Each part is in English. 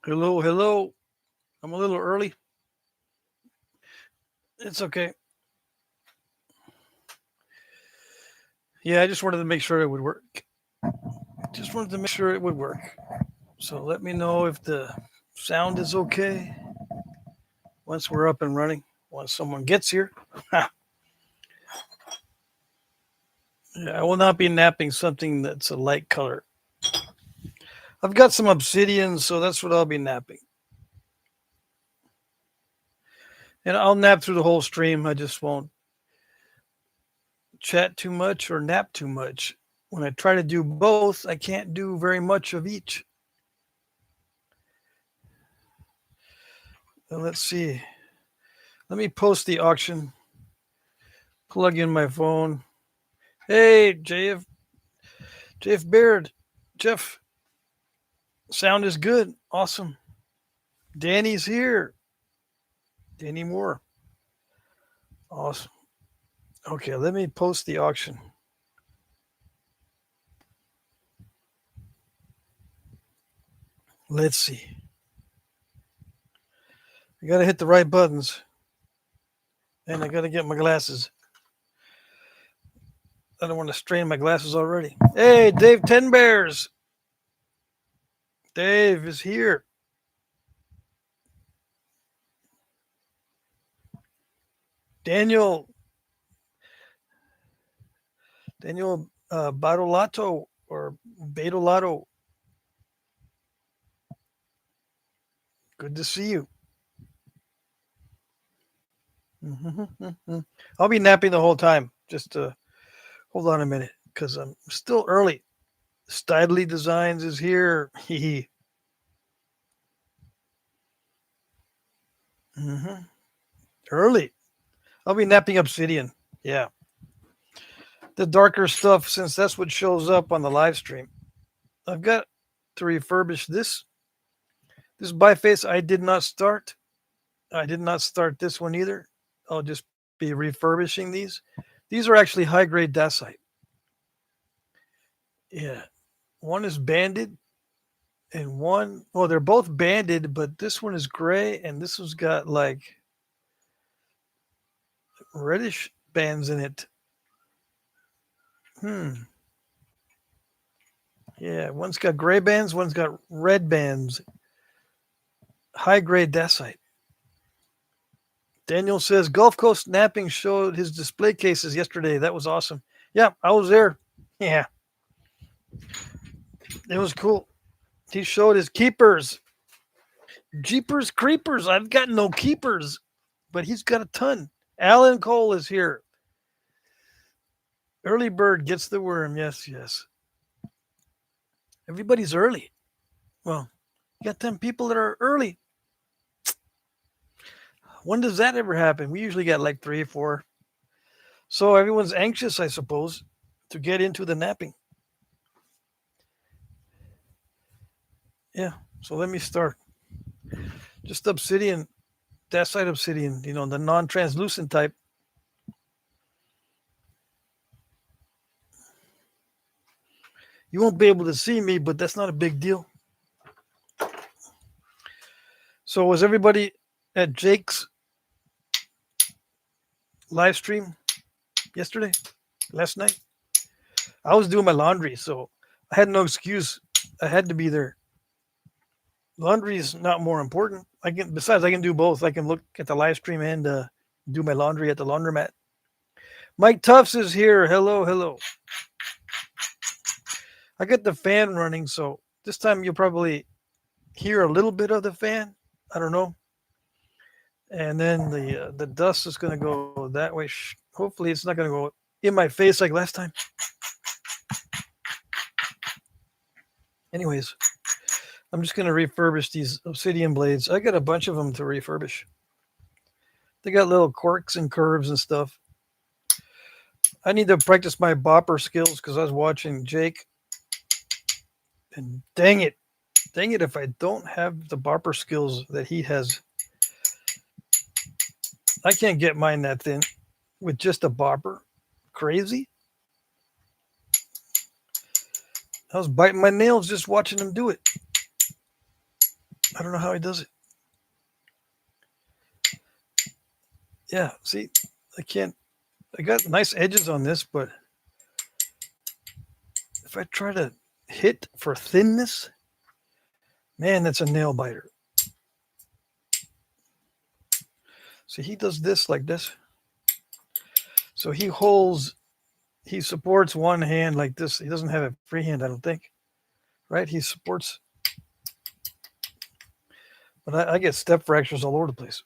Hello, hello. I'm a little early. It's okay. Yeah, I just wanted to make sure it would work. Just wanted to make sure it would work. So let me know if the sound is okay once we're up and running. Once someone gets here. Yeah, I will not be napping something that's a light color. I've got some obsidian, so that's what I'll be napping. And I'll nap through the whole stream. I just won't chat too much or nap too much. When I try to do both, I can't do very much of each. Let's see. Let me post the auction. Plug in my phone. Hey, JF Baird. Jeff, sound is good. Awesome. Danny's here. Danny Moore. Awesome. Okay, let me post the auction. Let's see. I gotta hit the right buttons. And I gotta get my glasses. I don't want to strain my glasses already. Hey, Dave Ten Bears. Dave is here. Daniel Badolato or Badolato. Good to see you. I'll be napping the whole time. Just hold on a minute because I'm still early. Stidley Designs is here. mm-hmm. Early. I'll be napping obsidian. Yeah. The darker stuff, since that's what shows up on the live stream. I've got to refurbish this. This biface I did not start. I did not start this one either. I'll just be refurbishing these. These are actually high grade dacite. Yeah. One is banded and one, well, they're both banded, but this one is gray and this one's got like reddish bands in it. Hmm. Yeah, one's got gray bands, one's got red bands. High grade dacite. Daniel says Gulf Coast Napping showed his display cases yesterday. That was awesome. Yeah, I was there. Yeah, it was cool. He showed his keepers. Jeepers creepers. I've got no keepers, but he's got a ton. Alan Cole is here. Early bird gets the worm. Yes, yes. Everybody's early. Well, you got 10 people that are early. When does that ever happen? We usually get like 3 or 4. So everyone's anxious, I suppose, to get into the napping. Yeah, so let me start. Just obsidian, dacite obsidian, the non translucent type. You won't be able to see me, but that's not a big deal. So, was everybody at Jake's live stream yesterday, last night? I was doing my laundry, so I had no excuse. I had to be there. Laundry is not more important. Besides, I can do both. I can look at the live stream and do my laundry at the laundromat. Mike Tufts is here. Hello, hello. I got the fan running, so this time you'll probably hear a little bit of the fan. I don't know. And then the dust is going to go that way. Hopefully, it's not going to go in my face like last time. Anyways, I'm just going to refurbish these obsidian blades. I got a bunch of them to refurbish. They got little quirks and curves and stuff. I need to practice my bopper skills because I was watching Jake. And dang it, if I don't have the bopper skills that he has, I can't get mine that thin with just a bopper. Crazy. I was biting my nails just watching him do it. I don't know how he does it. Yeah, see, I got nice edges on this, but if I try to hit for thinness, man, that's a nail biter. See, he does this like this. So he supports one hand like this. He doesn't have a free hand, I don't think. Right? He supports, but I get step fractures all over the place.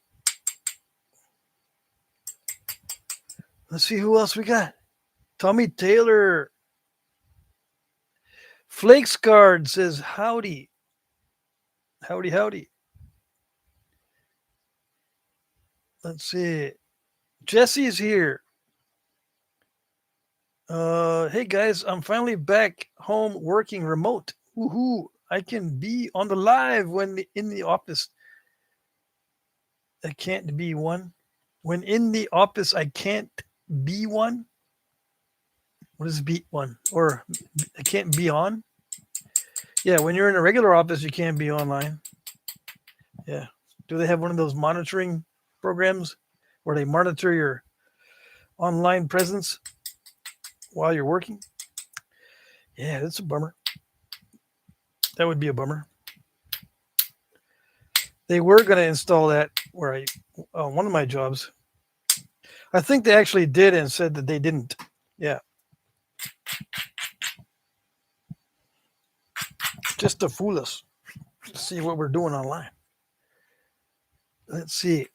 Let's see who else we got. Tommy Taylor. Flakes Card says, howdy. Howdy, howdy. Let's see. Jesse's here. Hey guys, I'm finally back home working remote. Woohoo! I can be on the live when in the office. I can't be one. When in the office, I can't be one. What is be one? Or I can't be on? Yeah, when you're in a regular office, you can't be online. Yeah. Do they have one of those monitoring programs where they monitor your online presence while you're working? Yeah, that's a bummer. That would be a bummer. They were going to install that where one of my jobs. I think they actually did and said that they didn't. Yeah. Just to fool us, to see what we're doing online. Let's see.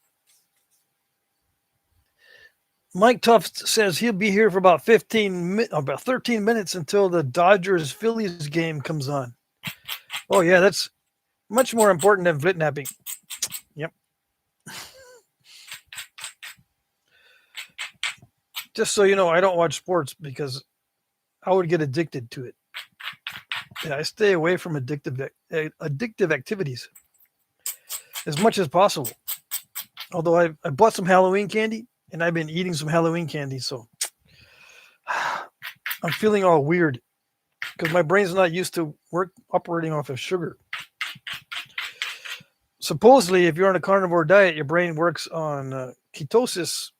Mike Tuft says he'll be here for about 13 minutes until the Dodgers Phillies game comes on. Oh yeah, that's much more important than Flintknapping. Yep. Just so you know, I don't watch sports because I would get addicted to it. Yeah, I stay away from addictive activities as much as possible. Although I bought some Halloween candy and I've been eating some Halloween candy, so I'm feeling all weird because my brain's not used to operating off of sugar. Supposedly, if you're on a carnivore diet, your brain works on ketosis.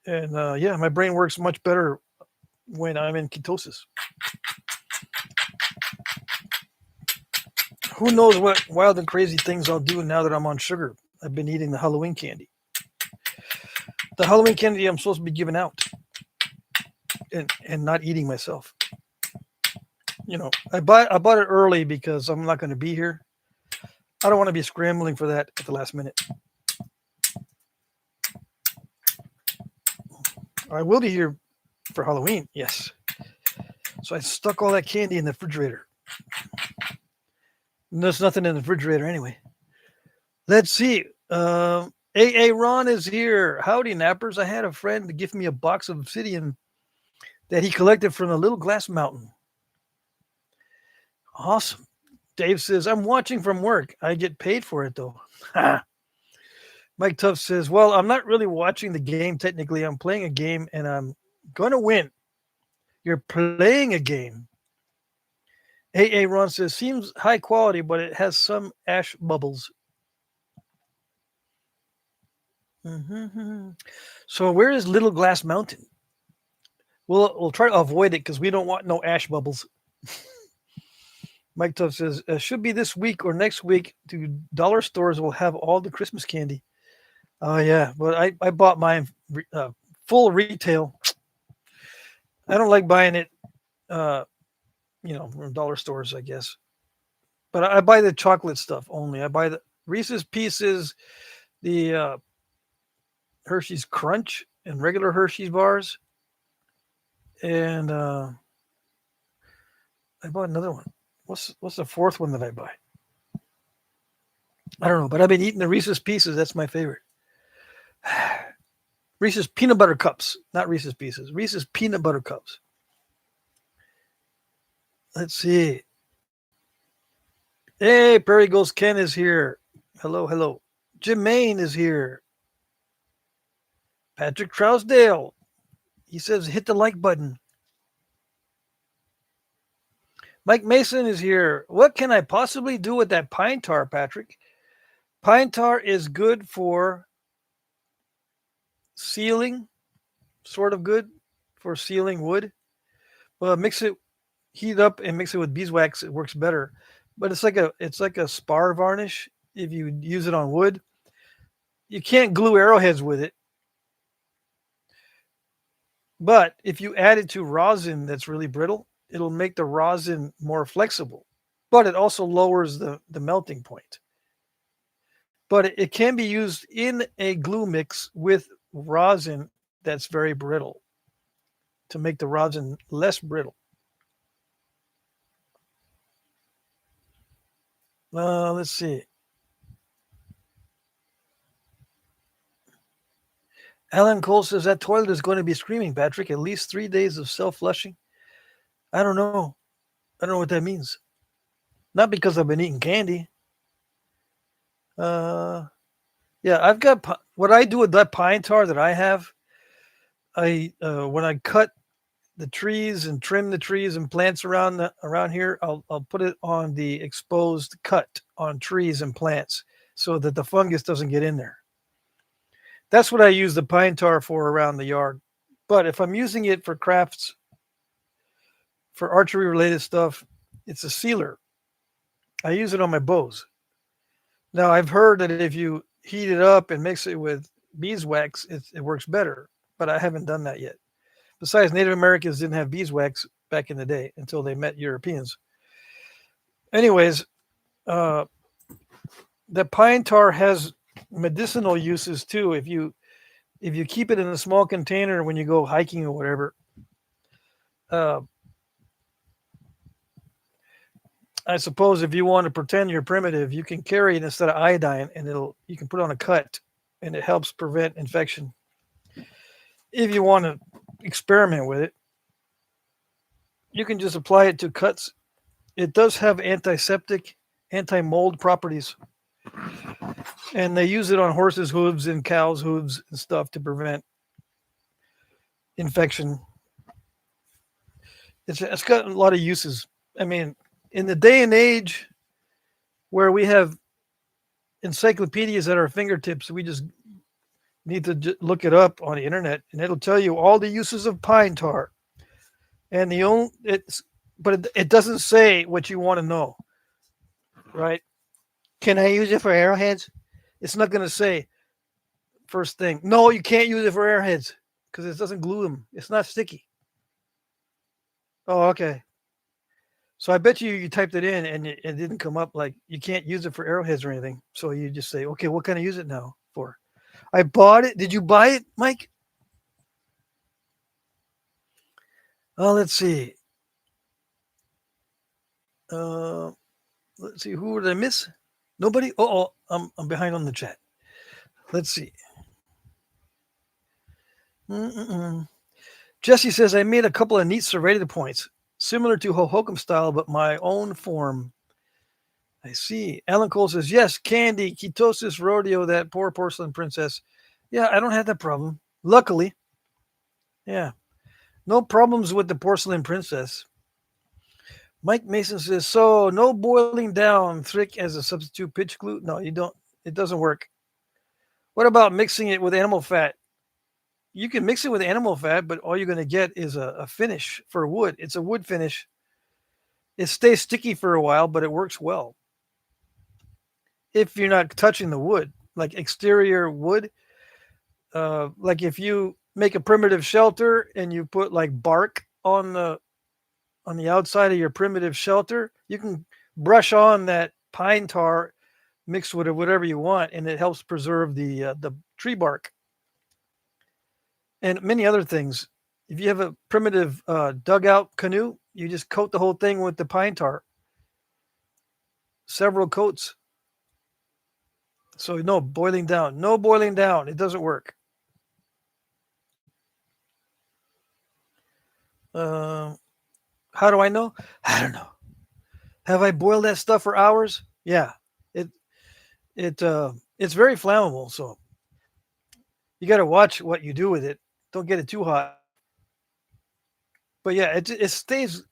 And yeah, my brain works much better when I'm in ketosis. Who knows what wild and crazy things I'll do now that I'm on sugar. I've been eating the Halloween candy. The Halloween candy I'm supposed to be giving out and not eating myself. You know, I bought it early because I'm not going to be here. I don't want to be scrambling for that at the last minute. I will be here for Halloween, yes. So I stuck all that candy in the refrigerator. And there's nothing in the refrigerator anyway. Let's see. AA Ron is here. Howdy, nappers. I had a friend give me a box of obsidian that he collected from a little glass mountain. Awesome. Dave says, I'm watching from work. I get paid for it, though. Mike Tuff says, well, I'm not really watching the game technically. I'm playing a game, and I'm going to win. You're playing a game. AA Ron says, seems high quality, but it has some ash bubbles. Mm-hmm. So where is Little Glass Mountain? We'll try to avoid it because we don't want no ash bubbles. Mike Tuff says, should be this week or next week. The dollar stores will have all the Christmas candy. Oh, yeah. But I bought mine full retail. I don't like buying it, from dollar stores, I guess. But I buy the chocolate stuff only. I buy the Reese's Pieces, the Hershey's Crunch, and regular Hershey's bars. And I bought another one. What's the fourth one that I buy? I don't know, but I've been eating the Reese's Pieces. That's my favorite. Reese's Peanut Butter Cups, not Reese's Pieces. Reese's Peanut Butter Cups. Let's see. Hey, Prairie Ghost Ken is here. Hello, hello. Jermaine is here. Patrick Trousdale. He says, hit the like button. Mike Mason is here. What can I possibly do with that pine tar, Patrick? Pine tar is good for sealing, sort of good for sealing wood. Well, mix it, heat up, and mix it with beeswax. It works better. But it's like a spar varnish. If you use it on wood, you can't glue arrowheads with it. But if you add it to rosin that's really brittle, it'll make the rosin more flexible. But it also lowers the melting point. But it can be used in a glue mix with rosin that's very brittle to make the rosin less brittle. Let's see. Alan Cole says that toilet is going to be screaming, Patrick. At least 3 days of self flushing. I don't know. I don't know what that means. Not because I've been eating candy. Uh, yeah, I've got what I do with that pine tar that I have. I when I cut the trees and trim the trees and plants around here, I'll put it on the exposed cut on trees and plants so that the fungus doesn't get in there. That's what I use the pine tar for around the yard. But if I'm using it for crafts, for archery related stuff, it's a sealer. I use it on my bows. Now I've heard that if you heat it up and mix it with beeswax, it works better. But I haven't done that yet. Besides, Native Americans didn't have beeswax back in the day until they met Europeans. Anyways, uh, the pine tar has medicinal uses too. If you keep it in a small container when you go hiking or whatever, uh, I suppose if you want to pretend you're primitive, you can carry it instead of iodine, and you can put on a cut, and it helps prevent infection. If you want to experiment with it, you can just apply it to cuts. It does have antiseptic, anti-mold properties, and they use it on horses' hooves and cows' hooves and stuff to prevent infection. It's got a lot of uses. I mean, in the day and age where we have encyclopedias at our fingertips, we just need to look it up on the internet, and it'll tell you all the uses of pine tar. And the only it's but it doesn't say what you want to know, right? Can I use it for arrowheads? It's not going to say first thing. No, you can't use it for arrowheads because it doesn't glue them. It's not sticky. Oh, okay. So I bet you typed it in and it didn't come up like you can't use it for arrowheads or anything. So you just say, okay, what can I use it now for? I bought it. Did you buy it, Mike? Oh, let's see. Uh, let's see. Who did I miss? Nobody. Oh, I'm behind on the chat. Let's see. Mm-mm-mm. Jesse says I made a couple of neat serrated points, similar to Hohokam style, but my own form. I see. Alan Cole says yes. Candy, ketosis, rodeo, that poor porcelain princess. Yeah, I don't have that problem. Luckily, yeah, no problems with the porcelain princess. Mike Mason says so. No boiling down thick as a substitute pitch glue. No, you don't. It doesn't work. What about mixing it with animal fat? You can mix it with animal fat, but all you're going to get is a finish for wood. It's a wood finish. It stays sticky for a while, but it works well if you're not touching the wood, like exterior wood. Like if you make a primitive shelter and you put like bark on the outside of your primitive shelter, you can brush on that pine tar mixed with whatever you want, and it helps preserve the tree bark and many other things. If you have a primitive dugout canoe, you just coat the whole thing with the pine tar, several coats. So no boiling down, no boiling down. It doesn't work. Uh, how do I know? I don't know. Have I boiled that stuff for hours? Yeah. It it's very flammable, so you got to watch what you do with it. Don't get it too hot. But yeah, it stays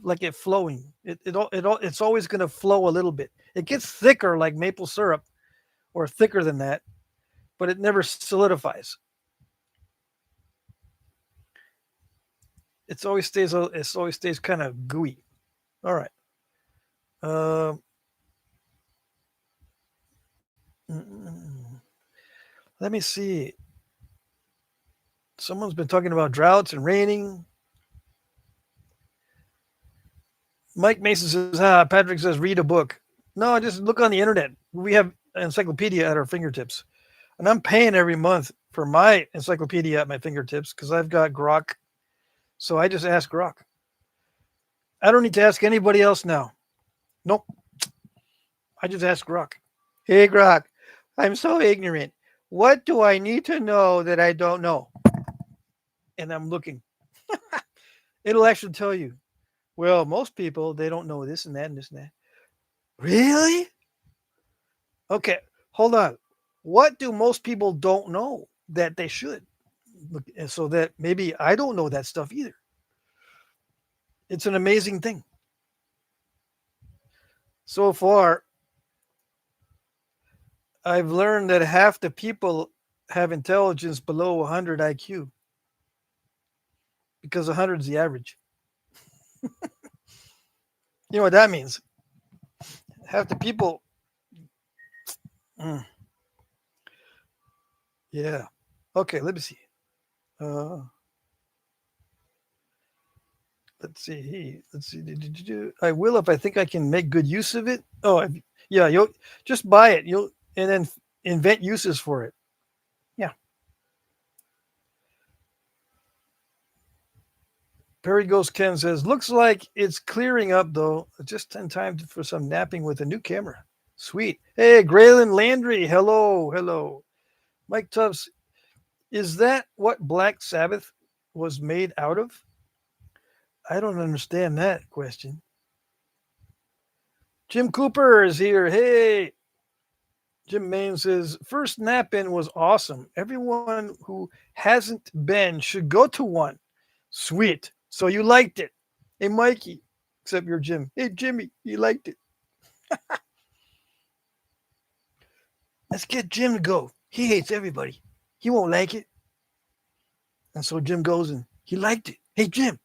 like it flowing. It's always going to flow a little bit. It gets thicker like maple syrup or thicker than that, but it never solidifies. It always stays kind of gooey. All right. Um, let me see. Someone's been talking about droughts and raining. Mike Mason says, Patrick says, read a book. No, just look on the internet. We have encyclopedia at our fingertips. And I'm paying every month for my encyclopedia at my fingertips because I've got Grok. So I just ask Grok. I don't need to ask anybody else now. Nope. I just ask Grok. Hey, Grok, I'm so ignorant. What do I need to know that I don't know? And I'm looking. It'll actually tell you. Well, most people, they don't know this and that and this and that. Really? Okay, hold on. What do most people don't know that they should? And so that maybe I don't know that stuff either. It's an amazing thing. So far, I've learned that half the people have intelligence below 100 IQ because 100 is the average. You know what that means? Half the people. Mm, yeah. Okay, let me see. Uh, let's see. Let's see. I will if I think I can make good use of it. Oh, yeah. You'll just buy it. You'll and then invent uses for it. Yeah. Perry Ghost Ken says, looks like it's clearing up though. Just in time for some napping with a new camera. Sweet. Hey, Graylin Landry. Hello, hello. Mike Tubbs, is that what Black Sabbath was made out of? I don't understand that question. Jim Cooper is here. Hey. Jim Main says, first nap in was awesome. Everyone who hasn't been should go to one. Sweet. So you liked it. Hey, Mikey. Except you're Jim. Hey, Jimmy. You liked it. Let's get Jim to go. He hates everybody. He won't like it. And so Jim goes and he liked it. Hey, Jim.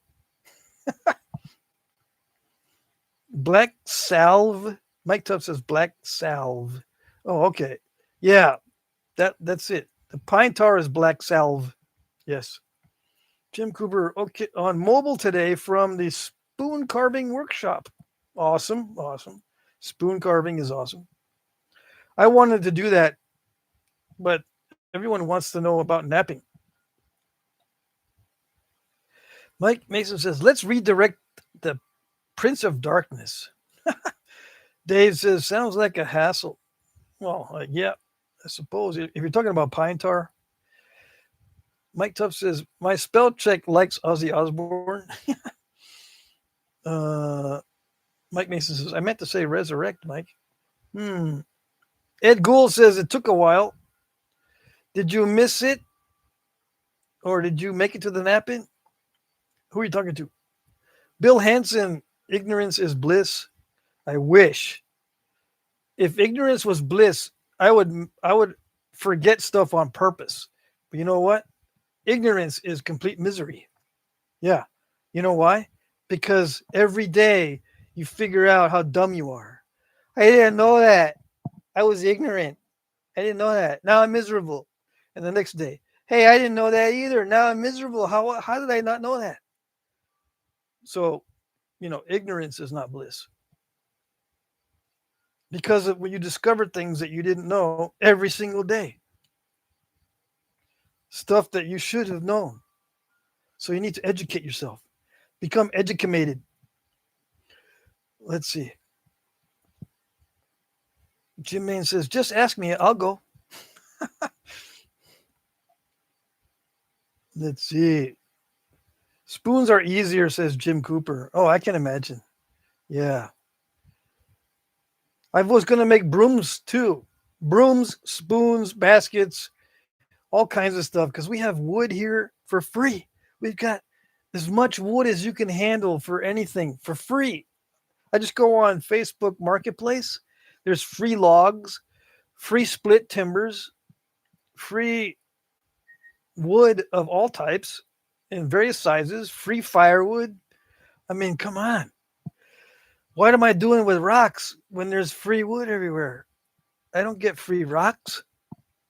Black salve. Mike Tubb says black salve. Oh, okay. Yeah, that's it. The pine tar is black salve. Yes. Jim Cooper, okay, on mobile today from the spoon carving workshop. Awesome, awesome. Spoon carving is awesome. I wanted to do that, but everyone wants to know about napping. Mike Mason says, let's redirect the Prince of Darkness. Dave says, sounds like a hassle. Well, yeah, I suppose. If you're talking about pine tar, Mike Tuff says, my spell check likes Ozzy Osbourne. uh, Mike Mason says, I meant to say resurrect, Mike. Ed Gould says, it took a while. Did you miss it? Or did you make it to the nap-in? Who are you talking to? Bill Hansen, ignorance is bliss. I wish. If ignorance was bliss, I would forget stuff on purpose. But you know what? Ignorance is complete misery. Yeah. You know why? Because every day you figure out how dumb you are. I didn't know that. I was ignorant. I didn't know that. Now I'm miserable. And the next day, hey, I didn't know that either. Now I'm miserable. How did I not know that? So, ignorance is not bliss. Because when you discover things that you didn't know every single day, stuff that you should have known. So you need to educate yourself. Become educated. Let's see. Jim Main says, just ask me, I'll go. Let's see. Spoons are easier, says Jim Cooper. Oh, I can imagine. Yeah. I was going to make brooms too. Brooms, spoons, baskets, all kinds of stuff because we have wood here for free. We've got as much wood as you can handle for anything for free. I just go on Facebook Marketplace. There's free logs, free split timbers, free wood of all types in various sizes, free firewood. I mean, come on. What am I doing with rocks when there's free wood everywhere? I don't get free rocks.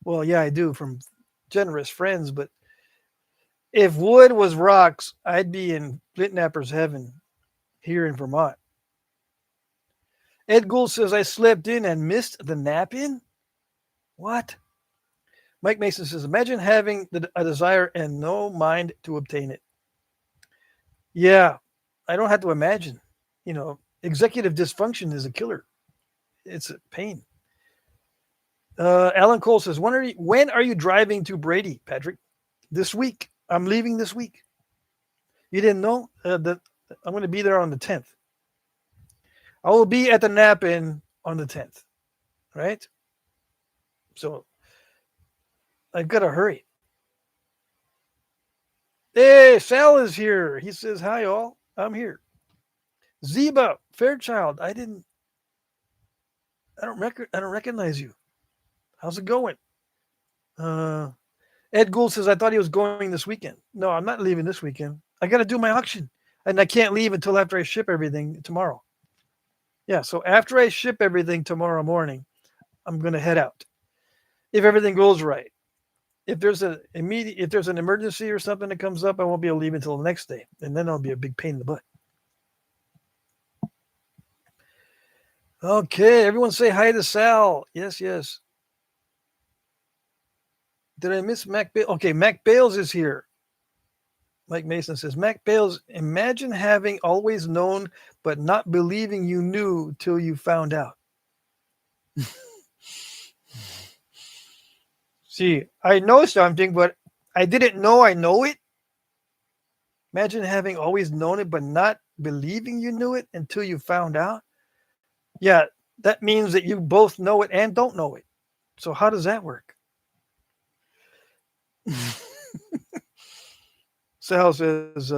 Well, yeah, I do from generous friends, but if wood was rocks, I'd be in Flintknapper's heaven here in Vermont. Ed Gould says, I slept in and missed the nap in? What? Mike Mason says, imagine having a desire and no mind to obtain it. Yeah, I don't have to imagine. You know, executive dysfunction is a killer. It's a pain. Alan Cole says, when are you driving to Brady, Patrick? This week. I'm leaving this week. You didn't know that I'm going to be there on the 10th. I will be at the Nap-In on the 10th, right? So I've got to hurry. Hey, Sal is here. He says, hi, all. I'm here. Zeba, Fairchild. I don't recognize you. How's it going? Ed Gould says, I thought he was going this weekend. No, I'm not leaving this weekend. I got to do my auction. And I can't leave until after I ship everything tomorrow. Yeah, so after I ship everything tomorrow morning, I'm going to head out. If everything goes right. If there's an emergency or something that comes up, I won't be able to leave until the next day. And then it'll be a big pain in the butt. Okay, everyone say hi to Sal. Yes. Did I miss Mac Bales? Okay, Mac Bales is here. Mike Mason says, Mac Bales, imagine having always known but not believing you knew till you found out. See, I know something, but I didn't know I know it. Imagine having always known it but not believing you knew it until you found out. Yeah, that means that you both know it and don't know it. So how does that work? Sal says,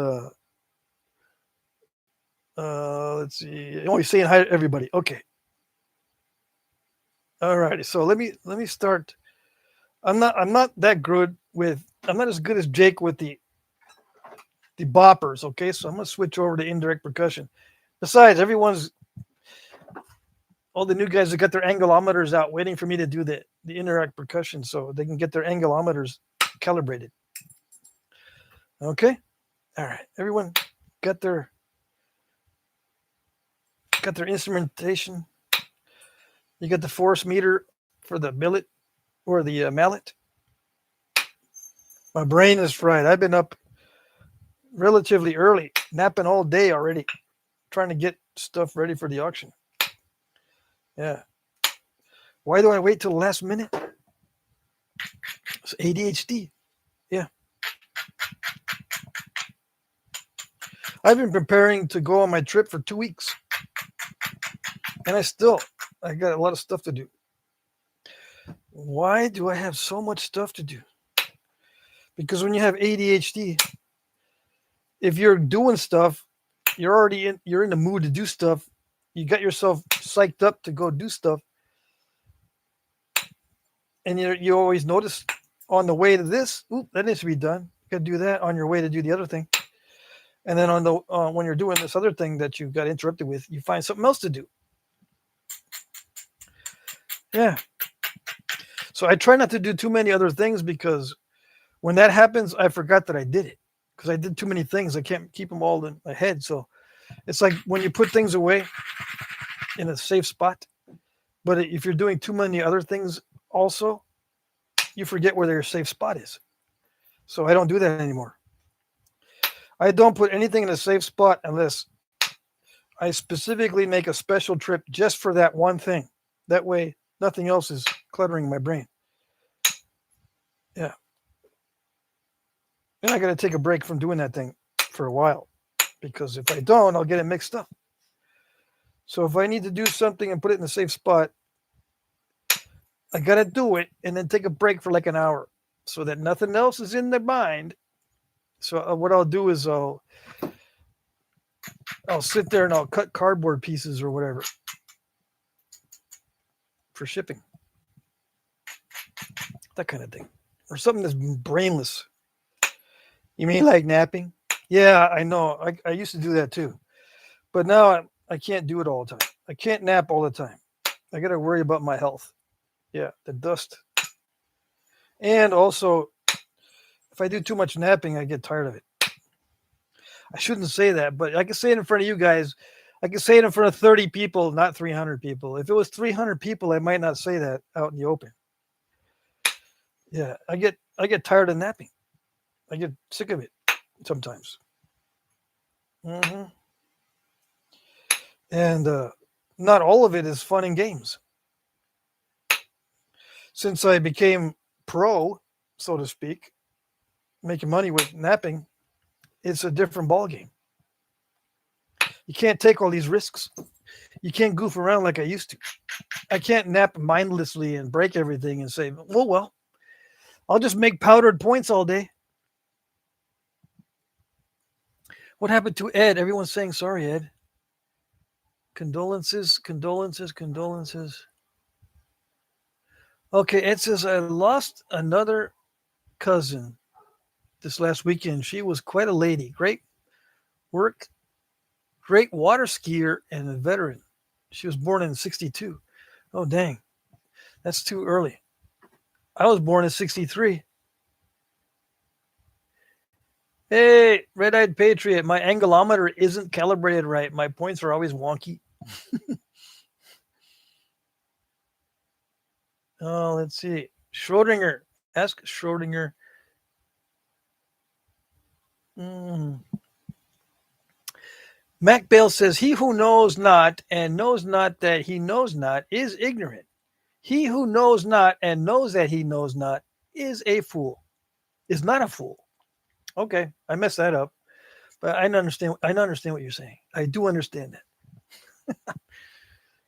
let's see. Oh, he's saying hi to everybody. Okay. All righty. So let me start. I'm not that good with. I'm not as good as Jake with the boppers. Okay, so I'm gonna switch over to indirect percussion. Besides, all the new guys that got their angulometers out, waiting for me to do the indirect percussion, so they can get their angulometers calibrated. Okay. All right. Everyone got their instrumentation. You got the force meter for the billet or the mallet. My brain is fried. I've been up relatively early, napping all day already, trying to get stuff ready for the auction. Yeah. Why do I wait till the last minute? It's ADHD. Yeah. I've been preparing to go on my trip for 2 weeks. And I got a lot of stuff to do. Why do I have so much stuff to do? Because when you have ADHD, if you're doing stuff, you're in the mood to do stuff. You got yourself psyched up to go do stuff. And you always notice on the way to this, that needs to be done. You got to do that on your way to do the other thing. And then when you're doing this other thing that you got interrupted with, you find something else to do. Yeah. So I try not to do too many other things because when that happens, I forgot that I did it because I did too many things. I can't keep them all in my head. So it's like when you put things away in a safe spot, but if you're doing too many other things also, you forget where your safe spot is. So I don't do that anymore. I don't put anything in a safe spot unless I specifically make a special trip just for that one thing. That way, nothing else is cluttering my brain. Yeah. And I got to take a break from doing that thing for a while because if I don't, I'll get it mixed up. So if I need to do something and put it in a safe spot, I got to do it and then take a break for like an hour so that nothing else is in their mind So what I'll do is I'll sit there and I'll cut cardboard pieces or whatever for shipping. That kind of thing. Or something that's brainless. You mean like napping? Yeah, I know. I used to do that too. But now I can't do it all the time. I can't nap all the time. I got to worry about my health. Yeah, the dust. And also, if I do too much napping, I get tired of it. I shouldn't say that, but I can say it in front of you guys. I can say it in front of 30 people, not 300 people. If it was 300 people, I might not say that out in the open. Yeah, I get tired of napping. I get sick of it sometimes. Mm-hmm. And not all of it is fun and games. Since I became pro, so to speak, making money with napping, it's a different ballgame. You can't take all these risks. You can't goof around like I used to. I can't nap mindlessly and break everything and say, well, I'll just make powdered points all day. What happened to Ed? Everyone's saying sorry, Ed. Condolences. Okay, Ed says, I lost another cousin this last weekend. She was quite a lady. Great work, great water skier, and a veteran. She was born in 62. Oh, dang. That's too early. I was born in 63. Hey, Red-Eyed Patriot, my angulometer isn't calibrated right. My points are always wonky. Oh, let's see. Schrodinger. Ask Schrodinger. Mac Bale says, he who knows not and knows not that he knows not is ignorant. He who knows not and knows that he knows not is a fool. Is not a fool. Okay, I messed that up. But I understand what you're saying. I do understand that.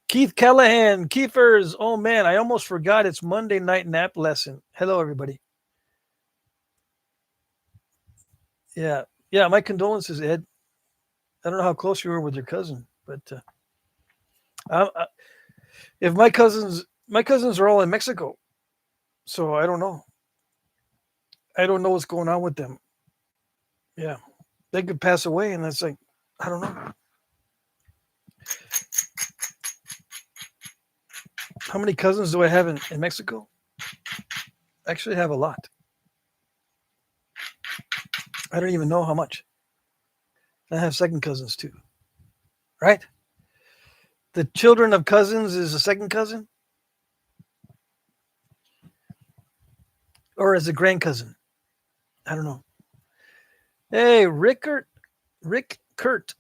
Keith Callahan, Keefers. Oh man, I almost forgot it's Monday night nap lesson. Hello, everybody. Yeah, my condolences, Ed. I don't know how close you were with your cousin, but if my cousins are all in Mexico, so I don't know. I don't know what's going on with them. Yeah, they could pass away, and it's like, I don't know. How many cousins do I have in Mexico? I actually have a lot. I don't even know how much. I have second cousins too. Right? The children of cousins is a second cousin? Or is a grand cousin? I don't know. Hey, Rick Kurt.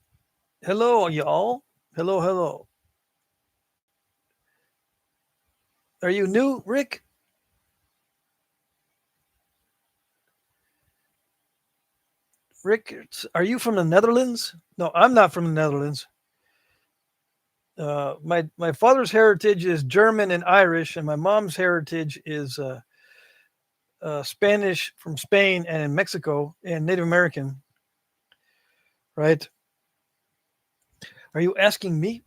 Hello, y'all. Hello. Are you new, Rick? Rick, are you from the Netherlands? No, I'm not from the Netherlands. My father's heritage is German and Irish, and my mom's heritage is Spanish from Spain and in Mexico and Native American. Right? Are you asking me?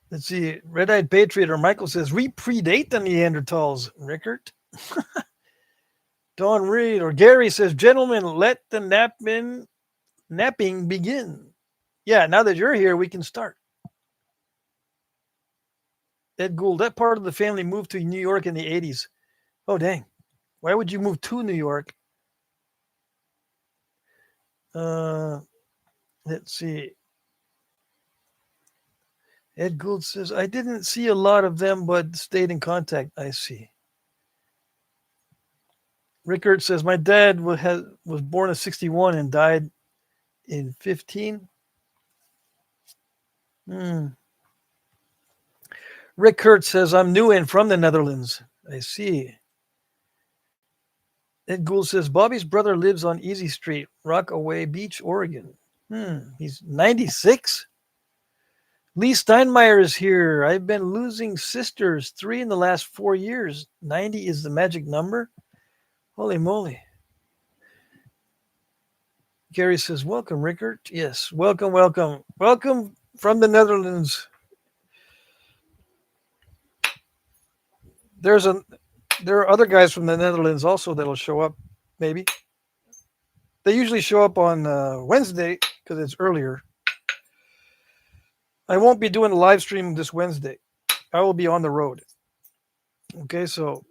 Let's see. Red-Eyed Patriot or Michael says, we predate the Neanderthals, Rickert. Don Reed or Gary says, gentlemen, let the napping begin. Yeah, now that you're here, we can start. Ed Gould, that part of the family moved to New York in the 80s. Oh, dang. Why would you move to New York? Let's see. Ed Gould says, I didn't see a lot of them, but stayed in contact. I see. Rickert says, my dad was born in 61 and died in 15. Rick Kurt says, I'm new and from the Netherlands. I see. Ed Gould says, Bobby's brother lives on Easy Street, Rockaway Beach, Oregon. He's 96? Lee Steinmeier is here. I've been losing sisters 3 in the last 4 years. 90 is the magic number. Holy moly. Gary says, welcome, Rickert. Yes, welcome, welcome. Welcome from the Netherlands. There are other guys from the Netherlands also that'll show up, maybe. They usually show up on Wednesday because it's earlier. I won't be doing a live stream this Wednesday. I will be on the road. Okay, so,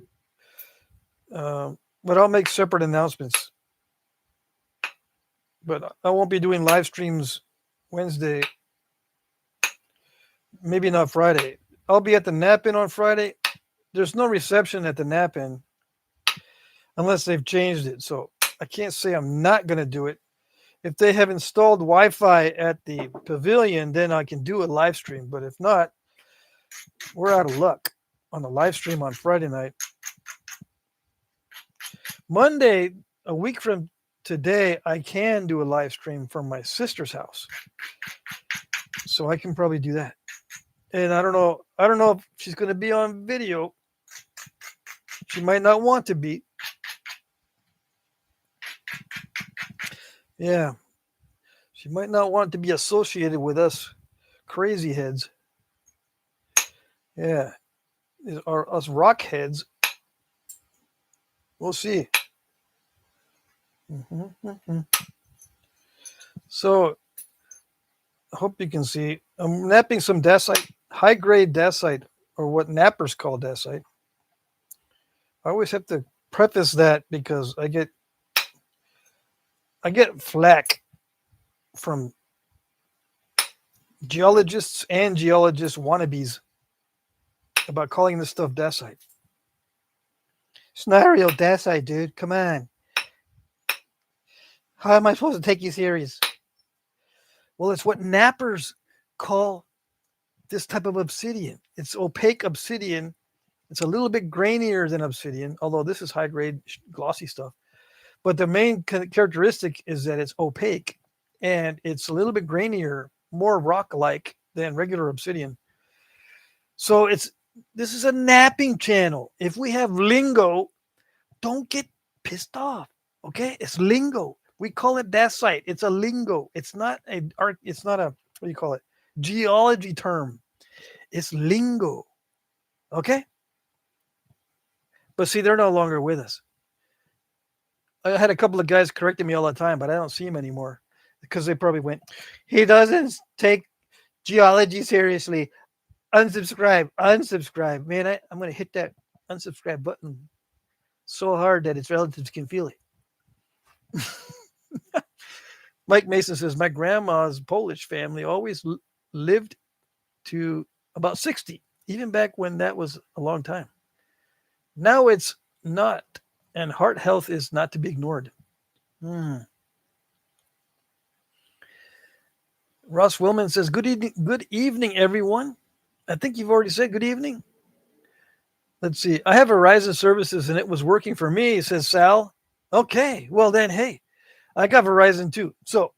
but I'll make separate announcements. But I won't be doing live streams Wednesday. Maybe not Friday. I'll be at the Knapping on Friday. There's no reception at the Knapping unless they've changed it. So I can't say I'm not going to do it. If they have installed Wi-Fi at the pavilion, then I can do a live stream. But if not, we're out of luck on the live stream on Friday night. Monday, a week from today, I can do a live stream from my sister's house. So I can probably do that. And I don't know if she's going to be on video. She might not want to be. Yeah. She might not want to be associated with us crazy heads. Yeah. Or us rock heads. We'll see. So I hope you can see. I'm napping some dacite, high-grade dacite, or what nappers call dacite. I always have to preface that because I get flack from geologists and geologist wannabes about calling this stuff dacite. It's not real dacite, dude. Come on. How am I supposed to take you serious? Well, it's what nappers call this type of obsidian. It's opaque obsidian. It's a little bit grainier than obsidian, although this is high-grade, glossy stuff. But the main characteristic is that it's opaque, and it's a little bit grainier, more rock-like than regular obsidian. So this is a napping channel. If we have lingo, don't get pissed off. Okay, it's lingo. We call it dacite. It's a lingo. It's not a what do you call it? Geology term. It's lingo. Okay. But see, they're no longer with us. I had a couple of guys correcting me all the time, but I don't see them anymore because they probably went, he doesn't take geology seriously. Unsubscribe. Man, I'm going to hit that unsubscribe button so hard that its relatives can feel it. Mike Mason says, my grandma's Polish family always lived to about 60, even back when that was a long time. Now it's not, and heart health is not to be ignored. Ross Willman says, good evening, everyone. I think you've already said good evening. Let's see. I have Verizon services, and it was working for me, says Sal. Okay, well then, hey, I got Verizon too. So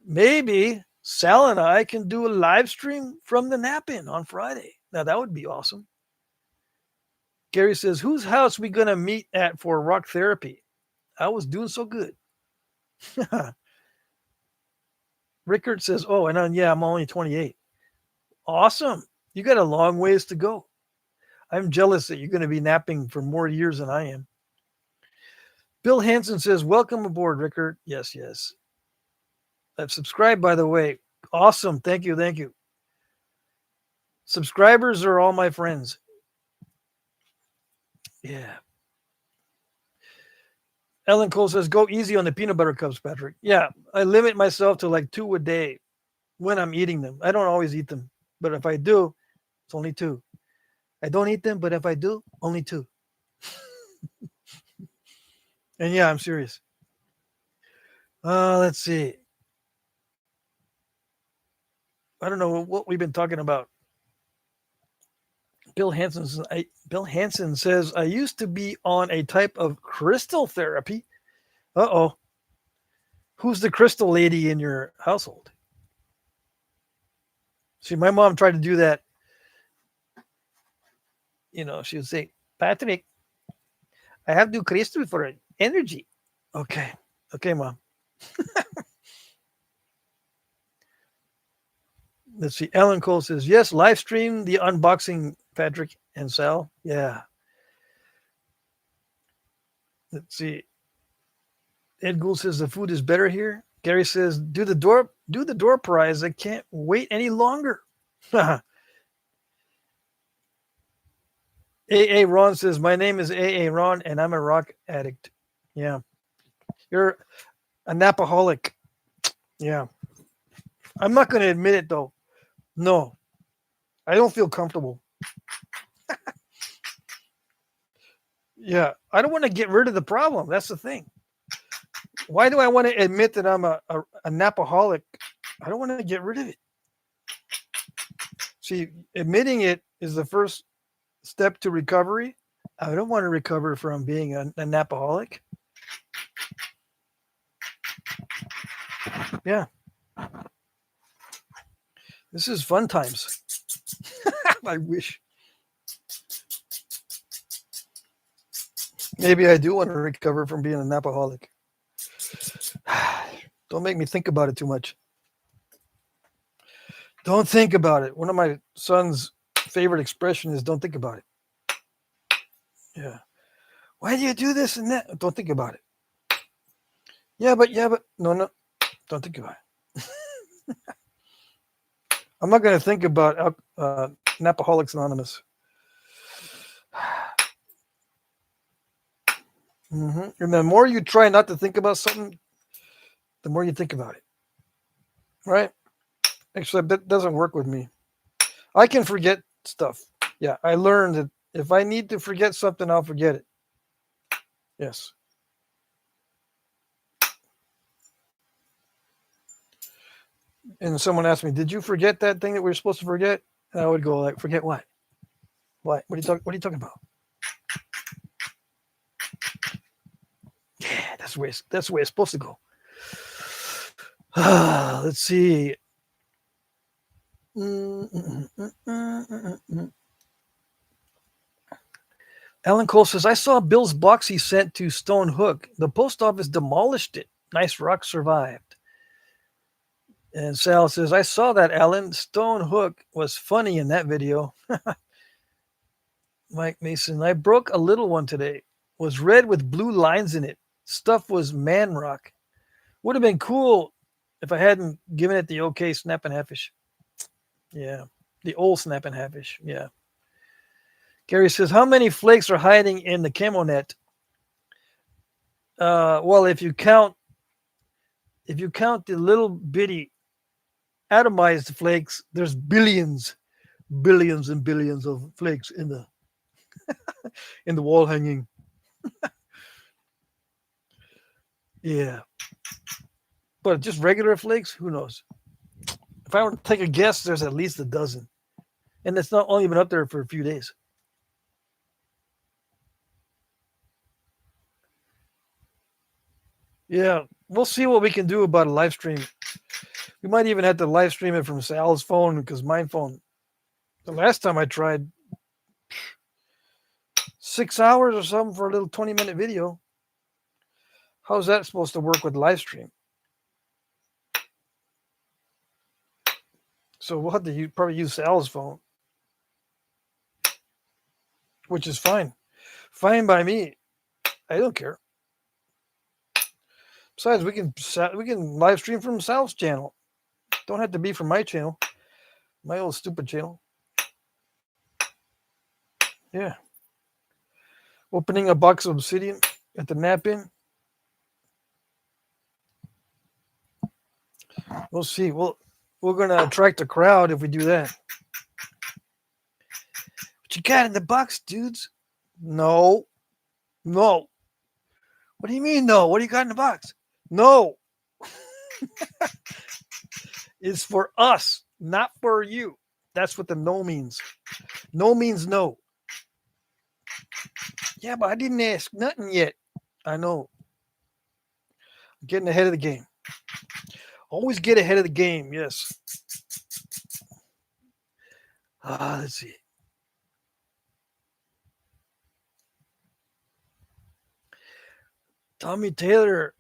maybe Sal and I can do a live stream from the Knapping on Friday. Now that would be awesome. Gary says, whose house we going to meet at for rock therapy? I was doing so good. Rickard says, oh, and I'm only 28. Awesome. You got a long ways to go. I'm jealous that you're going to be napping for more years than I am. Bill Hansen says, welcome aboard, Rickard. Yes. I've subscribed, by the way. Awesome. Thank you. Subscribers are all my friends. Yeah. Ellen Cole says, go easy on the peanut butter cups, Patrick. Yeah, I limit myself to like 2 a day when I'm eating them. I don't always eat them, but if I do, it's only 2. I don't eat them, but if I do, only 2. And yeah, I'm serious. Let's see. I don't know what we've been talking about. Bill Hansen says, I used to be on a type of crystal therapy. Uh-oh. Who's the crystal lady in your household? See, my mom tried to do that. You know, she would say, Patrick, I have to crystal for energy. Okay. Okay, mom. Let's see. Alan Cole says, yes, live stream the unboxing, Patrick and Sal. Yeah. Let's see. Ed Gould says the food is better here. Gary says, do the door prize. I can't wait any longer. AA Ron says, my name is AA Ron and I'm a rock addict. Yeah. You're a Napaholic. Yeah. I'm not going to admit it though. No. I don't feel comfortable. Yeah. I don't want to get rid of the problem. That's the thing. Why do I want to admit that I'm a Napaholic? I don't want to get rid of it. See, admitting it is the first step to recovery. I don't want to recover from being a Napaholic. Yeah. This is fun times. I wish. Maybe I do want to recover from being a Napaholic. Don't make me think about it too much. Don't think about it. One of my son's favorite expression is don't think about it. Yeah. Why do you do this and that? Don't think about it. Yeah, but no. Don't think about it. I'm not going to think about Napaholics Anonymous. And the more you try not to think about something, the more you think about it. Right? Actually, that doesn't work with me. I can forget stuff. Yeah, I learned that if I need to forget something, I'll forget it. Yes. And someone asked me, did you forget that thing that we were supposed to forget? And I would go like, forget what? What? What are you talking about? Yeah, that's the way it's supposed to go. Let's see. Alan Cole says, I saw Bill's box he sent to Stone Hook. The post office demolished it. Nice rock survived. And Sal says, I saw that, Alan. Stone Hook was funny in that video. Mike Mason, I broke a little one today. Was red with blue lines in it. Stuff was man rock. Would have been cool if I hadn't given it the okay snap and halfish. Yeah. The old snap and halfish. Yeah. Gary says, how many flakes are hiding in the camo net? Well, if you count the little bitty atomized flakes, there's billions and billions of flakes in the in the wall hanging. Yeah. But just regular flakes, who knows? If I were to take a guess, there's at least a dozen. And it's not only been up there for a few days. Yeah, we'll see what we can do about a live stream. We might even have to live stream it from Sal's phone because my phone, the last time I tried, 6 hours or something for a little 20-minute video. How's that supposed to work with live stream? So we'll have to probably use Sal's phone, which is fine. Fine by me. I don't care. Besides, we can live stream from Sal's channel. Don't have to be from my channel, my old stupid channel. Yeah. Opening a box of obsidian at the Knapping. We'll see. We're going to attract a crowd if we do that. What you got in the box, dudes? No. What do you mean, no? What do you got in the box? No. It's for us, not for you. That's what the no means. No means no. Yeah, but I didn't ask nothing yet. I know. I'm getting ahead of the game. Always get ahead of the game, yes. Let's see. Tommy Taylor.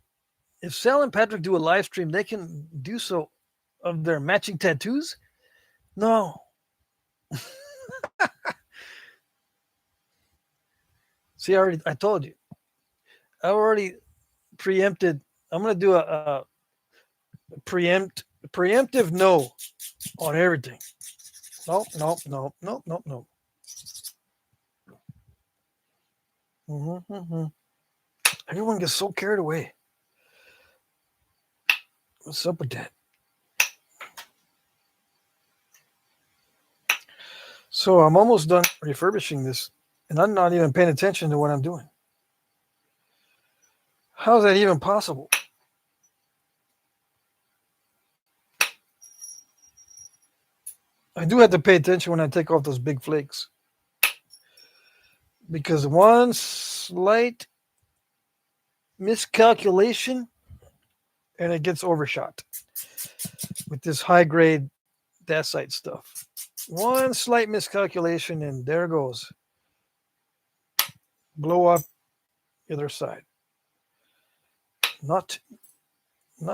If Sal and Patrick do a live stream, they can do so of their matching tattoos? No. See, I told you. I already preempted. I'm going to do a preemptive no on everything. Nope. Mm-hmm. Everyone gets so carried away. What's up with that? So I'm almost done refurbishing this, and I'm not even paying attention to what I'm doing. How is that even possible? I do have to pay attention when I take off those big flakes, because one slight miscalculation and it gets overshot with this high grade dacite stuff. One slight miscalculation and there goes. Blow up the other side. Not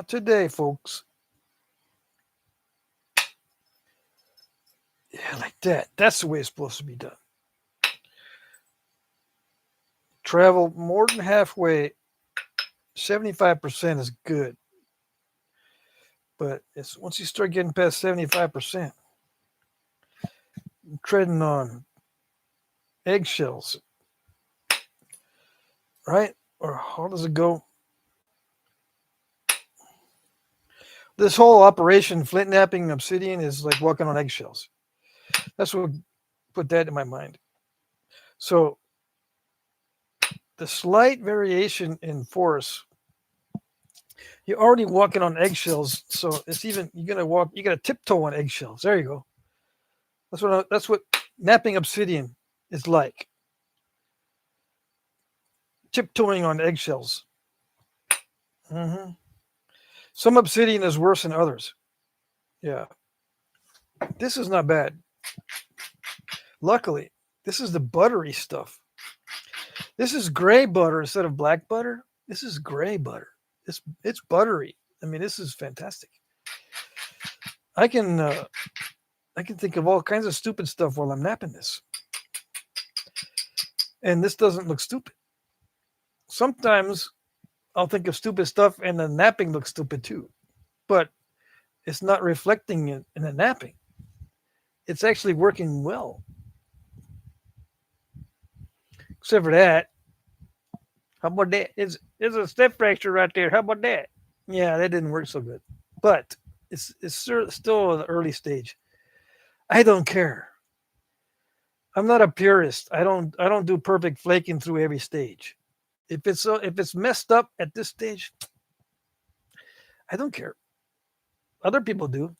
today, folks. Yeah, like that. That's the way it's supposed to be done. Travel more than halfway. 75% is good. But once you start getting past 75%, treading on eggshells, right? Or how does it go? This whole operation, Flintknapping obsidian, is like walking on eggshells. That's what put that in my mind. So the slight variation in force, you're already walking on eggshells. So it's even you gotta tiptoe on eggshells. There you go. That's what knapping obsidian is like. Tiptoeing on eggshells. Mm-hmm. Some obsidian is worse than others. Yeah. This is not bad. Luckily, this is the buttery stuff. This is gray butter instead of black butter. This is gray butter. It's buttery. I mean, this is fantastic. I can think of all kinds of stupid stuff while I'm napping this. And this doesn't look stupid. Sometimes I'll think of stupid stuff and the napping looks stupid too. But it's not reflecting in the napping. It's actually working well. Except for that. How about that? It's a step fracture right there. How about that? Yeah, that didn't work so good. But it's still an early stage. I don't care. I'm not a purist. I don't do perfect flaking through every stage. If it's messed up at this stage, I don't care. Other people do.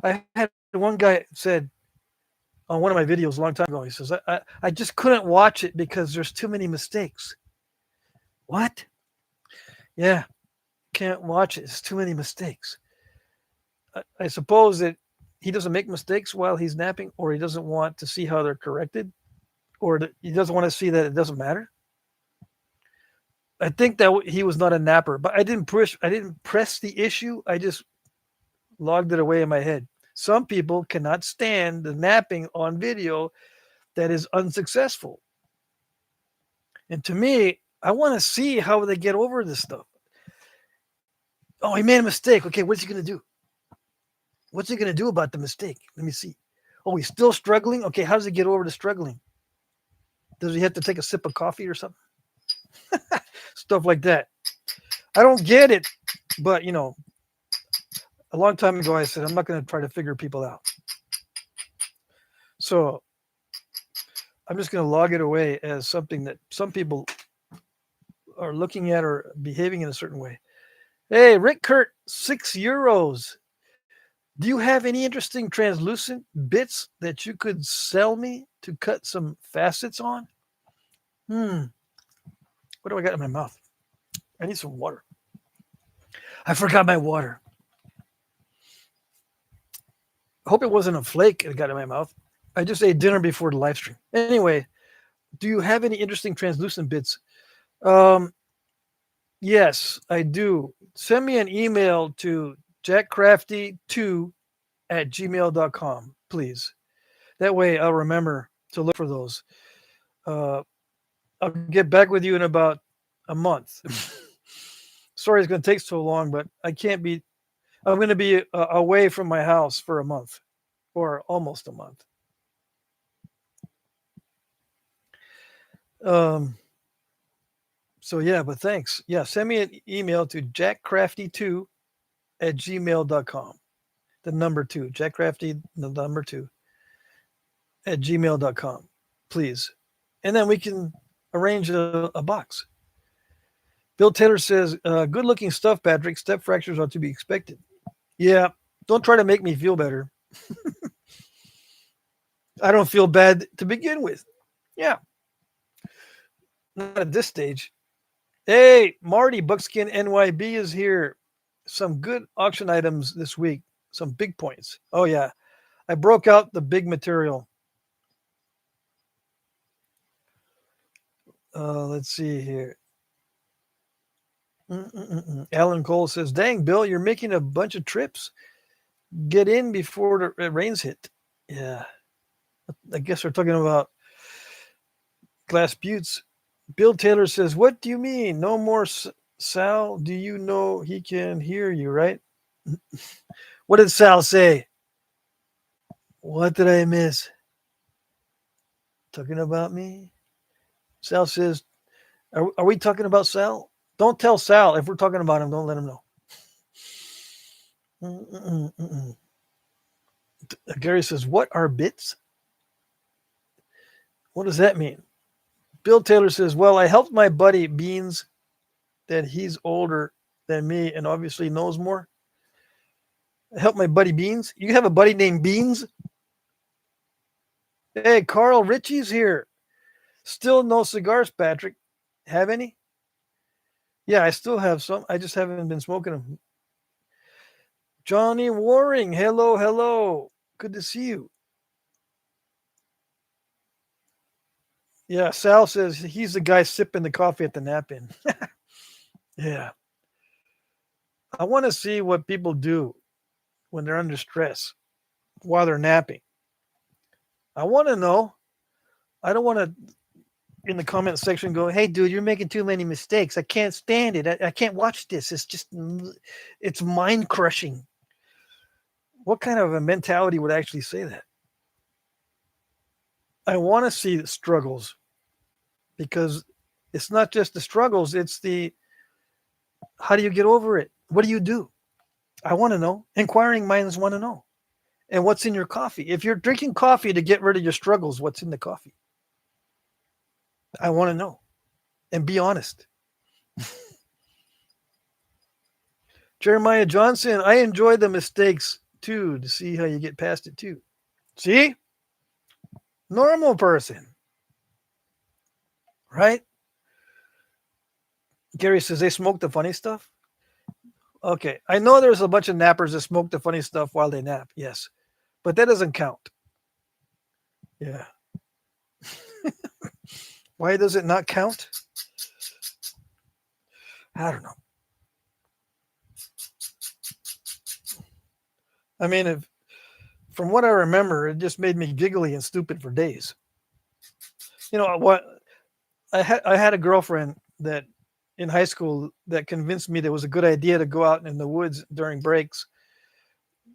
I had one guy said on one of my videos a long time ago, he says, I just couldn't watch it because there's too many mistakes. What? Yeah, can't watch it. It's too many mistakes. I suppose that he doesn't make mistakes while he's napping, or he doesn't want to see how they're corrected, or he doesn't want to see that it doesn't matter. I think that he was not a napper, but I didn't press the issue. I just logged it away in my head. Some people cannot stand the napping on video that is unsuccessful. And to me, I want to see how they get over this stuff. Oh, he made a mistake. Okay, what's he going to do? What's he going to do about the mistake? Let me see. Oh, he's still struggling? Okay, how does he get over the struggling? Does he have to take a sip of coffee or something? Stuff like that. I don't get it, but, a long time ago I said, I'm not going to try to figure people out. So I'm just going to log it away as something that some people are looking at or behaving in a certain way. Hey, Rick Kurt, €6. Do you have any interesting translucent bits that you could sell me to cut some facets on? What do I got in my mouth? I need some water. I forgot my water. I hope it wasn't a flake that got in my mouth. I just ate dinner before the live stream. Anyway, do you have any interesting translucent bits? Um, yes, I do. Send me an email to jackcrafty2 at gmail.com, please. That way I'll remember to look for those. Uh, I'll get back with you in about a month. Sorry it's going to take so long, but I can't be, I'm going to be away from my house for a month or almost a month. Um, so yeah, but thanks. Yeah, send me an email to jackcrafty2 at gmail.com. The number two, jackcrafty, the number two at gmail.com, please. And then we can arrange a box. Bill Taylor says, good looking stuff, Patrick. Step fractures are to be expected. Yeah, don't try to make me feel better. I don't feel bad to begin with. Yeah, not at this stage. Hey, Marty, Buckskin NYB is here. Some good auction items this week. Some big points. Oh, yeah. I broke out the big material. Let's see here. Alan Cole says, dang, Bill, you're making a bunch of trips. Get in before the rains hit. Yeah. I guess we're talking about Glass Buttes. Bill Taylor says, what do you mean? No more Sal? Do you know he can hear you, right? What did Sal say? What did I miss? Talking about me? Sal says, are we talking about Sal? Don't tell Sal. If we're talking about him, don't let him know. Gary says, what are bits? What does that mean? Bill Taylor says, well, I helped my buddy Beans, that he's older than me and obviously knows more. I helped my buddy Beans. You have a buddy named Beans? Hey, Carl Ritchie's here. Still no cigars, Patrick. Have any? Yeah, I still have some. I just haven't been smoking them. Johnny Waring, hello, hello. Good to see you. Yeah, Sal says he's the guy sipping the coffee at the nap-in. Yeah. I want to see what people do when they're under stress while they're napping. I want to know. I don't want to, in the comment section, go, hey, dude, you're making too many mistakes. I can't stand it. I can't watch this. It's mind crushing. What kind of a mentality would actually say that? I want to see the struggles because it's not just the struggles, it's the how do you get over it? What do you do? I want to know. Inquiring minds want to know. And what's in your coffee? If you're drinking coffee to get rid of your struggles, what's in the coffee? I want to know. And be honest. Jeremiah Johnson, I enjoy the mistakes too to see how you get past it too. See? Normal person. Right? Gary says they smoke the funny stuff. Okay. I know there's a bunch of nappers that smoke the funny stuff while they nap. Yes. But that doesn't count. Yeah. Why does it not count? I don't know. I mean, from what I remember, it just made me giggly and stupid for days. You know what? I had a girlfriend that in high school that convinced me that it was a good idea to go out in the woods during breaks,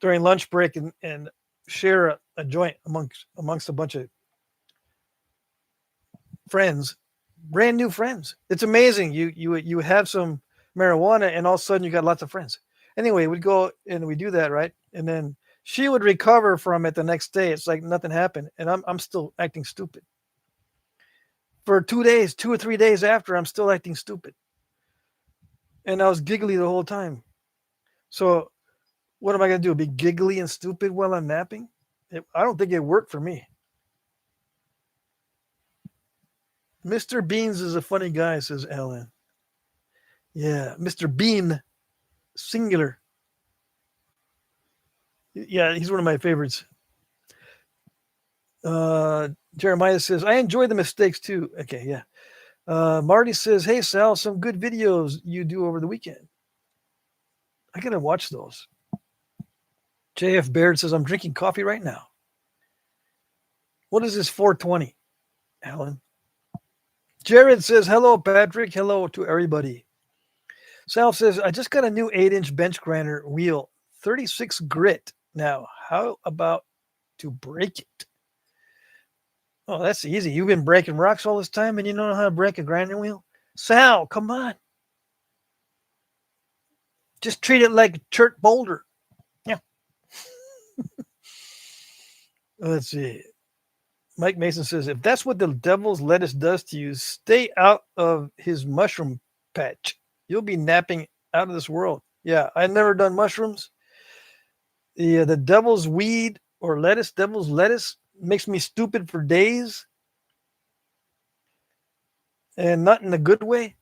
during lunch break, and share a joint amongst a bunch of friends, brand new friends. It's amazing. You have some marijuana and all of a sudden you got lots of friends. Anyway, we'd go and we do that, right? And then she would recover from it the next day. It's like nothing happened, and I'm still acting stupid. For 2 days, 2 or 3 days after, I'm still acting stupid, and I was giggly the whole time. So, what am I going to do? Be giggly and stupid while I'm napping? I don't think it worked for me. Mr. Beans is a funny guy, says Alan. Yeah, Mr. Bean, singular. Yeah, he's one of my favorites. Jeremiah says, I enjoy the mistakes too. Okay, yeah. Marty says, hey, Sal, some good videos you do over the weekend. I got to watch those. JF Baird says, I'm drinking coffee right now. What is this 420, Alan? Jared says, hello, Patrick. Hello to everybody. Sal says, I just got a new 8-inch bench grinder wheel, 36 grit. Now, how about to break it? Oh, that's easy. You've been breaking rocks all this time and you don't know how to break a grinding wheel? Sal, come on. Just treat it like a church boulder. Yeah. Let's see. Mike Mason says, if that's what the devil's lettuce does to you, stay out of his mushroom patch. You'll be napping out of this world. Yeah, I've never done mushrooms. The devil's weed or lettuce, devil's lettuce makes me stupid for days. And not in a good way.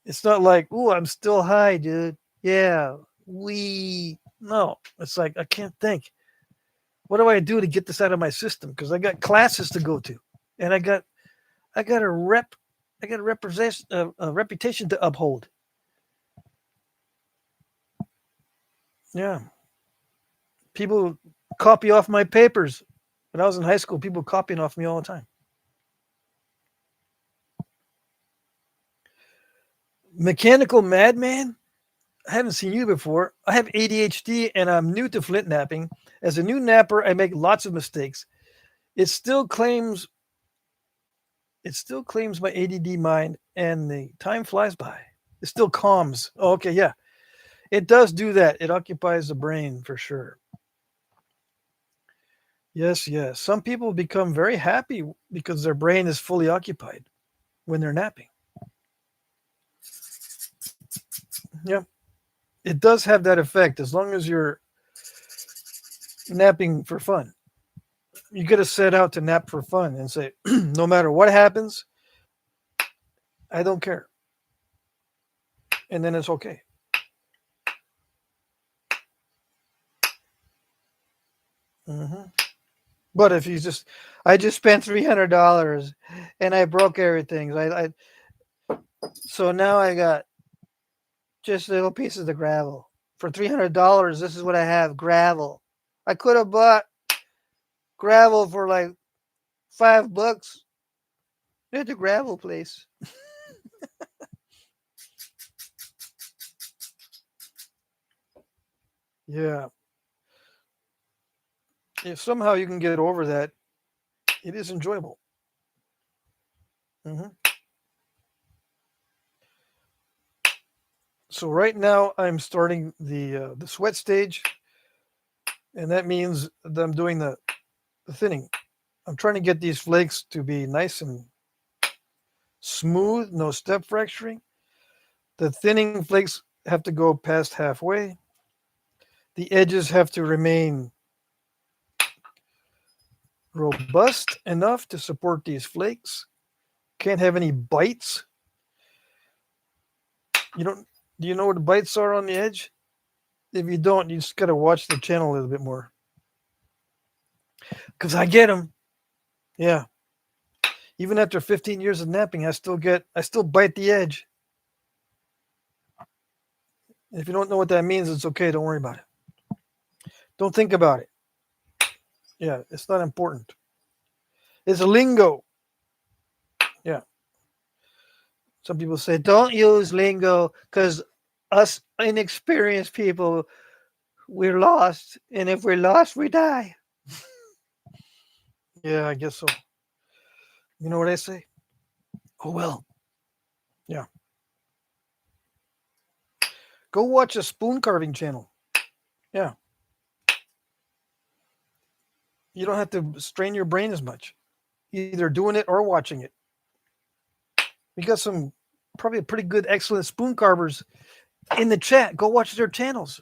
It's not like, oh, I'm still high, dude. Yeah, no. It's like, I can't think. What do I do to get this out of my system? Because I got classes to go to. And I got a reputation to uphold. Yeah. People copy off my papers. When I was in high school, people copying off me all the time. Mechanical Madman? I haven't seen you before. I have ADHD and I'm new to Flintknapping. As a new napper, I make lots of mistakes. It still claims my ADD mind and the time flies by. It still calms. Oh, okay, yeah. It does do that. It occupies the brain for sure. Yes, yes. Some people become very happy because their brain is fully occupied when they're napping. Yeah. It does have that effect as long as you're napping for fun. You got to set out to nap for fun and say, no matter what happens, I don't care. And then it's okay. Mm-hmm. But if I just spent $300 and I broke everything. So now I got just little pieces of gravel. For $300, this is what I have, gravel. I could have bought gravel for like $5 at the gravel place. Yeah. If somehow you can get over that, it is enjoyable. Mm-hmm. So right now I'm starting the sweat stage, and that means that I'm doing the thinning. I'm trying to get these flakes to be nice and smooth, no step fracturing. The thinning flakes have to go past halfway. The edges have to remain robust enough to support these flakes. Can't have any bites. Do you know what the bites are on the edge? If you don't, you just got to watch the channel a little bit more. Because I get them. Yeah. Even after 15 years of napping, I still bite the edge. If you don't know what that means, it's okay. Don't worry about it. Don't think about it. Yeah, it's not important. It's a lingo. Yeah. Some people say, don't use lingo because us inexperienced people, we're lost. And if we're lost, we die. Yeah, I guess so. You know what I say? Oh, well. Yeah. Go watch a spoon carving channel. Yeah. You don't have to strain your brain as much, either doing it or watching it. We got some probably pretty good, excellent spoon carvers in the chat. Go watch their channels.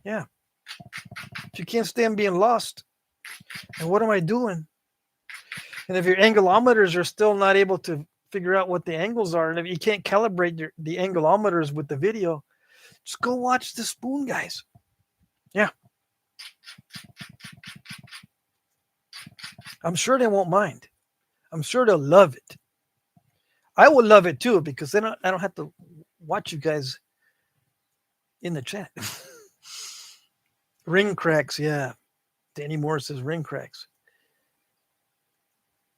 Yeah. If you can't stand being lost, and what am I doing? And if your angleometers are still not able to figure out what the angles are, and if you can't calibrate the angleometers with the video, just go watch the spoon guys. Yeah. I'm sure they won't mind. I'm sure they'll love it. I will love it too because then I don't have to watch you guys in the chat. Ring cracks, yeah. Danny Moore says ring cracks.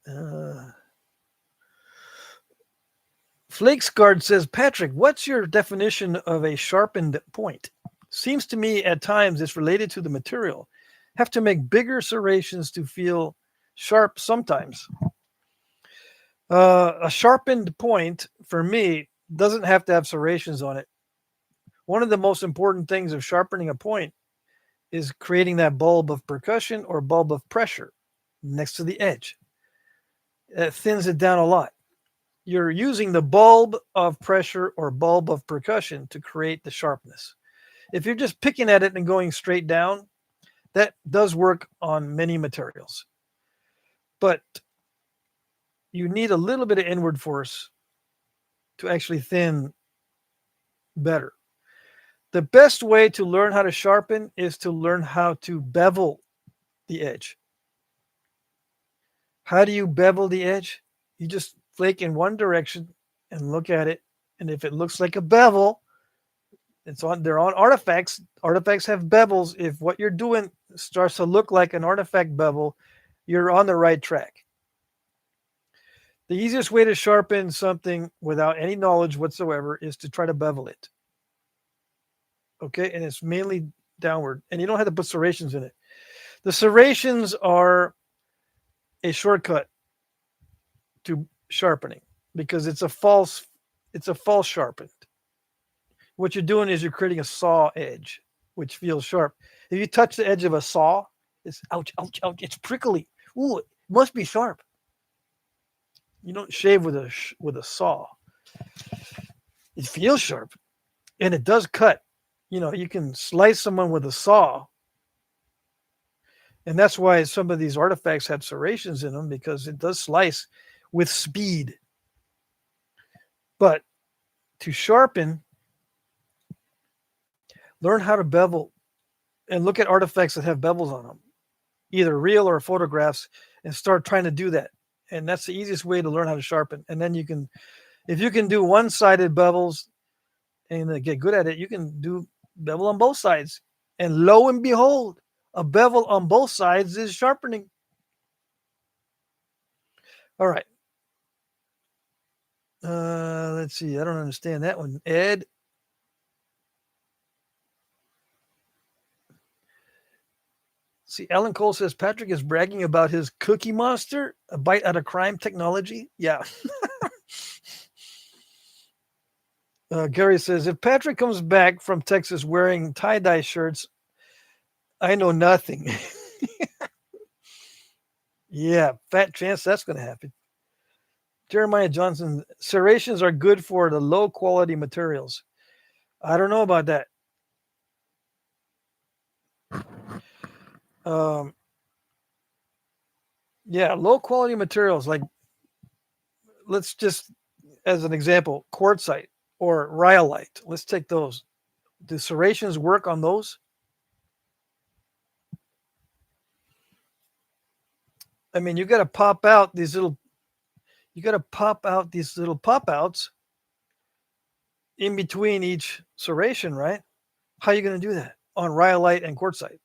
Uh, Flakesguard says, Patrick, what's your definition of a sharpened point? Seems to me at times it's related to the material. Have to make bigger serrations to feel sharp sometimes. A sharpened point, for me, doesn't have to have serrations on it. One of the most important things of sharpening a point is creating that bulb of percussion or bulb of pressure next to the edge. It thins it down a lot. You're using the bulb of pressure or bulb of percussion to create the sharpness. If you're just picking at it and going straight down, that does work on many materials. But you need a little bit of inward force to actually thin better. The best way to learn how to sharpen is to learn how to bevel the edge. How do you bevel the edge? You just flake in one direction and look at it. And if it looks like a bevel, they're on artifacts. Artifacts have bevels. If what you're doing starts to look like an artifact bevel, you're on the right track. The easiest way to sharpen something without any knowledge whatsoever is to try to bevel it. Okay, and it's mainly downward, and you don't have to put serrations in it. The serrations are a shortcut to sharpening because it's a false sharpened. What you're doing is you're creating a saw edge, which feels sharp. If you touch the edge of a saw, it's ouch, ouch, ouch. It's prickly. Ooh, it must be sharp. You don't shave with a saw. It feels sharp, and it does cut. You know, you can slice someone with a saw, and that's why some of these artifacts have serrations in them because it does slice with speed. But to sharpen, learn how to bevel and look at artifacts that have bevels on them, either real or photographs, and start trying to do that. And that's the easiest way to learn how to sharpen. And then you can, if you can do one-sided bevels and get good at it, you can do bevel on both sides. And lo and behold, a bevel on both sides is sharpening. All right. Let's see. I don't understand that one. Ed. See, Alan Cole says Patrick is bragging about his Cookie Monster, a bite out of crime technology. Yeah. Gary says, if Patrick comes back from Texas wearing tie-dye shirts, I know nothing. Yeah, fat chance that's going to happen. Jeremiah Johnson, serrations are good for the low-quality materials. I don't know about that. Yeah, low-quality materials, like, let's just, as an example, quartzite or rhyolite. Let's take those. Do serrations work on those? I mean, you got to pop out these little pop-outs in between each serration, right? How are you going to do that on rhyolite and quartzite?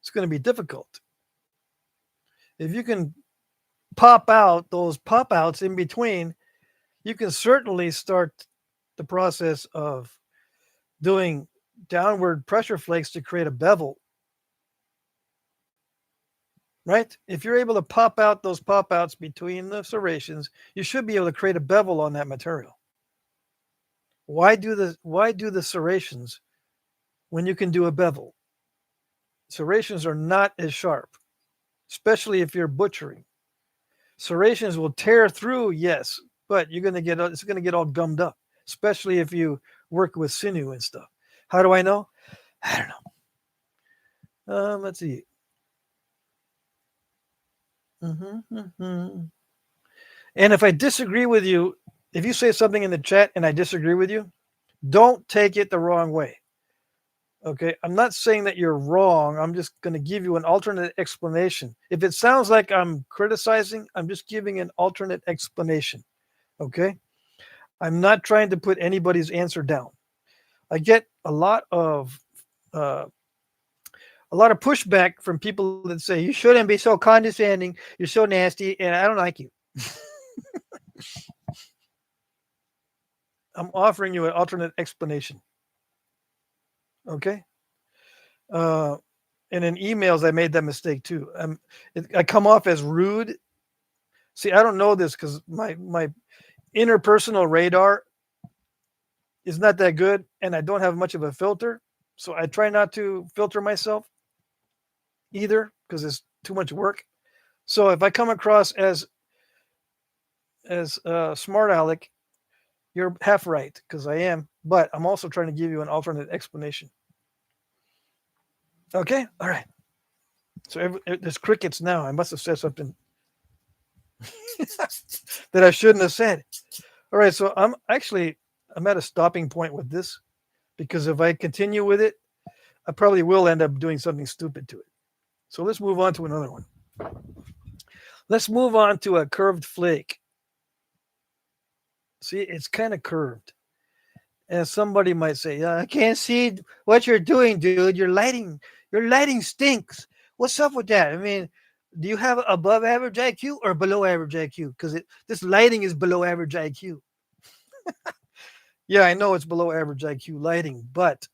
It's going to be difficult. If you can pop out those pop-outs in between, you can certainly start the process of doing downward pressure flakes to create a bevel. Right? If you're able to pop out those pop-outs between the serrations, you should be able to create a bevel on that material. Why do the serrations when you can do a bevel? Serrations are not as sharp, especially if you're butchering. Serrations will tear through, yes, but it's going to get all gummed up, especially if you work with sinew and stuff. How do I know? I don't know. Let's see. And if I disagree with you, if you say something in the chat and I disagree with you, don't take it the wrong way. Okay, I'm not saying that you're wrong. I'm just going to give you an alternate explanation. If it sounds like I'm criticizing, I'm just giving an alternate explanation. Okay, I'm not trying to put anybody's answer down. I get uh, a lot of pushback from people that say you shouldn't be so condescending. You're so nasty, and I don't like you. I'm offering you an alternate explanation. Okay. Uh, and in emails, I made that mistake too. I come off as rude. See, I don't know this because my interpersonal radar is not that good, and I don't have much of a filter. So I try not to filter myself either because it's too much work. So if I come across as smart aleck, you're half right because I am, but I'm also trying to give you an alternate explanation. Okay, all right. So there's crickets now. I must have said something that I shouldn't have said. All right, so I'm at a stopping point with this because if I continue with it, I probably will end up doing something stupid to it. So let's move on to another one. Let's move on to a curved flake. See, it's kind of curved. And somebody might say, yeah, I can't see what you're doing, dude. Your lighting stinks. What's up with that? I mean, do you have above average IQ or below average IQ? Because this lighting is below average IQ. Yeah, I know it's below average IQ lighting, but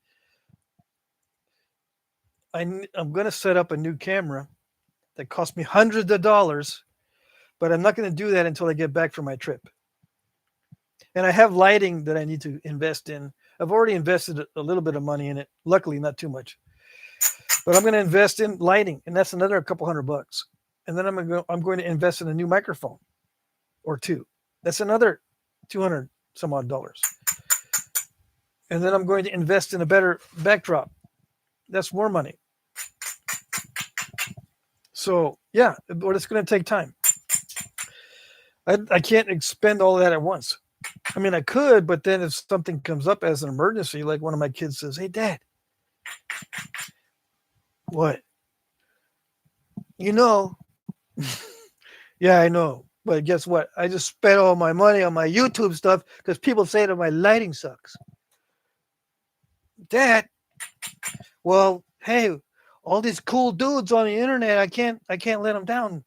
I'm going to set up a new camera that cost me hundreds of dollars, but I'm not going to do that until I get back from my trip. And I have lighting that I need to invest in. I've already invested a little bit of money in it. Luckily, not too much. But I'm going to invest in lighting, and that's another couple $100. And then I'm going to invest in a new microphone or two. That's another 200 some odd dollars. And then I'm going to invest in a better backdrop. That's more money. So yeah, but it's going to take time. I can't expend all that at once. I mean, I could, but then if something comes up as an emergency, like one of my kids says, "Hey, Dad, what? You know?" Yeah, I know. But guess what? I just spent all my money on my YouTube stuff because people say that my lighting sucks. Dad, well, hey, all these cool dudes on the internet, I can't let them down.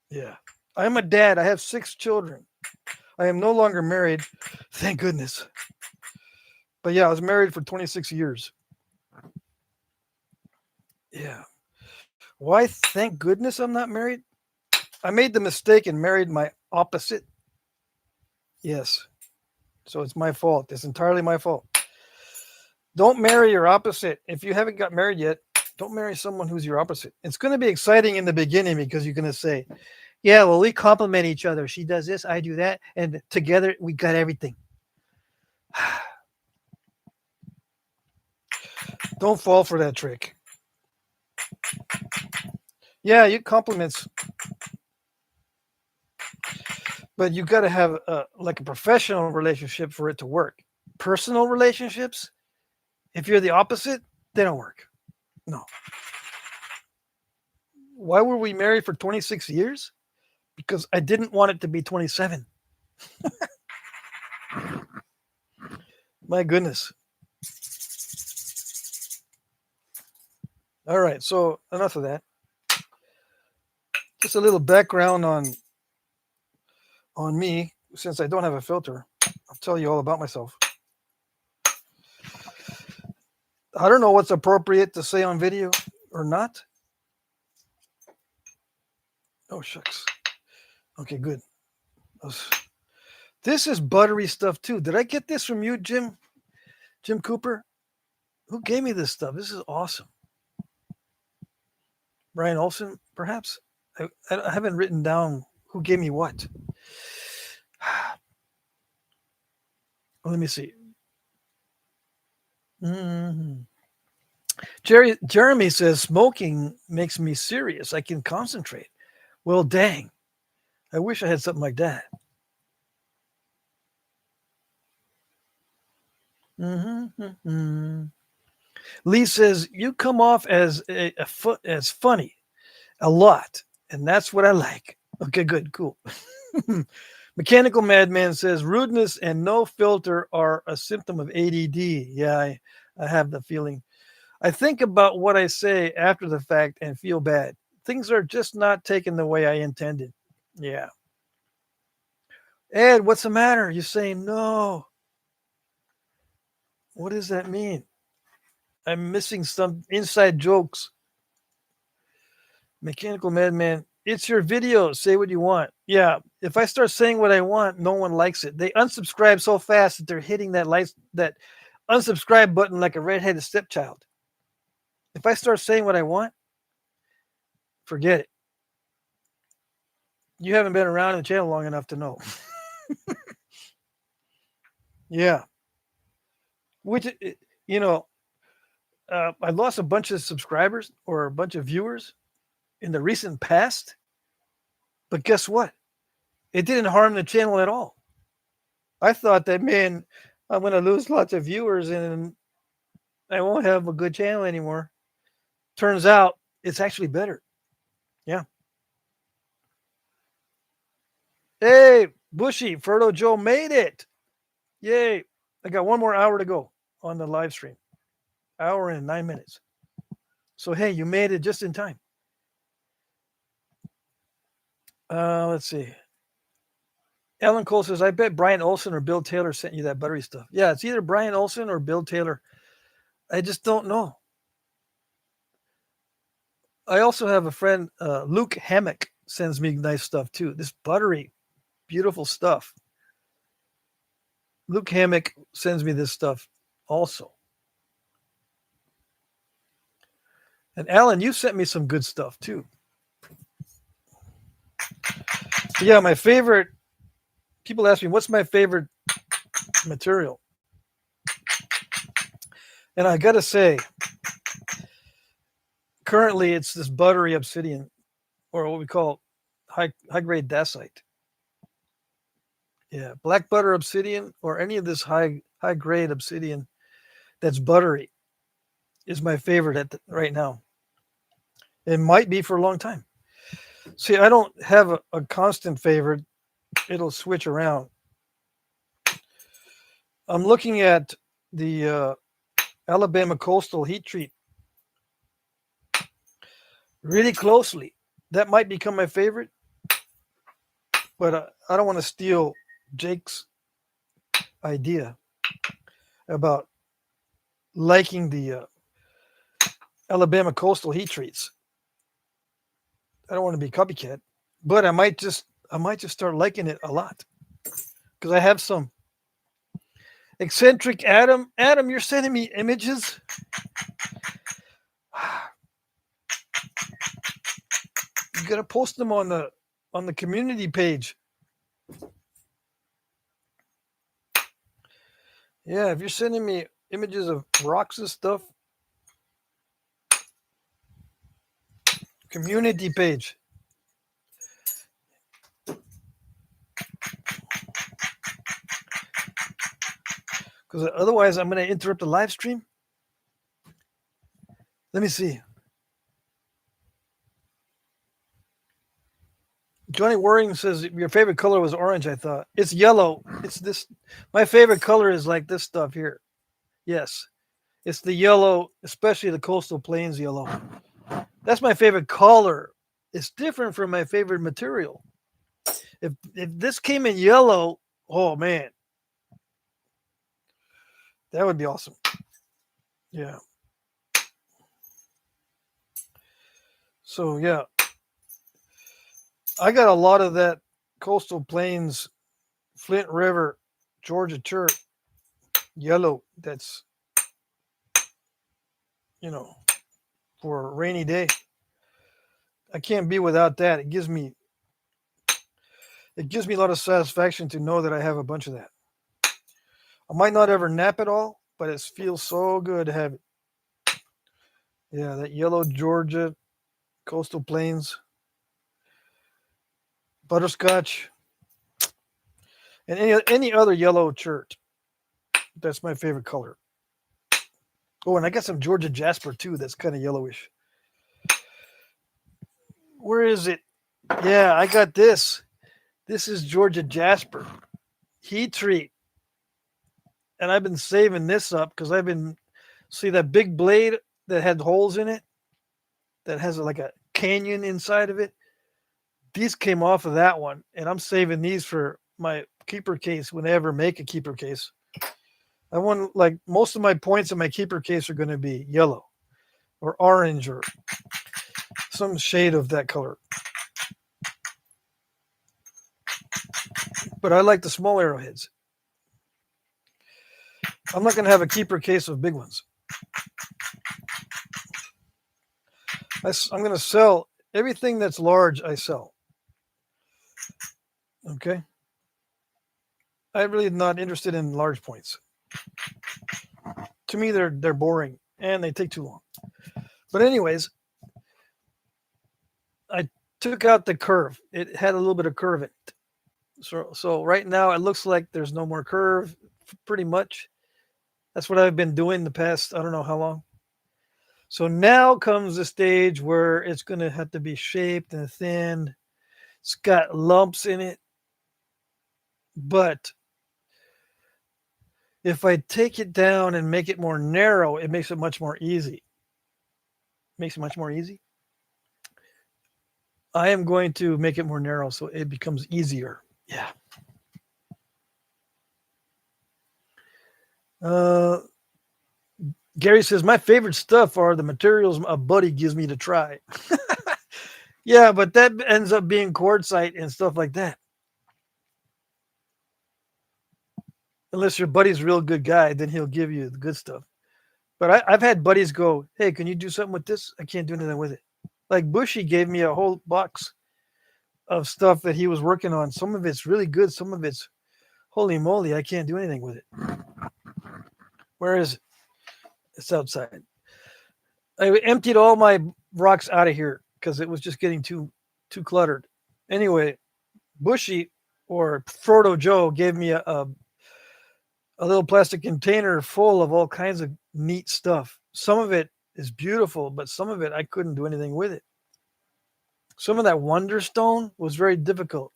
Yeah. I'm a dad. I have 6 children. I am no longer married. Thank goodness. But yeah, I was married for 26 years. Yeah. Why thank goodness I'm not married? I made the mistake and married my opposite. Yes. So it's my fault. It's entirely my fault. Don't marry your opposite. If you haven't got married yet, don't marry someone who's your opposite. It's going to be exciting in the beginning because you're going to say, yeah, well, we complement each other. She does this, I do that. And together we got everything. Don't fall for that trick. Yeah, you compliments, but you got to have like a professional relationship for it to work. Personal relationships, if you're the opposite, they don't work. No. Why were we married for 26 years? Because I didn't want it to be 27. My goodness. All right, so enough of that. Just a little background on me, since I don't have a filter. I'll tell you all about myself. I don't know what's appropriate to say on video or not. Oh, shucks. Okay, good. This is buttery stuff too. Did I get this from you, Jim? Jim Cooper? Who gave me this stuff? This is awesome. Brian Olson, perhaps? I haven't written down who gave me what. Let me see. Mm-hmm. Jeremy says smoking makes me serious. I can concentrate. Well, dang. I wish I had something like that. Mm-hmm. Lee says you come off as as funny a lot, and that's what I like. Okay, good, cool. Mechanical Madman says rudeness and no filter are a symptom of ADD. Yeah, I have the feeling. I think about what I say after the fact and feel bad. Things are just not taken the way I intended. Yeah. Ed, what's the matter? You saying no. What does that mean? I'm missing some inside jokes. Mechanical Madman, it's your video. Say what you want. Yeah, if I start saying what I want, no one likes it. They unsubscribe so fast that they're hitting that unsubscribe button like a redheaded stepchild. If I start saying what I want, forget it. You haven't been around in the channel long enough to know. Yeah, which you know, I lost a bunch of subscribers or a bunch of viewers in the recent past, but guess what? It didn't harm the channel at all. I thought that, man, I'm going to lose lots of viewers and I won't have a good channel anymore. Turns out it's actually better. Yeah. Hey, Bushy, Ferdo Joe made it. Yay. I got one more hour to go on the live stream. Hour and 9 minutes. So, hey, you made it just in time. Let's see. Alan Cole says, I bet Brian Olson or Bill Taylor sent you that buttery stuff. Yeah, it's either Brian Olson or Bill Taylor. I just don't know. I also have a friend, Luke Hammock, sends me nice stuff too. This buttery, beautiful stuff. Luke Hammock sends me this stuff also. And Alan, you sent me some good stuff too. Yeah, my favorite. People ask me, what's my favorite material? And I got to say, currently it's this buttery obsidian, or what we call high grade dacite. Yeah, black butter obsidian or any of this high grade obsidian that's buttery is my favorite right now. It might be for a long time. See, I don't have a constant favorite. It'll switch around. I'm looking at the Alabama Coastal Heat Treat really closely. That might become my favorite, but I don't want to steal Jake's idea about liking the Alabama Coastal Heat Treats. I don't want to be copycat, but I might just start liking it a lot because I have some. Eccentric Adam, you're sending me images. You gotta post them on the community page. Yeah, if you're sending me images of rocks and stuff, community page. Because otherwise, I'm going to interrupt the live stream. Let me see. Johnny Waring says your favorite color was orange. I thought it's yellow. It's this. My favorite color is like this stuff here. Yes, it's the yellow, especially the coastal plains yellow. That's my favorite color. It's different from my favorite material. If this came in yellow, oh man, that would be awesome. Yeah. So yeah, I got a lot of that coastal plains, Flint River, Georgia chert yellow. That's for a rainy day. I can't be without that. It gives me a lot of satisfaction to know that I have a bunch of that. I might not ever nap it all, but it feels so good to have it. Yeah, that yellow Georgia coastal plains, butterscotch, and any other yellow chert. That's my favorite color. Oh, and I got some Georgia Jasper too. That's kind of yellowish. Where is it? Yeah, I got this. This is Georgia Jasper heat treat, and I've been saving this up because I've been see that big blade that had holes in it that has like a canyon inside of it. These came off of that one, and I'm saving these for my keeper case when I ever make a keeper case. I want like most of my points in my keeper case are going to be yellow or orange or some shade of that color. But I like the small arrowheads. I'm not going to have a keeper case of big ones. I'm going to sell everything that's large. I sell. Okay. I'm really not interested in large points. To me, they're boring and they take too long. But anyways, I took out the curve. It had a little bit of curve in it. So right now it looks like there's no more curve, pretty much. That's what I've been doing the past, I don't know how long. So now comes the stage where it's going to have to be shaped and thinned. It's got lumps in it. But if I take it down and make it more narrow, it makes it much more easy. Makes it much more easy. I am going to make it more narrow so it becomes easier. Yeah. Gary says, my favorite stuff are the materials a buddy gives me to try. Yeah, but that ends up being quartzite and stuff like that. Unless your buddy's a real good guy, then he'll give you the good stuff. But I've had buddies go, hey, can you do something with this? I can't do anything with it. Like Bushy gave me a whole box of stuff that he was working on. Some of it's really good. Some of it's, holy moly, I can't do anything with it. Where is it? It's outside. I emptied all my rocks out of here because it was just getting too cluttered. Anyway, Bushy or Frodo Joe gave me a little plastic container full of all kinds of neat stuff. Some of it is beautiful, but some of it I couldn't do anything with it. Some of that Wonderstone was very difficult.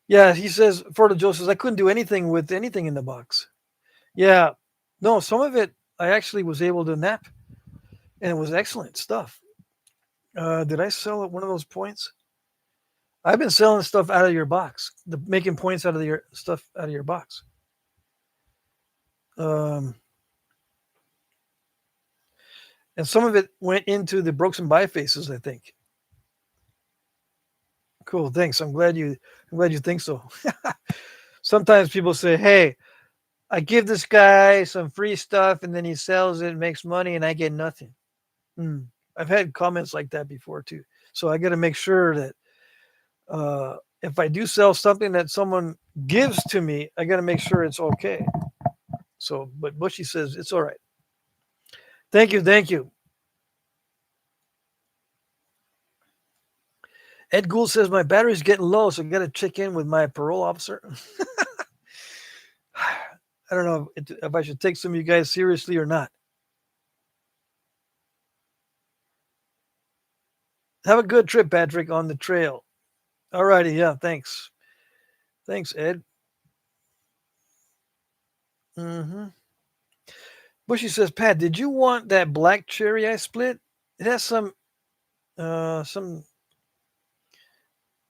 Yeah, he says, Frodo Joe says, I couldn't do anything with anything in the box. Yeah, no, some of it I actually was able to nap, and it was excellent stuff. Did I sell at one of those points? I've been selling stuff out of your box, making points out of your stuff out of your box. And some of it went into the Brooks and Bifaces, I think. Cool, thanks. I'm glad you think so. Sometimes people say, "Hey, I give this guy some free stuff, and then he sells it, and makes money, and I get nothing." I've had comments like that before too. So I got to make sure that if I do sell something that someone gives to me, I got to make sure it's okay. So, but Bushy says it's all right. Thank you. Ed Gould says my battery's getting low, so I got to check in with my parole officer. I don't know if I should take some of you guys seriously or not. Have a good trip, Patrick, on the trail. All righty, yeah, thanks. Thanks, Ed. Bushy says, Pat, did you want that black cherry I split? It has some,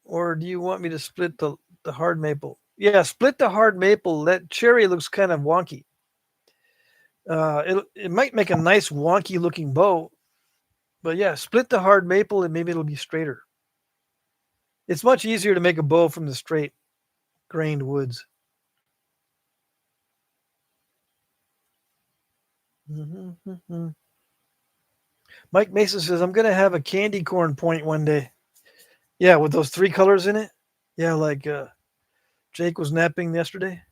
or do you want me to split the hard maple? Yeah, split the hard maple. That cherry looks kind of wonky. It might make a nice wonky looking bow, but yeah, split the hard maple and maybe it'll be straighter. It's much easier to make a bow from the straight grained woods. Mike Mason says, I'm going to have a candy corn point one day. Yeah, with those 3 colors in it. Yeah, like Jake was napping yesterday.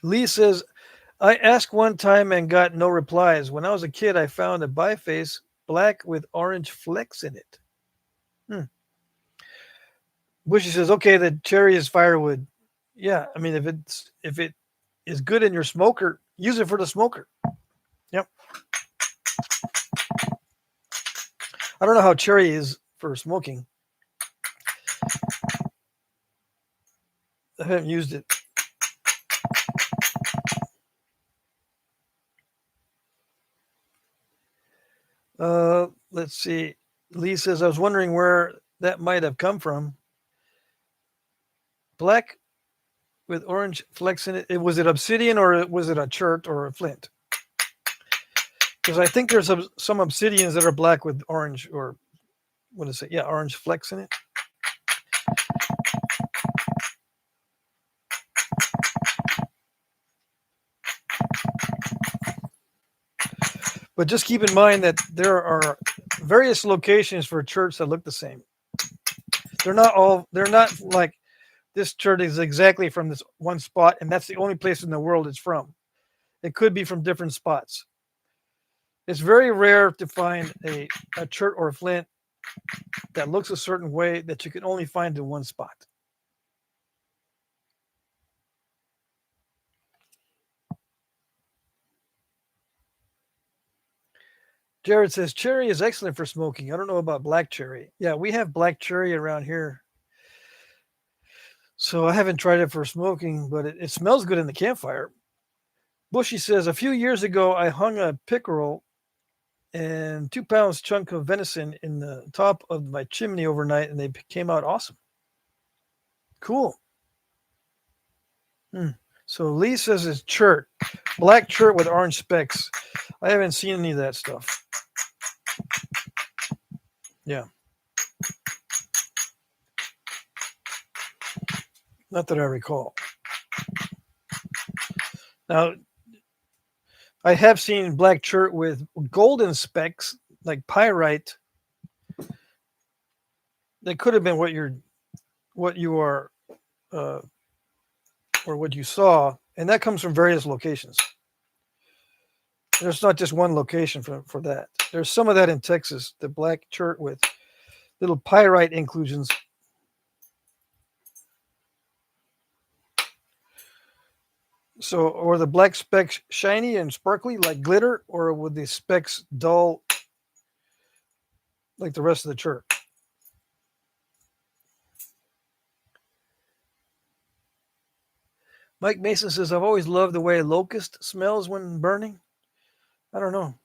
Lee says, I asked one time and got no replies. When I was a kid, I found a biface black with orange flecks in it. Bushy says, okay, the cherry is firewood. Yeah, I mean, if it is good in your smoker, use it for the smoker. Yep. I don't know how cherry is for smoking. I haven't used it. Let's see. Lee says, I was wondering where that might have come from. Black with orange flecks in it. Was it obsidian or was it a chert or a flint? Because I think there's some obsidians that are black with orange or what is it? Yeah, orange flecks in it. But just keep in mind that there are various locations for church that look the same. They're not like this church is exactly from this one spot and that's the only place in the world it's from. It could be from different spots. It's very rare to find a chert or a flint that looks a certain way that you can only find in one spot. Jared says cherry is excellent for smoking. I don't know about black cherry. Yeah, we have black cherry around here. So I haven't tried it for smoking, but it smells good in the campfire. Bushy says a few years ago I hung a pickerel and 2 pounds chunk of venison in the top of my chimney overnight, and they came out awesome. Cool. So Lee says it's chert, black chert with orange specks. I haven't seen any of that stuff. Yeah. Not that I recall. Now, I have seen black chert with golden specks, like pyrite. That could have been what you are, or what you saw, and that comes from various locations. There's not just one location for that. There's some of that in Texas, the black chert with little pyrite inclusions. So, or the black specks shiny and sparkly like glitter, or were the specks dull like the rest of the chert? Mike Mason says, I've always loved the way locust smells when burning. I don't know.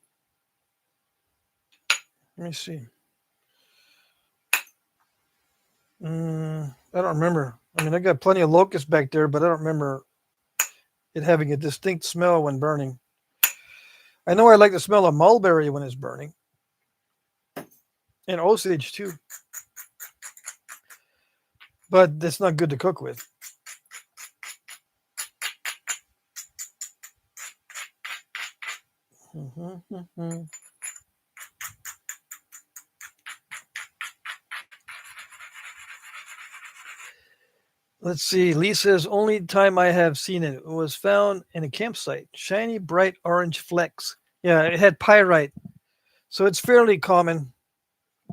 Let me see. I don't remember. I mean, I got plenty of locust back there, but I don't remember it having a distinct smell when burning. I know I like the smell of mulberry when it's burning. And osage too. But that's not good to cook with. Let's see. Lee says, only time I have seen it was found in a campsite. Shiny, bright orange flecks. Yeah, it had pyrite. So it's fairly common.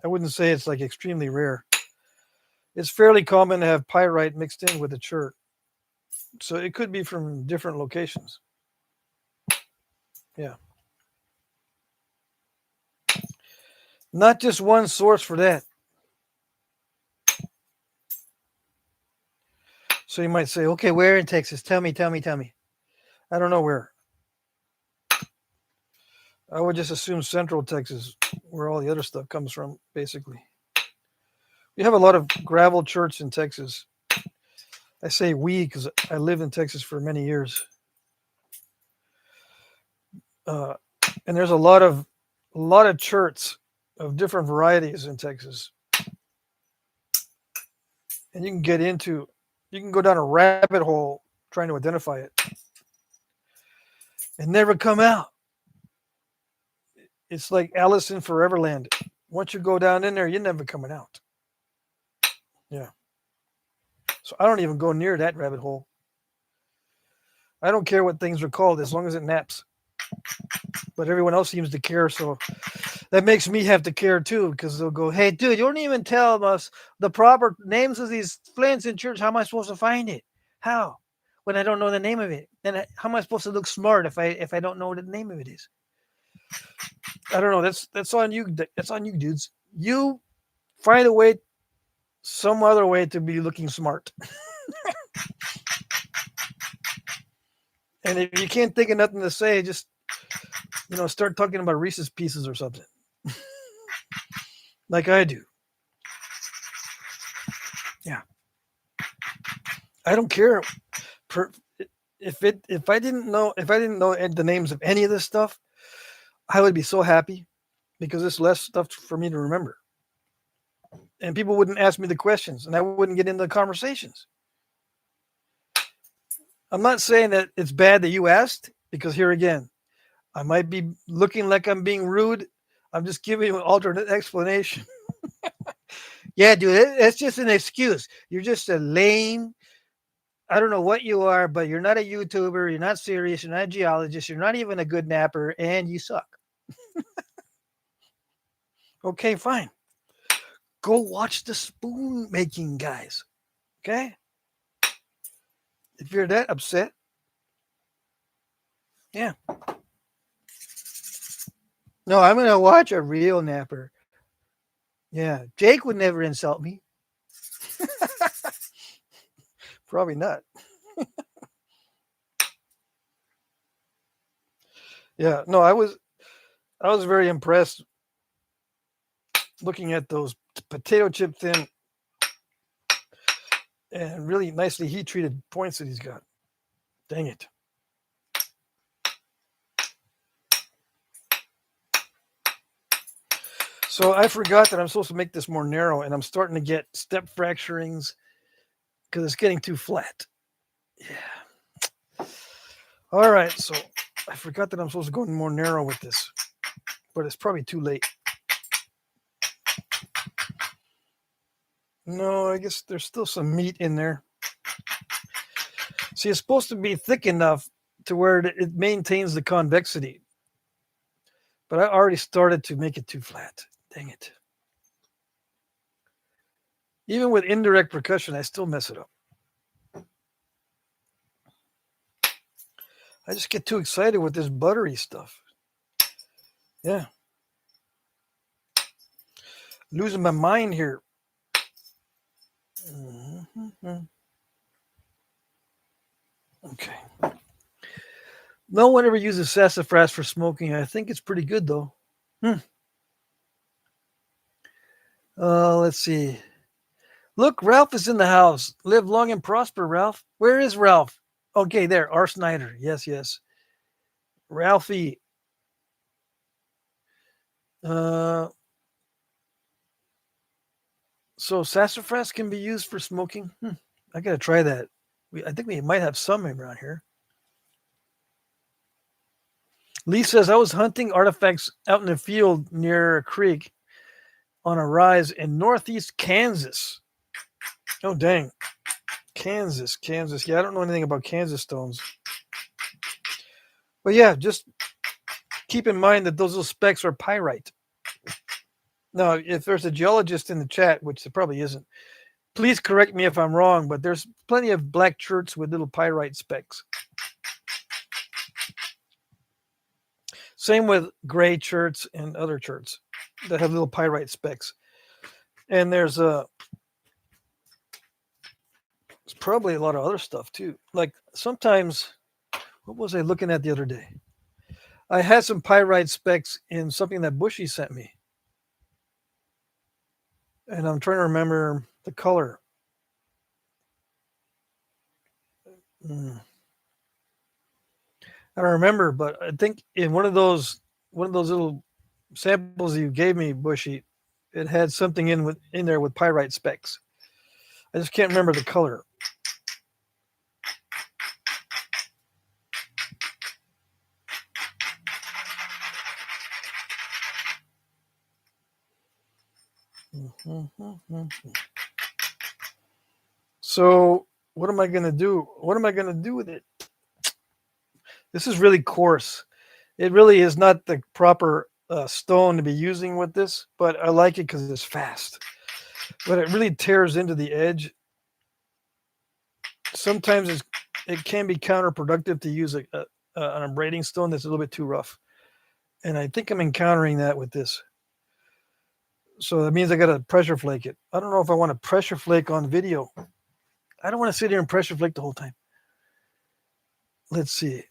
I wouldn't say it's like extremely rare. It's fairly common to have pyrite mixed in with a chert. So it could be from different locations. Yeah. Not just one source for that. So you might say, okay, where in Texas? Tell me. I don't know where. I would just assume Central Texas, where all the other stuff comes from, basically. We have a lot of gravel church in Texas. I say we because I lived in Texas for many years. And there's a lot of church of different varieties in Texas. And you can go down a rabbit hole trying to identify it and never come out. It's like Alice in Foreverland. Once you go down in there, you're never coming out. Yeah. So I don't even go near that rabbit hole. I don't care what things are called as long as it naps. but everyone else seems to care. So that makes me have to care too, because they'll go, "Hey, dude, you don't even tell us the proper names of these flints in church. How am I supposed to find it? How? When I don't know the name of it? Then how am I supposed to look smart if I don't know what the name of it is?" I don't know. That's on you. That's on you, dudes. You find a way, some other way to be looking smart. And if you can't think of nothing to say, just start talking about Reese's Pieces or something, like I do. Yeah, I don't care. If I didn't know the names of any of this stuff, I would be so happy because it's less stuff for me to remember, and people wouldn't ask me the questions, and I wouldn't get into the conversations. I'm not saying that it's bad that you asked, because here again, I might be looking like I'm being rude. I'm just giving you an alternate explanation. Yeah, dude, that's just an excuse. You're just a lame. I don't know what you are, but you're not a YouTuber. You're not serious. You're not a geologist. You're not even a good napper, and you suck. Okay, fine. Go watch the spoon making guys. Okay? If you're that upset, yeah. No, I'm going to watch a real napper. Yeah. Jake would never insult me. Probably not. Yeah. No, I was very impressed looking at those potato chip thin and really nicely heat treated points that he's got. Dang it. So I forgot that I'm supposed to make this more narrow, and I'm starting to get step fracturings because it's getting too flat. Yeah. All right. So I forgot that I'm supposed to go more narrow with this, but it's probably too late. No, I guess there's still some meat in there. See, it's supposed to be thick enough to where it maintains the convexity. But I already started to make it too flat. Dang it. Even with indirect percussion, I still mess it up. I just get too excited with this buttery stuff. Yeah. Losing my mind here. Mm-hmm. Okay. No one ever uses sassafras for smoking. I think it's pretty good, though. Let's see. Look, Ralph is in the house. Live long and prosper, Ralph. Where is Ralph? Okay, there. R. Snyder. Yes, yes. Ralphie. So sassafras can be used for smoking? I got to try that. I think we might have some around here. Lee says, I was hunting artifacts out in the field near a creek on a rise in northeast Kansas. Oh, dang. Kansas. Yeah, I don't know anything about Kansas stones. But yeah, just keep in mind that those little specks are pyrite. Now, if there's a geologist in the chat, which there probably isn't, please correct me if I'm wrong, but there's plenty of black cherts with little pyrite specks. Same with gray cherts and other cherts that have little pyrite specks. And there's probably a lot of other stuff too. Like sometimes, what was I looking at the other day? I had some pyrite specks in something that Bushy sent me. And I'm trying to remember the color. I don't remember, but I think in one of those little samples you gave me, Bushy, it had something in there with pyrite specks. I just can't remember the color. So what am I going to do? What am I going to do with it? This is really coarse. It really is not the proper stone to be using with this, but I like it because it's fast. But it really tears into the edge. Sometimes it can be counterproductive to use an abrading stone that's a little bit too rough. And I think I'm encountering that with this. So that means I got to pressure flake it. I don't know if I want to pressure flake on video. I don't want to sit here and pressure flake the whole time. Let's see.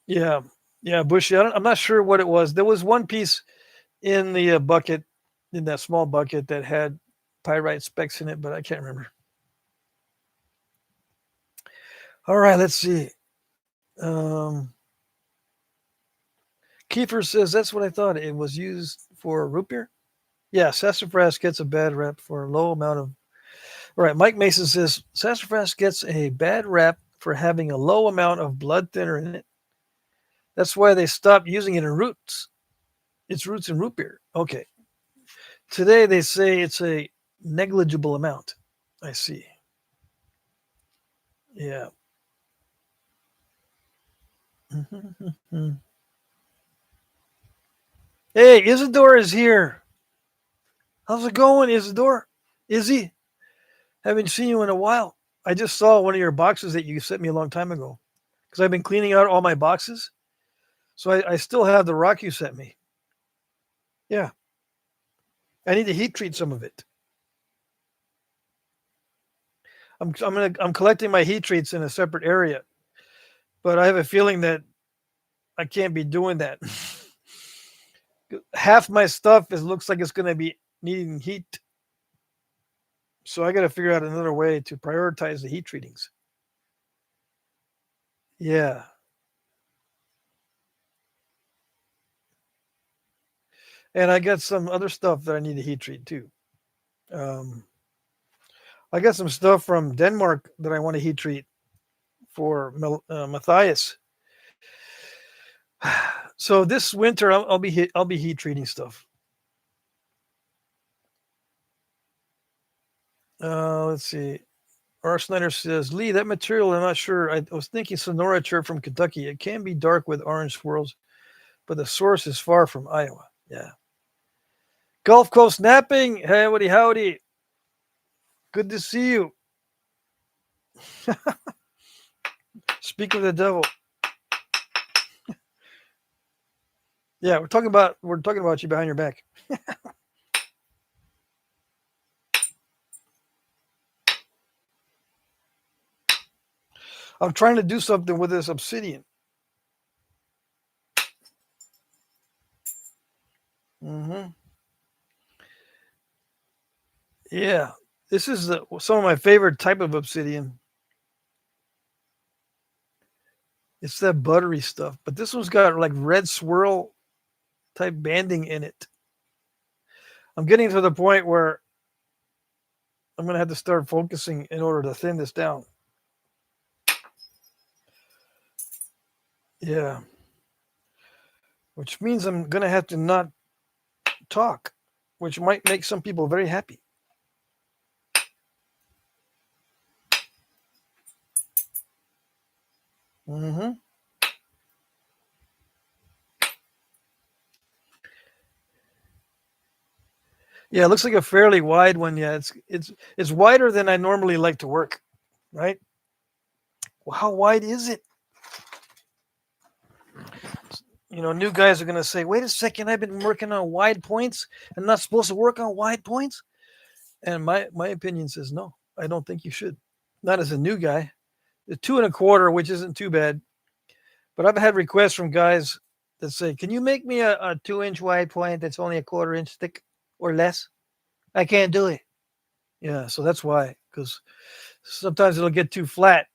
Yeah, bushy. I'm not sure what it was. There was one piece in the bucket, in that small bucket, that had pyrite specks in it, but I can't remember. All right, let's see. Kiefer says that's what I thought. It was used for root beer. Yeah, sassafras gets a bad rap for a low amount of. All right, Mike Mason says sassafras gets a bad rap for having a low amount of blood thinner in it. That's why they stopped using it in roots. It's roots in root beer. Okay. Today they say it's a negligible amount. I see. Yeah. Hey, Isidore is here. How's it going, Isidore? Izzy? Haven't seen you in a while. I just saw one of your boxes that you sent me a long time ago because I've been cleaning out all my boxes. So I still have the rock you sent me. Yeah. I need to heat treat some of it. I'm collecting my heat treats in a separate area, but I have a feeling that I can't be doing that. Half my stuff looks like it's going to be needing heat, so I got to figure out another way to prioritize the heat treatings. Yeah. And I got some other stuff that I need to heat treat too. I got some stuff from Denmark that I want to heat treat for Matthias. So this winter I'll be heat treating stuff. Let's see. R. Snyder says, Lee, that material, I'm not sure. I was thinking Sonora chert from Kentucky. It can be dark with orange swirls, but the source is far from Iowa. Yeah. Gulf Coast Knapping. Howdy, howdy. Good to see you. Speak of the devil. Yeah, we're talking about you behind your back. I'm trying to do something with this obsidian. Mm-hmm. Yeah, this is some of my favorite type of obsidian. It's that buttery stuff, but this one's got like red swirl type banding in it. I'm getting to the point where I'm going to have to start focusing in order to thin this down. Yeah. Which means I'm going to have to not talk, which might make some people very happy. Mm-hmm. Yeah, it looks like a fairly wide one. Yeah, it's wider than I normally like to work, right? Well, how wide is it? You know, new guys are going to say, wait a second, I've been working on wide points. I'm not supposed to work on wide points. And my opinion says, no, I don't think you should. Not as a new guy. The 2 1/4, which isn't too bad. But I've had requests from guys that say, can you make me a 2-inch wide point that's only a 1/4 inch thick or less? I can't do it. Yeah, so that's why. Because sometimes it'll get too flat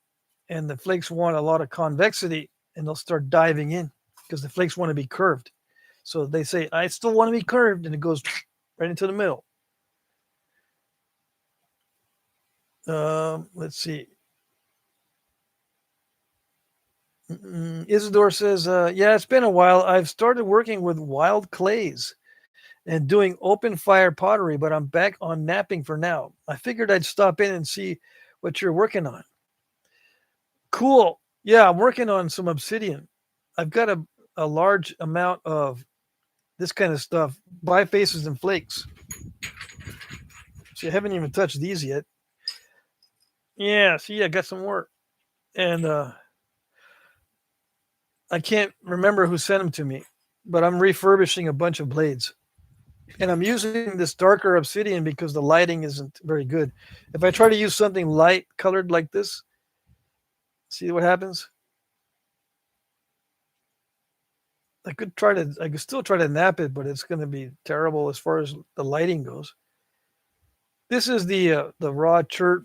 and the flakes want a lot of convexity and they'll start diving in because the flakes want to be curved. So they say, I still want to be curved, and it goes right into the middle. Let's see. Isidore says, yeah, it's been a while. I've started working with wild clays and doing open fire pottery, but I'm back on knapping for now. I figured I'd stop in and see what you're working on. Cool. Yeah, I'm working on some obsidian. I've got a large amount of this kind of stuff, bifaces and flakes. See, I haven't even touched these yet. Yeah, see, I got some more. And I can't remember who sent them to me, but I'm refurbishing a bunch of blades. And I'm using this darker obsidian because the lighting isn't very good. If I try to use something light colored like this, see what happens? I could still try to nap it, but it's going to be terrible as far as the lighting goes. This is the raw chert,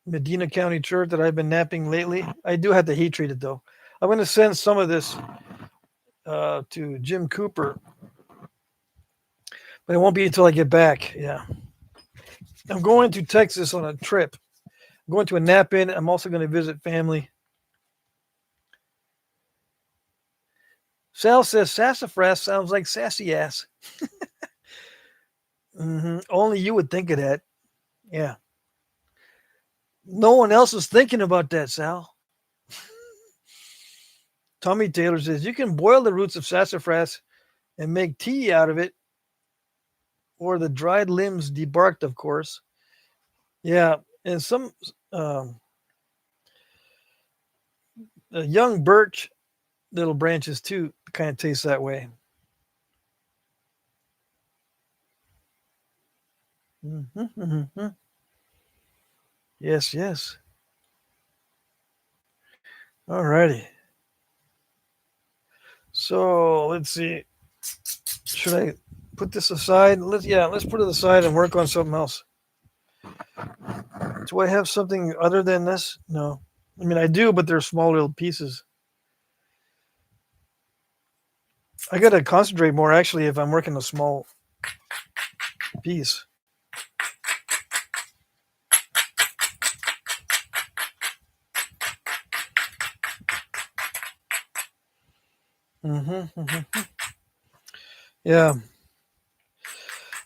Medina County chert that I've been napping lately. I do have to heat treat it though. I'm going to send some of this to Jim Cooper, but it won't be until I get back. Yeah, I'm going to Texas on a trip. I'm going to a nap in. I'm also going to visit family. Sal says sassafras sounds like sassy ass. Only you would think of that. Yeah. No one else is thinking about that, Sal. Tommy Taylor says you can boil the roots of sassafras and make tea out of it, or the dried limbs debarked, of course. Yeah, and some young birch little branches too kind of taste that way. Mm-hmm. Yes, yes. All righty. So let's see. Should I put this aside? Let's put it aside and work on something else. Do I have something other than this? No. I mean, I do, but they're small little pieces. I got to concentrate more actually if I'm working a small piece. Mm-hmm. Yeah.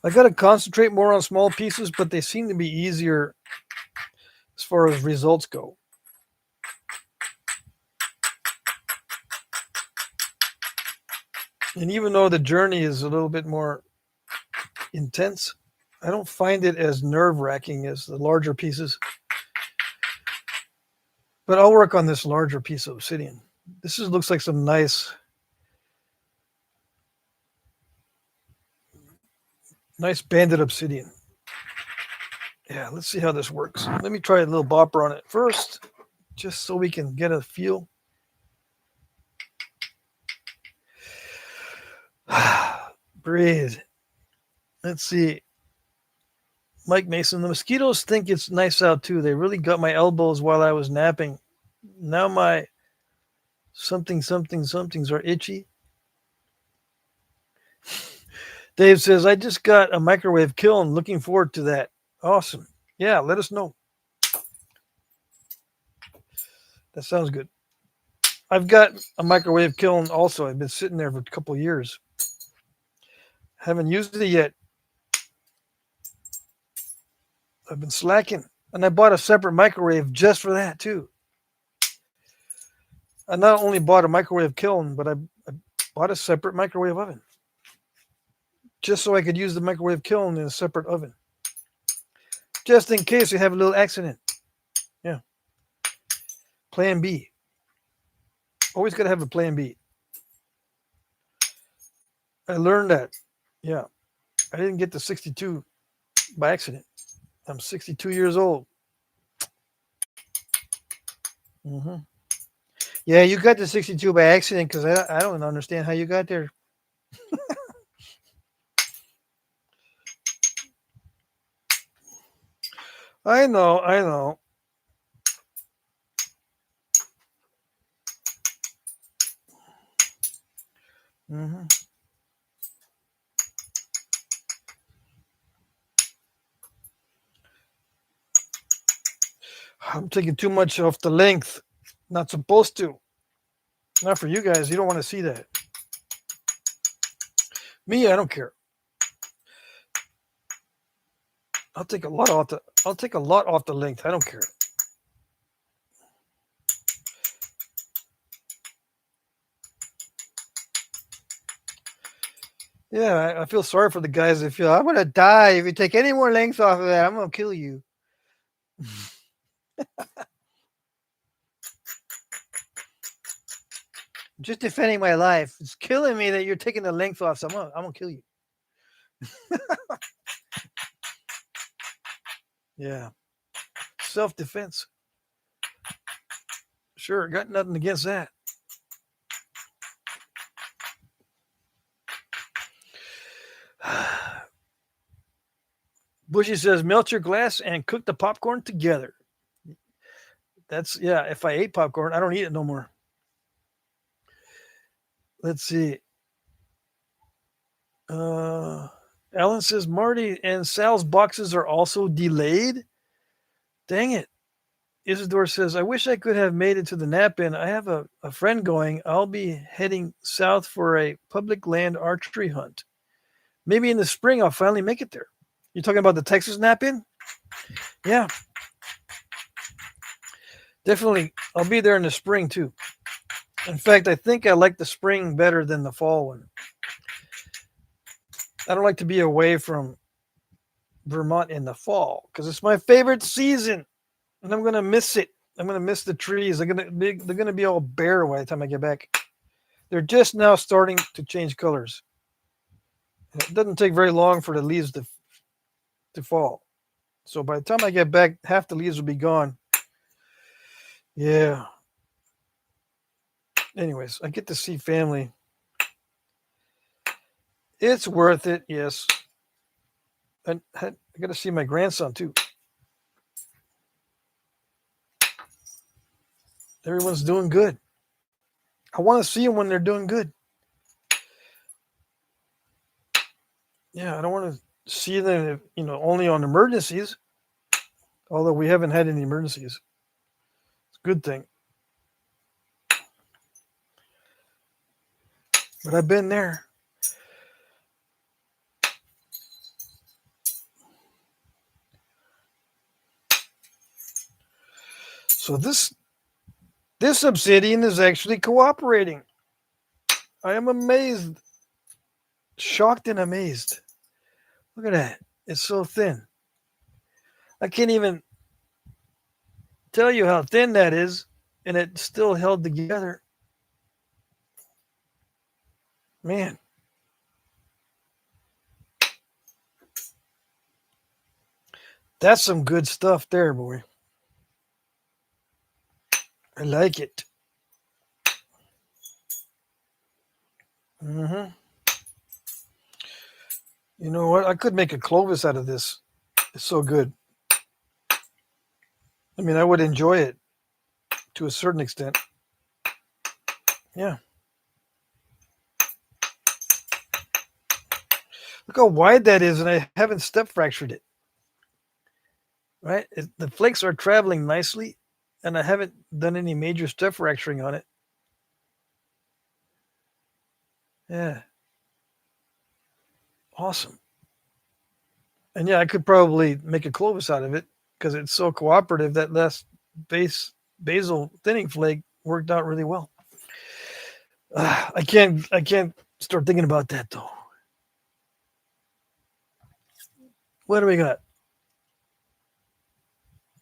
I got to concentrate more on small pieces, but they seem to be easier as far as results go. And even though the journey is a little bit more intense, I don't find it as nerve wracking as the larger pieces. But I'll work on this larger piece of obsidian. Looks like some nice banded obsidian. Yeah, let's see how this works. Let me try a little bopper on it first, just so we can get a feel. Breathe. Let's see. Mike Mason, the mosquitoes think it's nice out too. They really got my elbows while I was napping. Now my somethings are itchy. Dave says, I just got a microwave kiln. Looking forward to that. Awesome. Yeah, let us know. That sounds good. I've got a microwave kiln also. I've been sitting there for a couple of years. Haven't used it yet. I've been slacking. And I bought a separate microwave just for that too. I not only bought a microwave kiln, but I bought a separate microwave oven. Just so I could use the microwave kiln in a separate oven. Just in case we have a little accident. Yeah. Plan B. Always got to have a plan B. I learned that. Yeah. I didn't get to 62 by accident. I'm 62 years old. Mm-hmm. Yeah, you got to 62 by accident because I don't understand how you got there. I know. Mm-hmm. I'm taking too much off the length. Not supposed to. Not for you guys. You don't want to see that. Me, I don't care. I'll take a lot off the length. I don't care. Yeah, I feel sorry for the guys that feel I'm gonna die if you take any more length off of that. I'm gonna kill you. Just defending my life. It's killing me that you're taking the length off. So I'm gonna kill you. Yeah, self defense. Sure, got nothing against that. Bushy says, melt your glass and cook the popcorn together. That's, yeah, if I ate popcorn, I don't eat it no more. Let's see. Alan says, Marty and Sal's boxes are also delayed. Dang it. Isidore says, I wish I could have made it to the nap in. I have a friend going. I'll be heading south for a public land archery hunt. Maybe in the spring I'll finally make it there. You're talking about the Texas nap in? Yeah. Definitely. I'll be there in the spring too. In fact, I think I like the spring better than the fall one. I don't like to be away from Vermont in the fall because it's my favorite season, and I'm gonna miss it. I'm gonna miss the trees. They're gonna be all bare by the time I get back. They're just now starting to change colors. It doesn't take very long for the leaves to fall. So by the time I get back, half the leaves will be gone. Yeah. Anyways, I get to see family. It's worth it, yes. And I got to see my grandson too. Everyone's doing good. I want to see them when they're doing good. Yeah, I don't want to see them, only on emergencies. Although we haven't had any emergencies. It's a good thing. But I've been there. So this obsidian is actually cooperating. I am amazed. Shocked and amazed. Look at that. It's so thin. I can't even tell you how thin that is, and it's still held together. Man. That's some good stuff there, boy. I like it. Mm-hmm. You know what? I could make a Clovis out of this. It's so good. I mean, I would enjoy it to a certain extent. Yeah. Look how wide that is, and I haven't step fractured it. Right? The flakes are traveling nicely, and I haven't done any major step fracturing on it. Yeah. Awesome. And yeah, I could probably make a Clovis out of it because it's so cooperative. That last basil thinning flake worked out really well. I can't start thinking about that though. What do we got?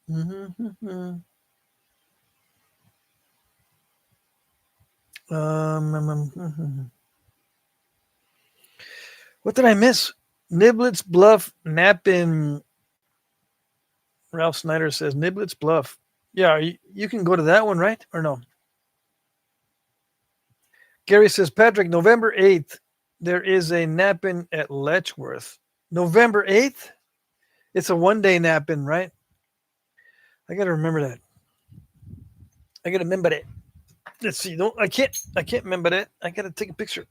Mm-hmm. What did I miss? Niblets Bluff Napping. Ralph Snyder says Niblets Bluff. Yeah, you can go to that one, right? Or no? Gary says, Patrick, November 8th, there is a nap-in at Letchworth. November 8th? It's a one-day nap-in, right? I got to remember that. I got to remember that. Let's see. No, I can't remember that. I got to take a picture.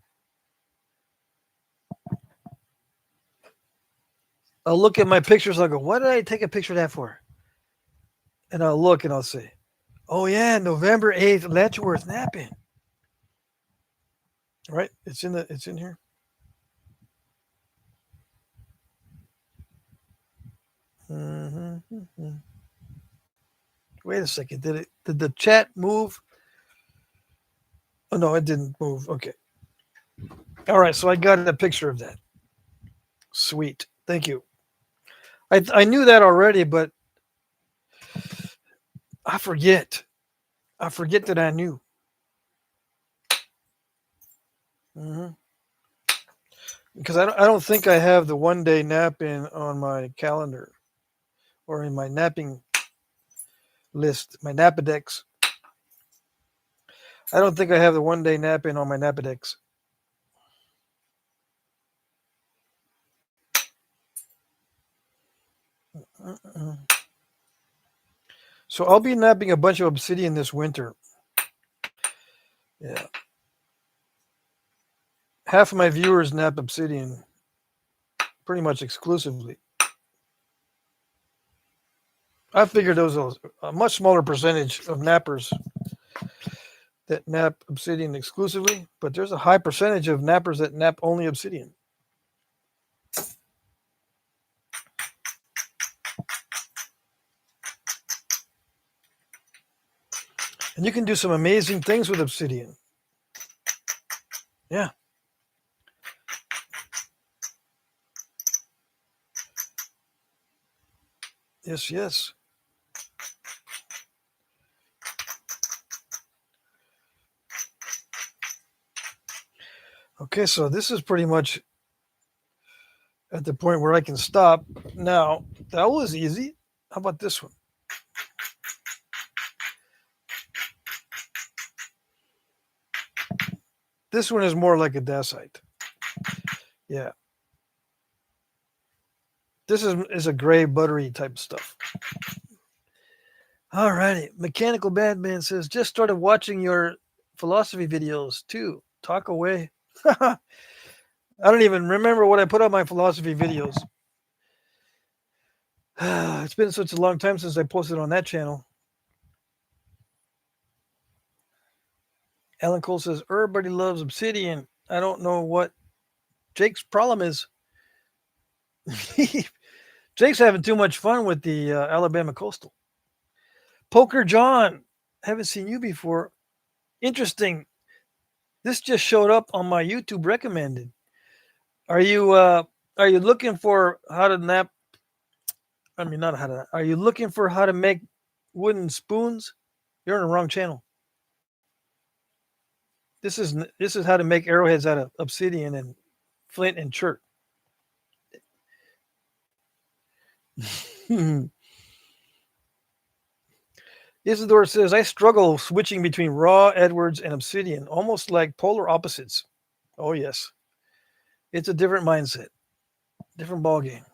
I'll look at my pictures. I'll go, what did I take a picture of that for? And I'll look and I'll say, oh, yeah, November 8th, Letchworth nap-in. Right? It's in here. Mm-hmm. Wait a second. Did the chat move? Oh no, it didn't move. Okay. All right, so I got a picture of that. Sweet. Thank you. I knew that already, but I forget. I forget that I knew. Hmm. Because I don't think I have the 1 day nap in on my calendar or in my napping list, my Napadex. I don't think I have the 1 day nap in on my Napadex. Uh-uh. So I'll be napping a bunch of obsidian this winter. Yeah. Half of my viewers nap obsidian pretty much exclusively. I figured there was a much smaller percentage of nappers that nap obsidian exclusively, but there's a high percentage of nappers that nap only obsidian. And you can do some amazing things with obsidian. Yeah. Yes, yes. Okay, so this is pretty much at the point where I can stop. Now, that was easy. How about this one? This one is more like a dacite. Yeah. This is a gray, buttery type stuff. All righty. Mechanical Badman says, just started watching your philosophy videos too. Talk away. I don't even remember what I put on my philosophy videos. It's been such a long time since I posted on that channel. Alan Cole says, everybody loves obsidian. I don't know what Jake's problem is. Jake's having too much fun with the Alabama Coastal. Poker John, haven't seen you before. Interesting. This just showed up on my YouTube recommended. Are you looking for how to nap? I mean, not how to. Are you looking for how to make wooden spoons? You're on the wrong channel. This is how to make arrowheads out of obsidian and flint and chert. Isidore says, I struggle switching between raw Edwards and obsidian, almost like polar opposites. Oh, yes. It's a different mindset, different ballgame.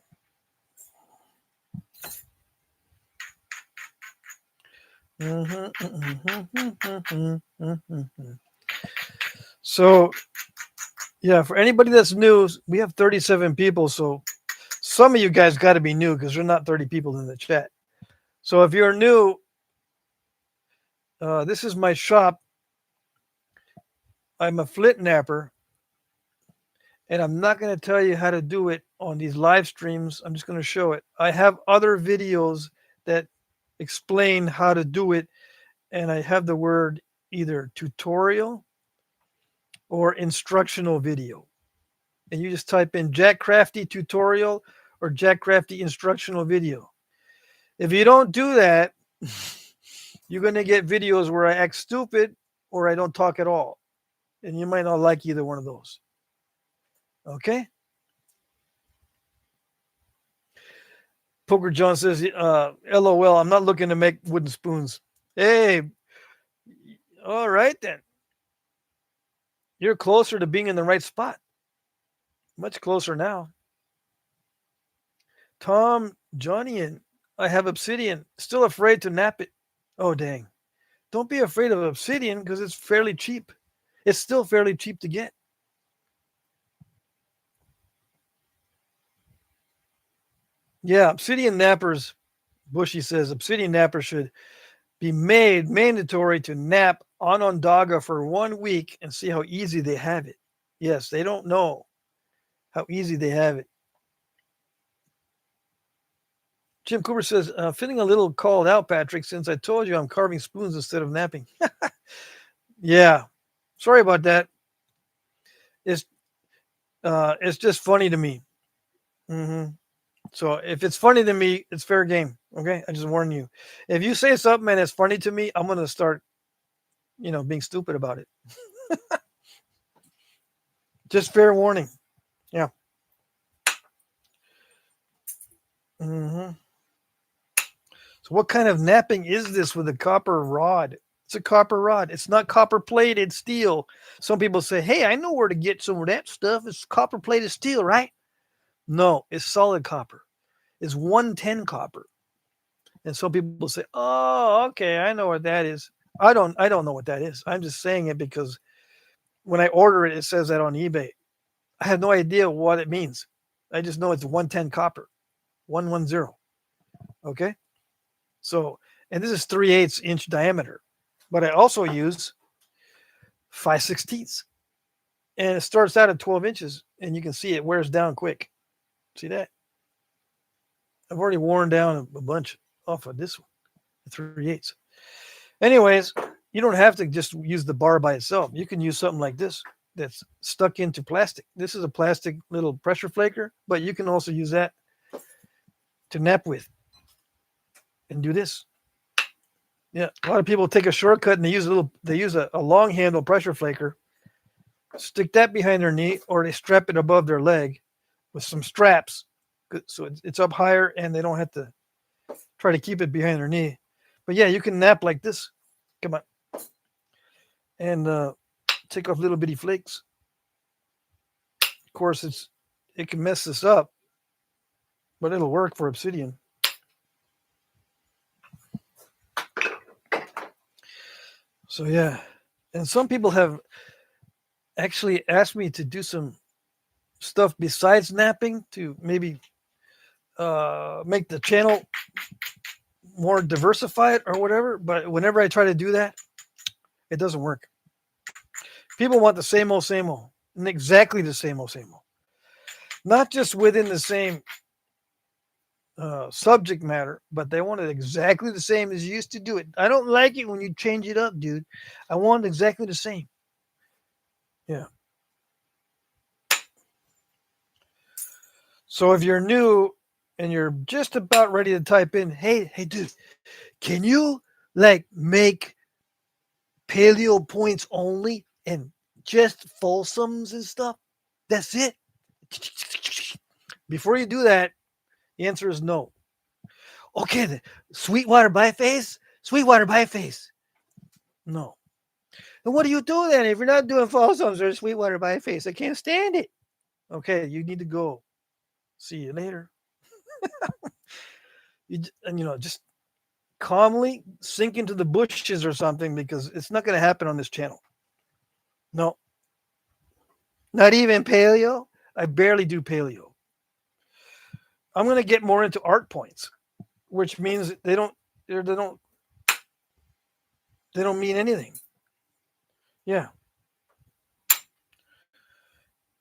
So, yeah, for anybody that's new, we have 37 people. So, some of you guys got to be new because there's not 30 people in the chat. So, if you're new, this is my shop. I'm a flint napper, and I'm not going to tell you how to do it on these live streams. I'm just going to show it. I have other videos that explain how to do it, and I have the word either tutorial or instructional video. And you just type in Jack Crafty tutorial or Jack Crafty instructional video. If you don't do that, you're going to get videos where I act stupid or I don't talk at all. And you might not like either one of those. Okay? Poker John says, LOL, I'm not looking to make wooden spoons. Hey, all right then. You're closer to being in the right spot. Much closer now. Tom, Johnny, and I have obsidian. Still afraid to nap it. Oh, dang. Don't be afraid of obsidian because it's fairly cheap. It's still fairly cheap to get. Yeah, obsidian nappers, Bushy says, obsidian nappers should be made mandatory to nap on Onondaga for 1 week and see how easy they have it. Yes, they don't know how easy they have it. Jim Cooper says, feeling a little called out, Patrick, since I told you I'm carving spoons instead of napping. Yeah, sorry about that. It's It's just funny to me. Hmm. So if it's funny to me, it's fair game. Okay, I just warn you. If you say something and it's funny to me, I'm gonna start, being stupid about it. Just fair warning. Yeah. Hmm. So what kind of napping is this with a copper rod? It's a copper rod. It's not copper plated steel. Some people say, "Hey, I know where to get some of that stuff. It's copper plated steel, right?" No, it's solid copper. It's 110 copper. And some people say, "Oh, okay, I know what that is." I don't know what that is. I'm just saying it because when I order it, it says that on eBay. I have no idea what it means. I just know it's 110 copper, 110. Okay. So, and this is 3/8 inch diameter, but I also use 5/16, and it starts out at 12 inches, and you can see it wears down quick. See that? I've already worn down a bunch off of this one, the 3/8. Anyways, you don't have to just use the bar by itself. You can use something like this that's stuck into plastic. This is a plastic little pressure flaker, but you can also use that to nap with and do this. Yeah, a lot of people take a shortcut and they use a long handle pressure flaker, stick that behind their knee, or they strap it above their leg with some straps, so it's up higher and they don't have to try to keep it behind their knee. But yeah, you can nap like this. Come on, and take off little bitty flakes. Of course, it can mess this up, but it'll work for obsidian. So yeah, and some people have actually asked me to do some stuff besides napping to maybe make the channel more diversified or whatever. But whenever I try to do that, it doesn't work. People want the same old, and exactly the same old. Not just within the same subject matter, but they want it exactly the same as you used to do it. I don't like it when you change it up, dude. I want it exactly the same. Yeah. So if you're new and you're just about ready to type in, hey, dude, can you like make paleo points only and just Folsoms and stuff? That's it. Before you do that, the answer is no. Okay, then, Sweetwater Biface? Sweetwater Biface. No. And what do you do then if you're not doing Folsoms or Sweetwater Biface? I can't stand it. Okay, you need to go. See you later. Just calmly sink into the bushes or something because it's not going to happen on this channel. No, not even paleo. I barely do paleo. I'm going to get more into art points, which means they don't mean anything. Yeah,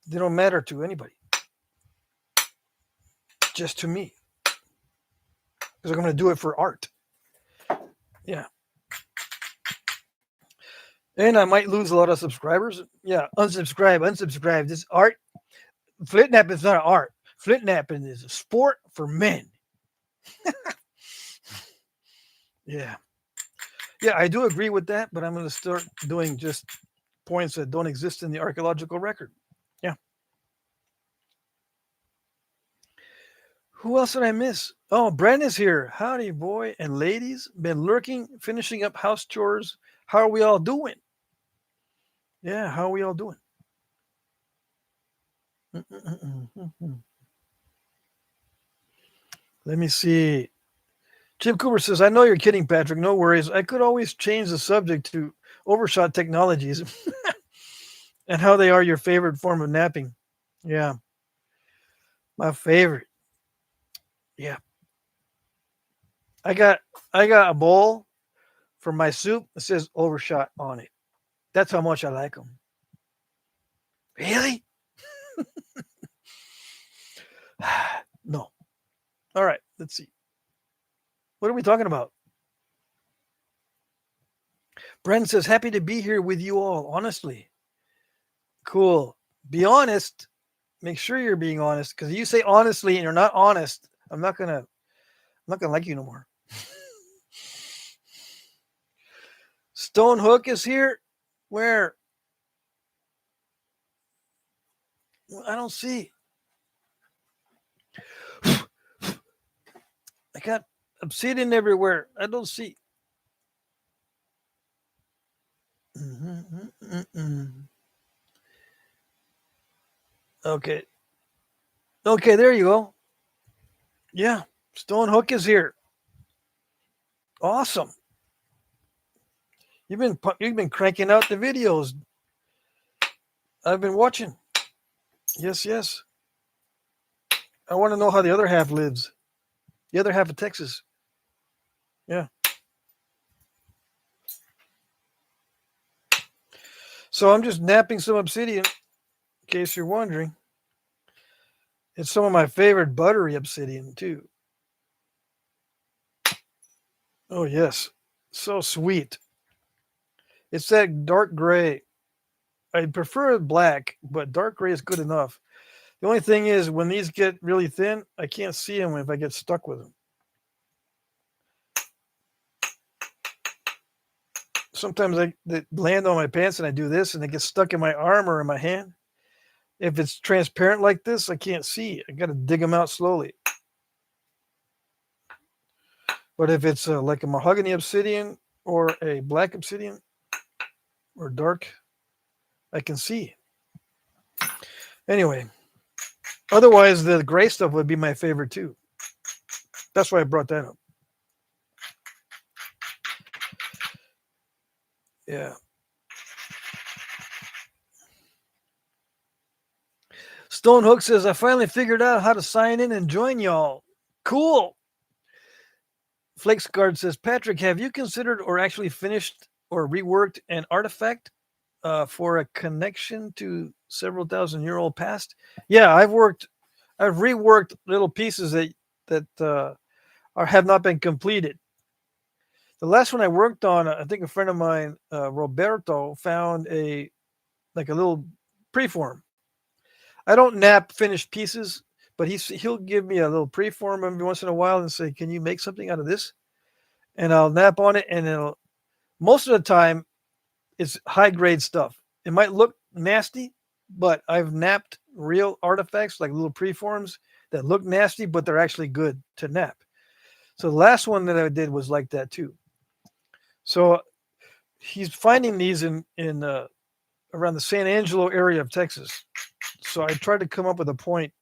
they don't matter to anybody, just to me, because I'm going to do it for art. Yeah, and I might lose a lot of subscribers. Yeah, unsubscribe. This art, Flintknapping is not an art. Flintknapping is a sport for men. Yeah. Yeah, I do agree with that, but I'm going to start doing just points that don't exist in the archaeological record. Yeah. Who else did I miss? Oh, Brandon's here. Howdy, boy and ladies. Been lurking, finishing up house chores. How are we all doing? Yeah, how are we all doing? Let me see. Jim Cooper says, I know you're kidding, Patrick. No worries. I could always change the subject to overshot technologies and how they are your favorite form of napping. Yeah, my favorite. Yeah. I got a bowl for my soup. It says overshot on it. That's how much I like them. Really? No. All right. Let's see. What are we talking about? Brendan says, happy to be here with you all. Honestly. Cool. Be honest Make sure you're being honest, because you say honestly and you're not honest, I'm not gonna like you no more. Stone Hook is here. Where? Well, I don't see. I got obsidian everywhere. I don't see. Okay. Okay, there you go. Yeah. Stone Hook is here. Awesome. You've been cranking out the videos. I've been watching. Yes, yes. I want to know how the other half lives. The other half of Texas. Yeah. So I'm just napping some obsidian, in case you're wondering. It's some of my favorite buttery obsidian too. Oh yes. So sweet. It's that dark gray. I prefer black, but dark gray is good enough. The only thing is, when these get really thin, I can't see them if I get stuck with them. Sometimes they land on my pants and I do this and they get stuck in my arm or in my hand. If it's transparent like this, I can't see. I got to dig them out slowly. But if it's like a mahogany obsidian or a black obsidian or dark, I can see. Anyway, otherwise the gray stuff would be my favorite too. That's why I brought that up. Yeah. Stone Hook says, I finally figured out how to sign in and join y'all. Cool. Flakesguard says, Patrick, have you considered or actually finished or reworked an artifact for a connection to several thousand-year-old past? Yeah, I've reworked little pieces that have not been completed. The last one I worked on, I think a friend of mine, Roberto, found a little preform. I don't nap finished pieces, but he'll give me a little preform every once in a while and say, "Can you make something out of this?" And I'll nap on it, and most of the time it's high grade stuff. It might look nasty, but I've napped real artifacts like little preforms that look nasty, but they're actually good to nap. So the last one that I did was like that too. So he's finding these in around the San Angelo area of Texas. So I tried to come up with a point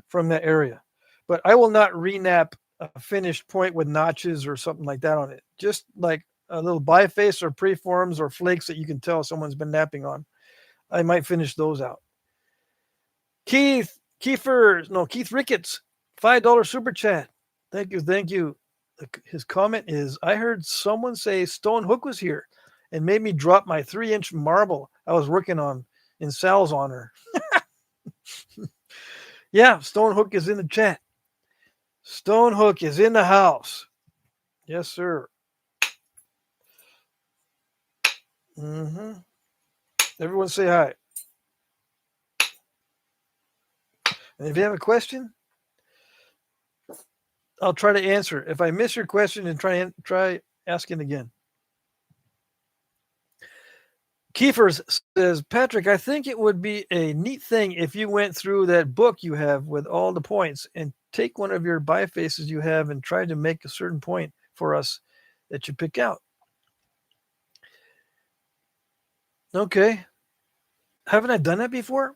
from that area, but I will not renap a finished point with notches or something like that on it. Just like a little biface or preforms or flakes that you can tell someone's been napping on. I might finish those out. Keith Ricketts, $5 super chat. Thank you. His comment is, I heard someone say Stone Hook was here and made me drop my 3-inch marble I was working on in Sal's honor. Yeah, Stone Hook is in the chat. Stone Hook is in the house. Yes, sir. Everyone say hi. And if you have a question, I'll try to answer. If I miss your question, and try asking again. Kiefer says, Patrick, I think it would be a neat thing if you went through that book you have with all the points and take one of your bifaces you have and try to make a certain point for us that you pick out. Okay. Haven't I done that before?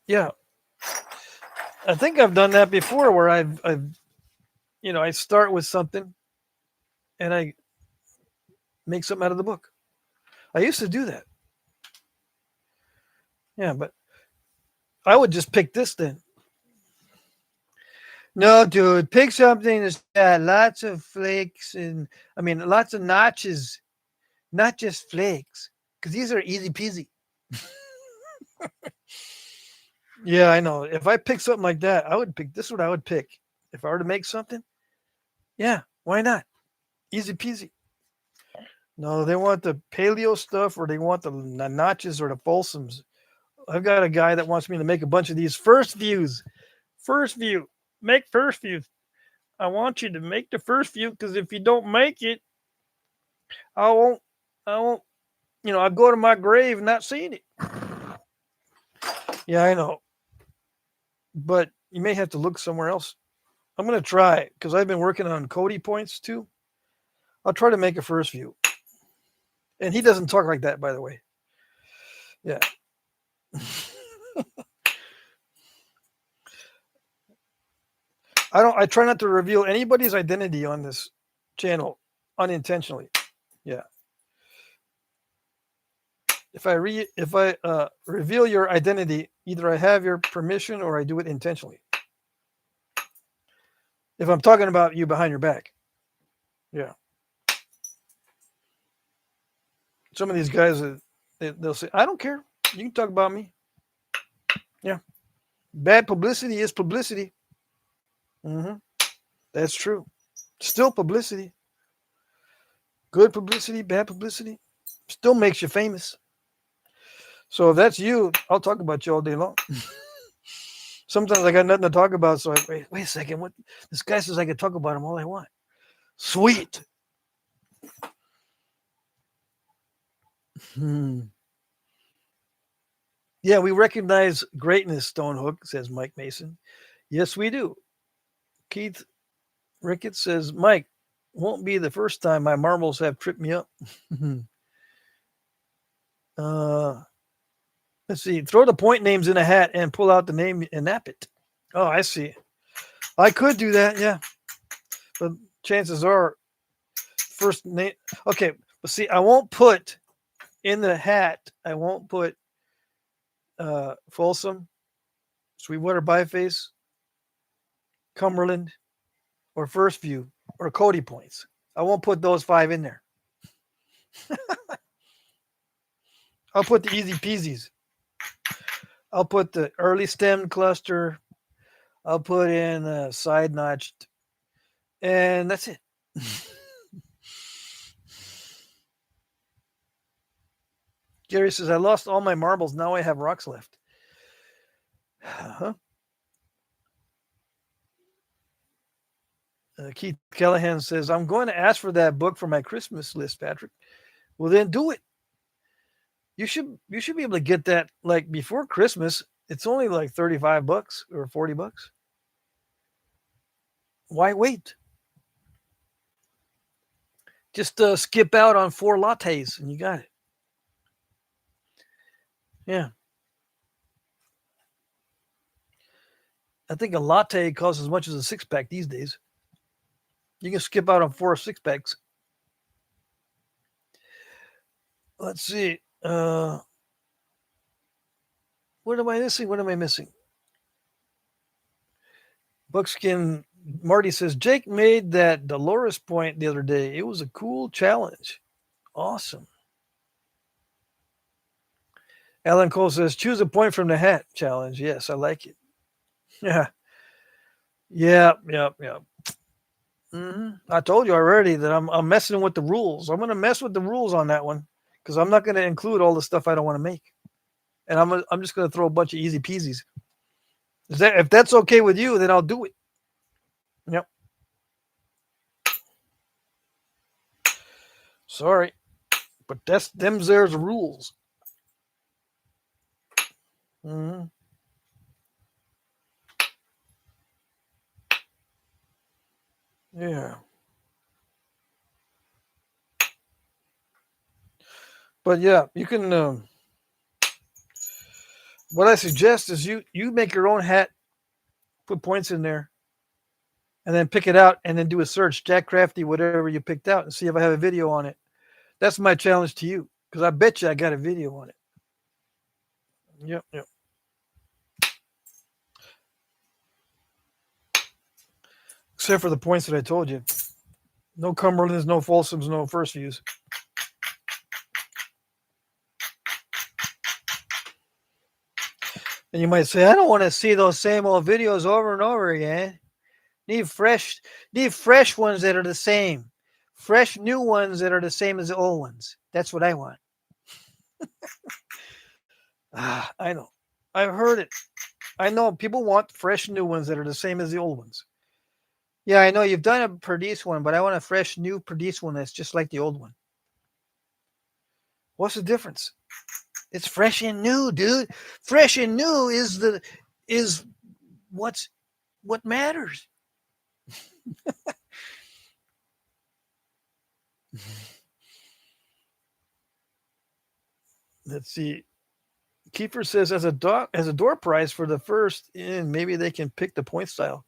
Yeah. I think I've done that before where I start with something and I make something out of the book. I used to do that. Yeah, but I would just pick this then. No, dude, pick something that's got lots of flakes lots of notches, not just flakes, because these are easy peasy. Yeah, I know. If I pick something like that, this is what I would pick. If I were to make something, yeah, why not? Easy peasy. No, they want the paleo stuff or they want the notches or the fulsums I've got a guy that wants me to make a bunch of these first views. First view. Make first views. I want you to make the first view because if you don't make it, I won't, I'll go to my grave not seeing it. Yeah, I know. But you may have to look somewhere else. I'm going to try because I've been working on Cody points too. I'll try to make a first view. And he doesn't talk like that, by the way. Yeah. I try not to reveal anybody's identity on this channel unintentionally. Yeah. If I reveal your identity, either I have your permission or I do it intentionally. If I'm talking about you behind your back. Yeah. Some of these guys, they'll say, I don't care. You can talk about me. Yeah. Bad publicity is publicity. Mm-hmm. That's true. Still publicity. Good publicity, bad publicity. Still makes you famous. So if that's you, I'll talk about you all day long. Sometimes I got nothing to talk about, so wait a second. What this guy says I can talk about him all I want. Sweet. Yeah, we recognize greatness, Stonehook, says Mike Mason. Yes, we do. Keith Ricketts says, Mike, won't be the first time my marbles have tripped me up. Let's see. Throw the point names in a hat and pull out the name and nap it. Oh, I see. I could do that, yeah. But chances are, first name. Okay, but see, I won't put in the hat, I won't put Folsom, Sweetwater Byface, Cumberland, or First View, or Cody points. I won't put those 5 in there. I'll put the easy peasies. I'll put the early stemmed cluster. I'll put in side notched. And that's it. Gary says, I lost all my marbles. Now I have rocks left. Keith Callahan says, I'm going to ask for that book for my Christmas list, Patrick. Well, then do it. You should be able to get that like before Christmas. It's only like $35 or $40. Why wait? Just skip out on 4 lattes and you got it. Yeah. I think a latte costs as much as a 6-pack these days. You can skip out on 4 6-packs. Let's see. What am I missing? Buckskin Marty says, Jake made that Dolores point the other day. It was a cool challenge. Awesome. Alan Cole says, choose a point from the hat challenge. Yes, I like it. Yeah. Yeah. Mm-hmm. I told you already that I'm messing with the rules. I'm going to mess with the rules on that one because I'm not going to include all the stuff I don't want to make. And I'm just going to throw a bunch of easy peasies. If that's okay with you, then I'll do it. Yep. Sorry, but there's the rules. Mm-hmm. Yeah. But yeah, you can. What I suggest is you make your own hat, put points in there, and then pick it out, and then do a search, Jack Crafty, whatever you picked out, and see if I have a video on it. That's my challenge to you, because I bet you I got a video on it. Yep. Except for the points that I told you. No Cumberlands, no Folsoms, no First Views. And you might say, I don't want to see those same old videos over and over again. Need fresh ones that are the same. Fresh new ones that are the same as the old ones. That's what I want. I know. I've heard it. I know people want fresh new ones that are the same as the old ones. Yeah, I know you've done a Perdiz one, but I want a fresh new Perdiz one that's just like the old one. What's the difference? It's fresh and new, dude. Fresh and new is what matters. Let's see. Kiefer says as a door prize for the first, and maybe they can pick the point style.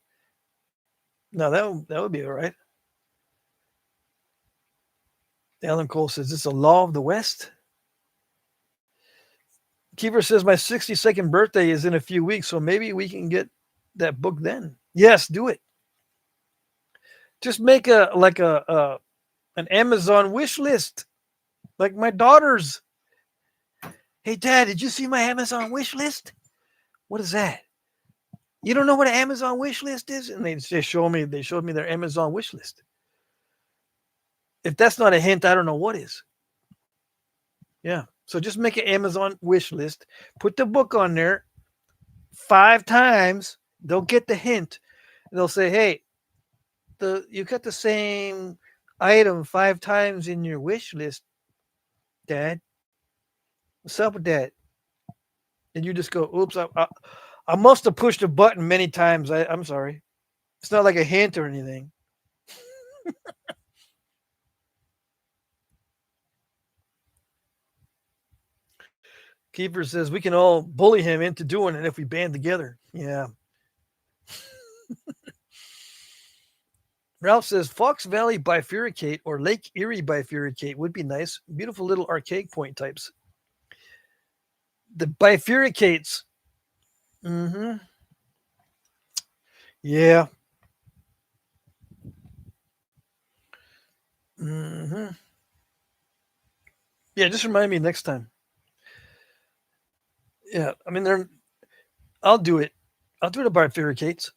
No, that would be all right. Alan Cole says it's a law of the West. Kiefer says my 62nd birthday is in a few weeks, so maybe we can get that book then. Yes, do it. Just make an Amazon wish list, like my daughter's. Hey, Dad, did you see my Amazon wish list? What is that? You don't know what an Amazon wish list is? And they showed me their Amazon wish list. If that's not a hint, I don't know what is. Yeah. So just make an Amazon wish list, put the book on there 5 times. They'll get the hint. They'll say, hey, you got the same item 5 times in your wish list, Dad. What's up with that? And you just go, oops, I must have pushed a button many times. I'm sorry. It's not like a hint or anything. Keeper says we can all bully him into doing it if we band together. Yeah. Ralph says Fox Valley bifurcate or Lake Erie bifurcate would be nice. Beautiful little arcade point types. The bifurcates. Mm-hmm. Yeah. Mm-hmm. Yeah, just remind me next time. Yeah, I mean, I'll do it. I'll do the bifurcates.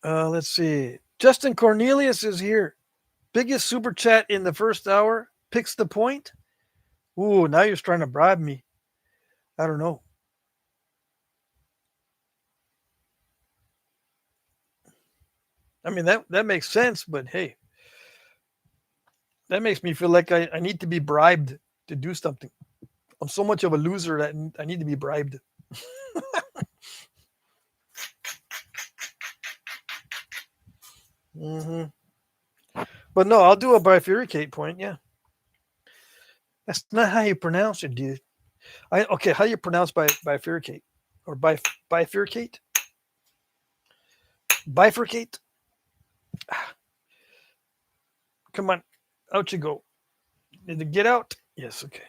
Let's see. Justin Cornelius is here. Biggest super chat in the first hour. Picks the point. Ooh, now you're trying to bribe me. I don't know. I mean, that makes sense, but hey, that makes me feel like I need to be bribed to do something. I'm so much of a loser that I need to be bribed. Mm-hmm. But no, I'll do a bifurcate point. Yeah, that's not how you pronounce it, dude. Okay, how do you pronounce bifurcate or bifurcate? Bifurcate. Come on, out you go. Did it get out? Yes. Okay.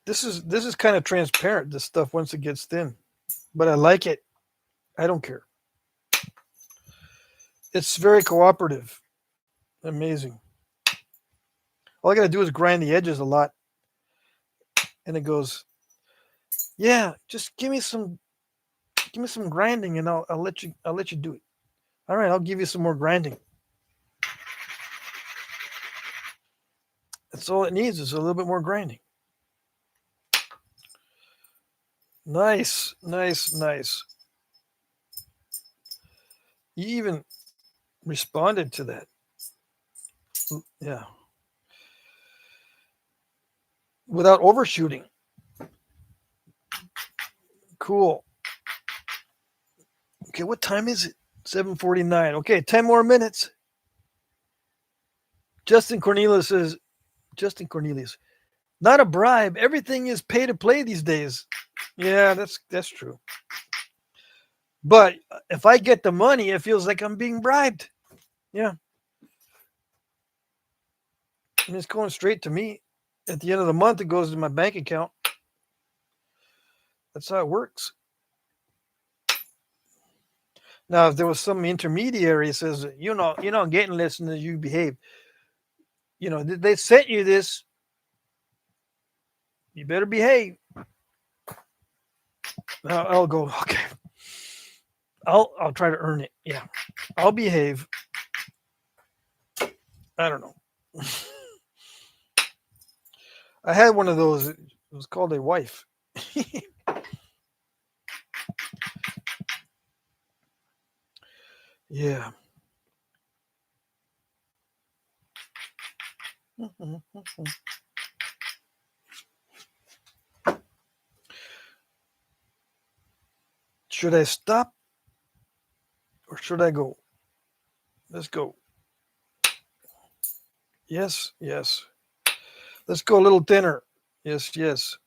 This is kind of transparent. This stuff once it gets thin, but I like it. I don't care. It's very cooperative. Amazing. All I gotta do is grind the edges a lot, and it goes. Yeah, just give me some grinding, and I'll let you do it. All right, I'll give you some more grinding. That's all it needs is a little bit more grinding. Nice, nice, nice. You even responded to that. Yeah. Without overshooting. Cool. Okay, what time is it? 7:49. Okay, 10 more minutes. Justin Cornelius says, not a bribe. Everything is pay to play these days. Yeah, that's true. But if I get the money, it feels like I'm being bribed. Yeah. And it's going straight to me. At the end of the month, it goes to my bank account. That's how it works. Now, if there was some intermediary that says, you're not getting less than you behave. They sent you this. You better behave. I'll go, okay. I'll try to earn it. Yeah. I'll behave. I don't know. I had one of those. It was called a wife. Yeah. Should I stop or should I go? Let's go. Yes, yes. Let's go a little thinner. Yes, yes.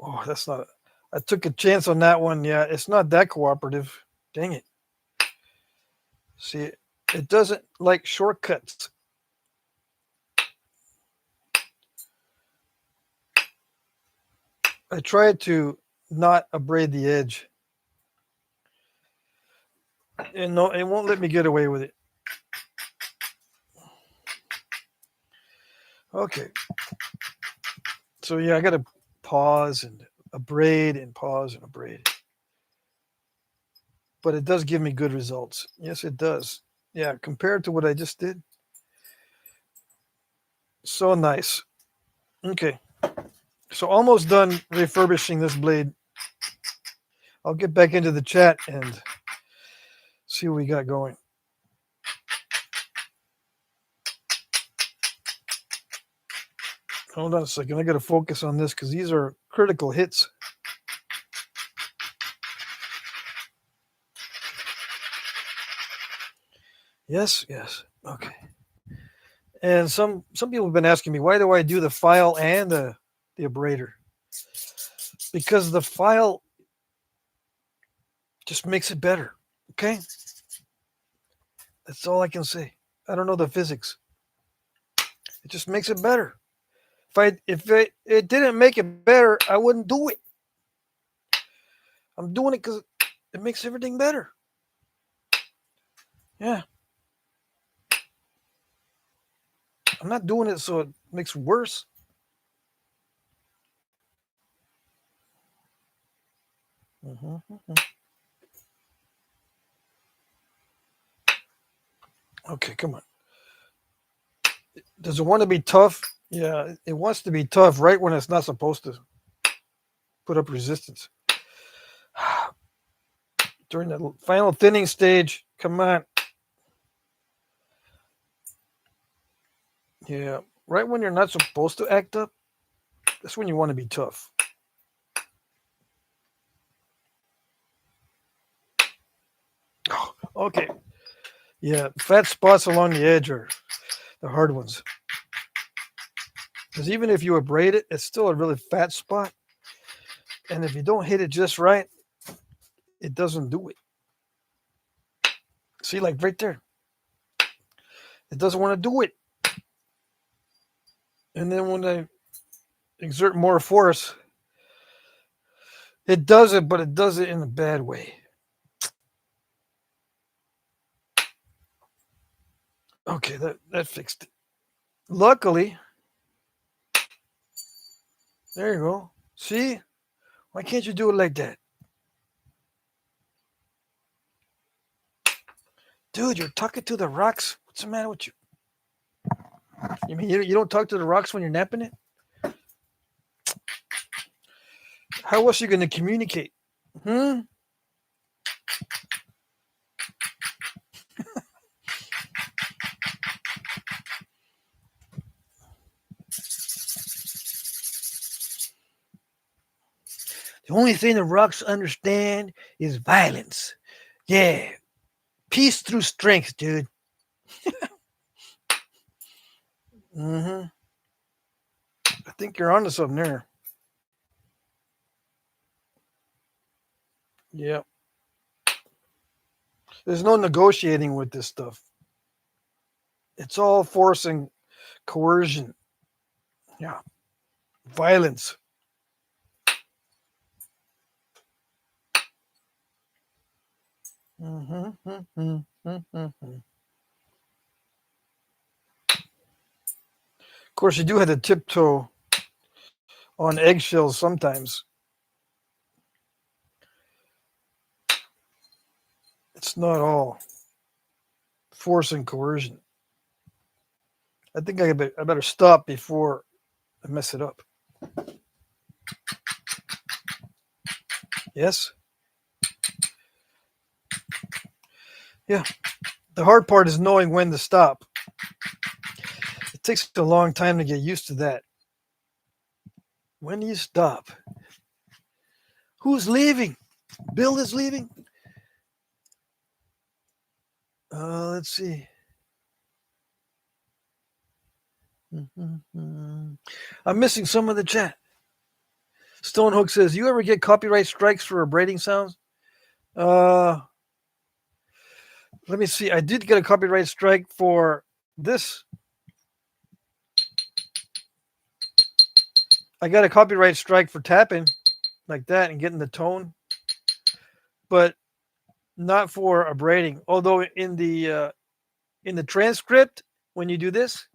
Oh, that's not. I took a chance on that one. Yeah, it's not that cooperative. Dang it. See, it doesn't like shortcuts. I tried to not abrade the edge, and no, it won't let me get away with it. Okay, so yeah, I got to pause and abrade and pause and abrade, but it does give me good results. Yes, it does. Yeah, compared to what I just did, so nice. Okay, so almost done refurbishing this blade. I'll get back into the chat and see what we got going. Hold on a second. I got to focus on this because these are critical hits. Yes, yes. Okay. And some people have been asking me, why do I do the file and the abrader? Because the file just makes it better. Okay? That's all I can say. I don't know the physics. It just makes it better. If it didn't make it better, I wouldn't do it. I'm doing it because it makes everything better. Yeah. I'm not doing it so it makes it worse. Mm-hmm. Okay, come on. Does it want to be tough? Yeah, it wants to be tough right when it's not supposed to put up resistance. During the final thinning stage, come on. Yeah, right when you're not supposed to act up, that's when you want to be tough. Oh, okay. Yeah, fat spots along the edge are the hard ones. Because even if you abrade it, it's still a really fat spot. And if you don't hit it just right, it doesn't do it. See, like right there, it doesn't want to do it. And then when I exert more force, it does it, but it does it in a bad way. Okay, that fixed it. Luckily, there you go. See? Why can't you do it like that? Dude, you're talking to the rocks. What's the matter with you? You mean you don't talk to the rocks when you're napping it? How else are you going to communicate? Hmm? The only thing the rocks understand is violence. Yeah. Peace through strength, dude. Mm-hmm. I think you're onto something there. Yeah. There's no negotiating with this stuff. It's all force and coercion. Yeah. Violence. Mm-hmm. Mm-hmm. Mm-hmm. Of course, you do have to tiptoe on eggshells sometimes. It's not all force and coercion. I think I better stop before I mess it up. Yes? Yeah. The hard part is knowing when to stop. It takes a long time to get used to that. When do you stop? Who's leaving? Bill is leaving? Let's see. I'm missing some of the chat. Stonehook says, "You ever get copyright strikes for abrading sounds?" Let me see. I did get a copyright strike for this. I got a copyright strike for tapping like that and getting the tone, but not for abrading. Although in the transcript, when you do this,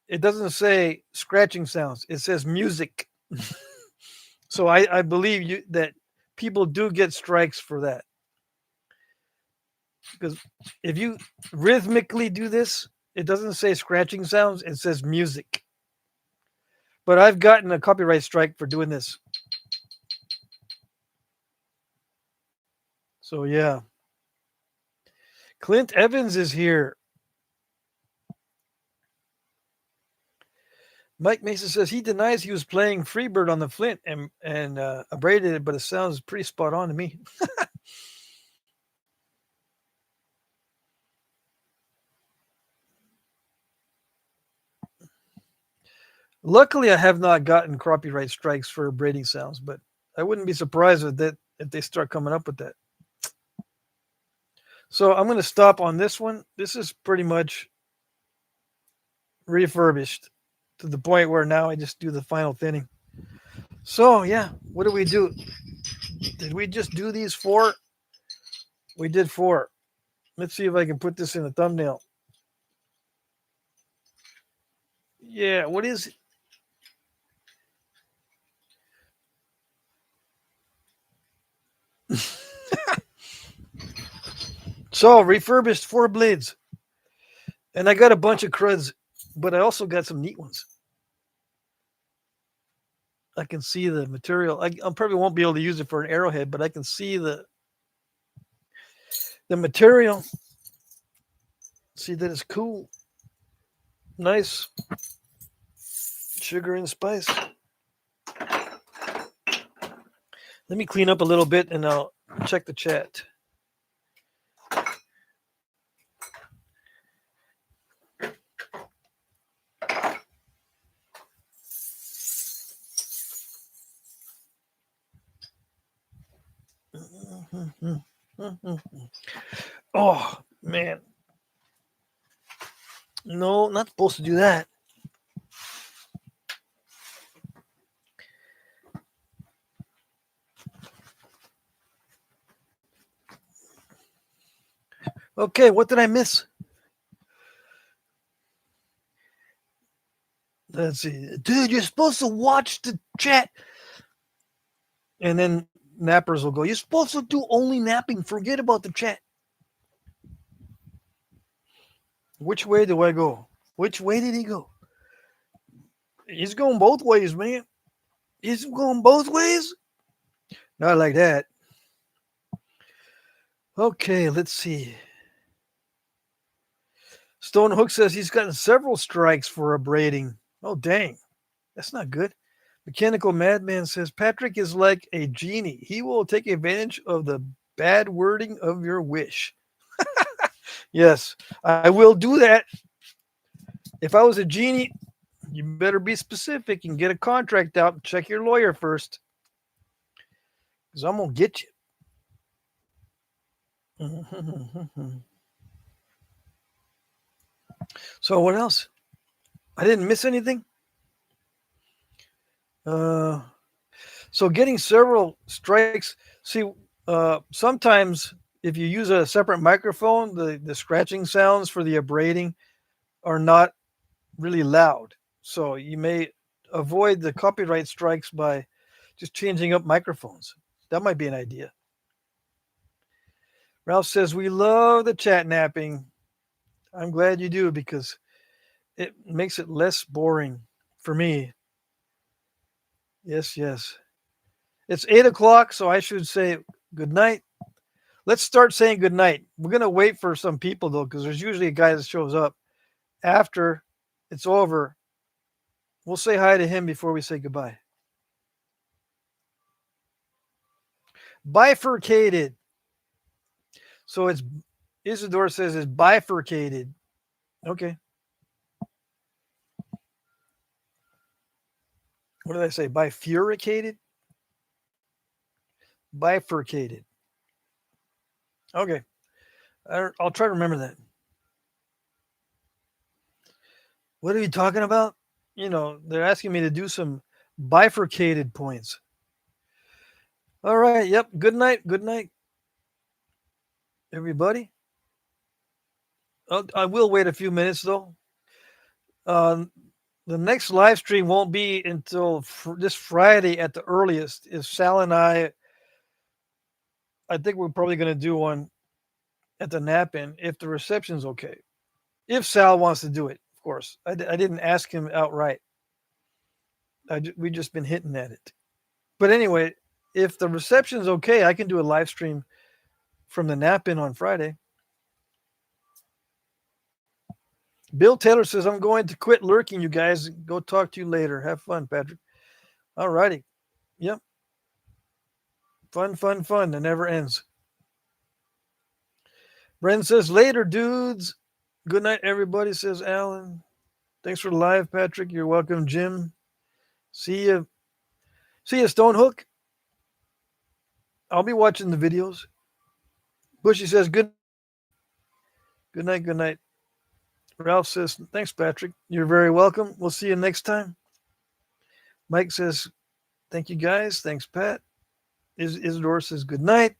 it doesn't say scratching sounds. It says music. So I believe that people do get strikes for that. Because if you rhythmically do this, it doesn't say scratching sounds, it says music. But I've gotten a copyright strike for doing this. So yeah. Clint Evans is here. Mike Mason says he denies he was playing Freebird on the Flint and abraded it, but it sounds pretty spot on to me. Luckily, I have not gotten copyright strikes for abrading sounds, but I wouldn't be surprised if they start coming up with that. So I'm going to stop on this one. This is pretty much refurbished to the point where now I just do the final thinning. So yeah, what do we do? Did we just do these 4? We did 4. Let's see if I can put this in a thumbnail. Yeah, what is it? So refurbished 4 blades. And I got a bunch of cruds, but I also got some neat ones. I can see the material. I probably won't be able to use it for an arrowhead, but I can see the material. See that it's cool. Nice. Sugar and spice. Let me clean up a little bit and I'll check the chat. Oh, man. No, not supposed to do that. Okay, what did I miss? Let's see. Dude, you're supposed to watch the chat. And then nappers will go, you're supposed to do only napping. Forget about the chat. Which way do I go? Which way did he go? He's going both ways, man. He's going both ways? Not like that. Okay, let's see. Stonehook says he's gotten several strikes for abrading. Oh, dang. That's not good. Mechanical Madman says Patrick is like a genie. He will take advantage of the bad wording of your wish. Yes, I will do that. If I was a genie, you better be specific and get a contract out and check your lawyer first. Because I'm going to get you. So what else? I didn't miss anything? So getting several strikes. See, sometimes if you use a separate microphone, the scratching sounds for the abrading are not really loud. So you may avoid the copyright strikes by just changing up microphones. That might be an idea. Ralph says, we love the chat napping. I'm glad you do because It makes it less boring for me. Yes, yes. It's 8 o'clock, so I should say good night. Let's start saying good night. We're gonna wait for some people though, because there's usually a guy that shows up after it's over. We'll say hi to him before we say goodbye. Bifurcated. So it's Isidore says it's bifurcated. Okay. What did I say? Bifurcated? Bifurcated. Okay. I'll try to remember that. What are you talking about? They're asking me to do some bifurcated points. All right. Yep. Good night. Good night, everybody. I will wait a few minutes though. Um, the next live stream won't be until this Friday at the earliest. If Sal and I think we're probably going to do one at the Knapping if the reception's okay. If Sal wants to do it, of course. I didn't ask him outright. We just been hitting at it. But anyway, if the reception's okay, I can do a live stream from the Knapping on Friday. Bill Taylor says, I'm going to quit lurking, you guys. Go talk to you later. Have fun, Patrick. All righty. Yep. Fun, fun, fun. That never ends. Bren says, later, dudes. Good night, everybody, says Alan. Thanks for the live, Patrick. You're welcome, Jim. See you. See you, Stonehook. I'll be watching the videos. Bushy says, good night, good night. Ralph says, thanks, Patrick. You're very welcome. We'll see you next time. Mike says, thank you, guys. Thanks, Pat. Isidore says, good night.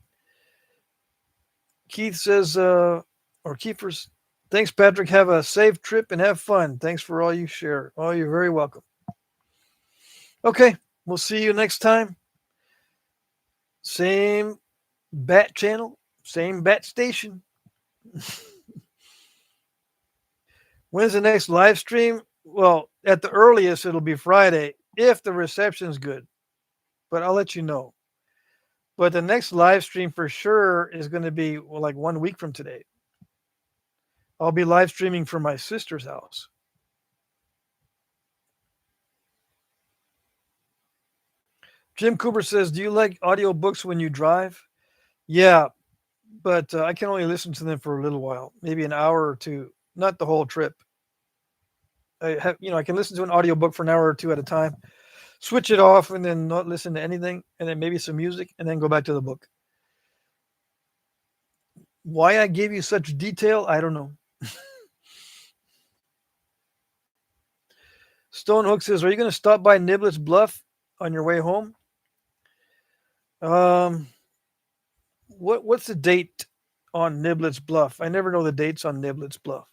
Keith says, or Kiefer's, thanks, Patrick. Have a safe trip and have fun. Thanks for all you share. Oh, you're very welcome. Okay, we'll see you next time. Same bat channel, same bat station. When's the next live stream? Well, at the earliest, it'll be Friday if the reception's good. But I'll let you know. But the next live stream for sure is going to be like 1 week from today. I'll be live streaming from my sister's house. Jim Cooper says, do you like audiobooks when you drive? Yeah, but I can only listen to them for a little while, maybe an hour or two, not the whole trip. I can listen to an audiobook for an hour or two at a time, switch it off, and then not listen to anything, and then maybe some music, and then go back to the book. Why I gave you such detail, I don't know. Stonehook says, are you going to stop by Niblet's Bluff on your way home? What's the date on Niblet's Bluff? I never know the dates on Niblet's Bluff.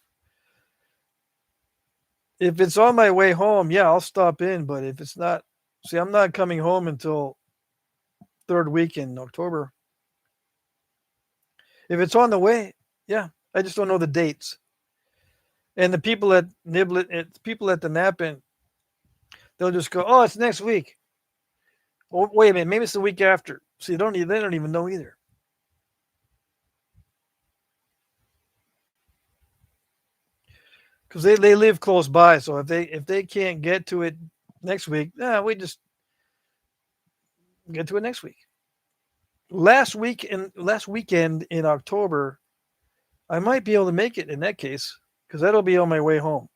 If it's on my way home, yeah, I'll stop in. But if it's not, see, I'm not coming home until third week in October. If it's on the way, yeah, I just don't know the dates. And the people at people at the Knapping, they'll just go, oh, it's next week. Well, wait a minute, maybe it's the week after. See, they don't even know either. Because they live close by, so if they can't get to it next week, we just get to it next week. Last weekend in October, I might be able to make it in that case because that'll be on my way home.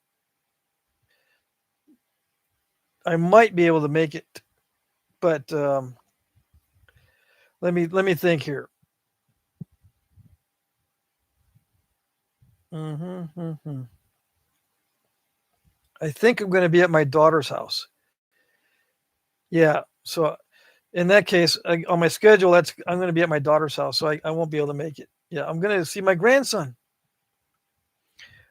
I might be able to make it, but let me think here. I think I'm going to be at my daughter's house. Yeah, so in that case, on my schedule, I'm going to be at my daughter's house, so I won't be able to make it. Yeah, I'm going to see my grandson.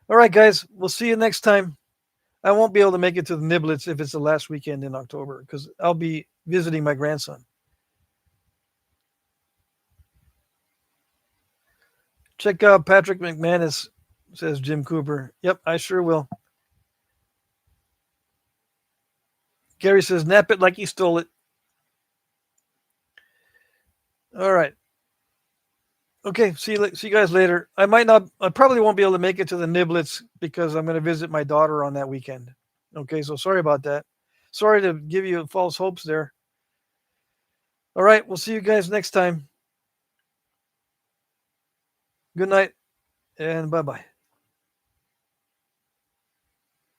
All right, guys, we'll see you next time. I won't be able to make it to the Niblets if it's the last weekend in October because I'll be visiting my grandson. Check out Patrick McManus, says Jim Cooper. Yep, I sure will. Gary says, nap it like he stole it. All right. Okay, see you guys later. I probably won't be able to make it to the Niblets because I'm going to visit my daughter on that weekend. Okay, so sorry about that. Sorry to give you false hopes there. All right, we'll see you guys next time. Good night and bye-bye.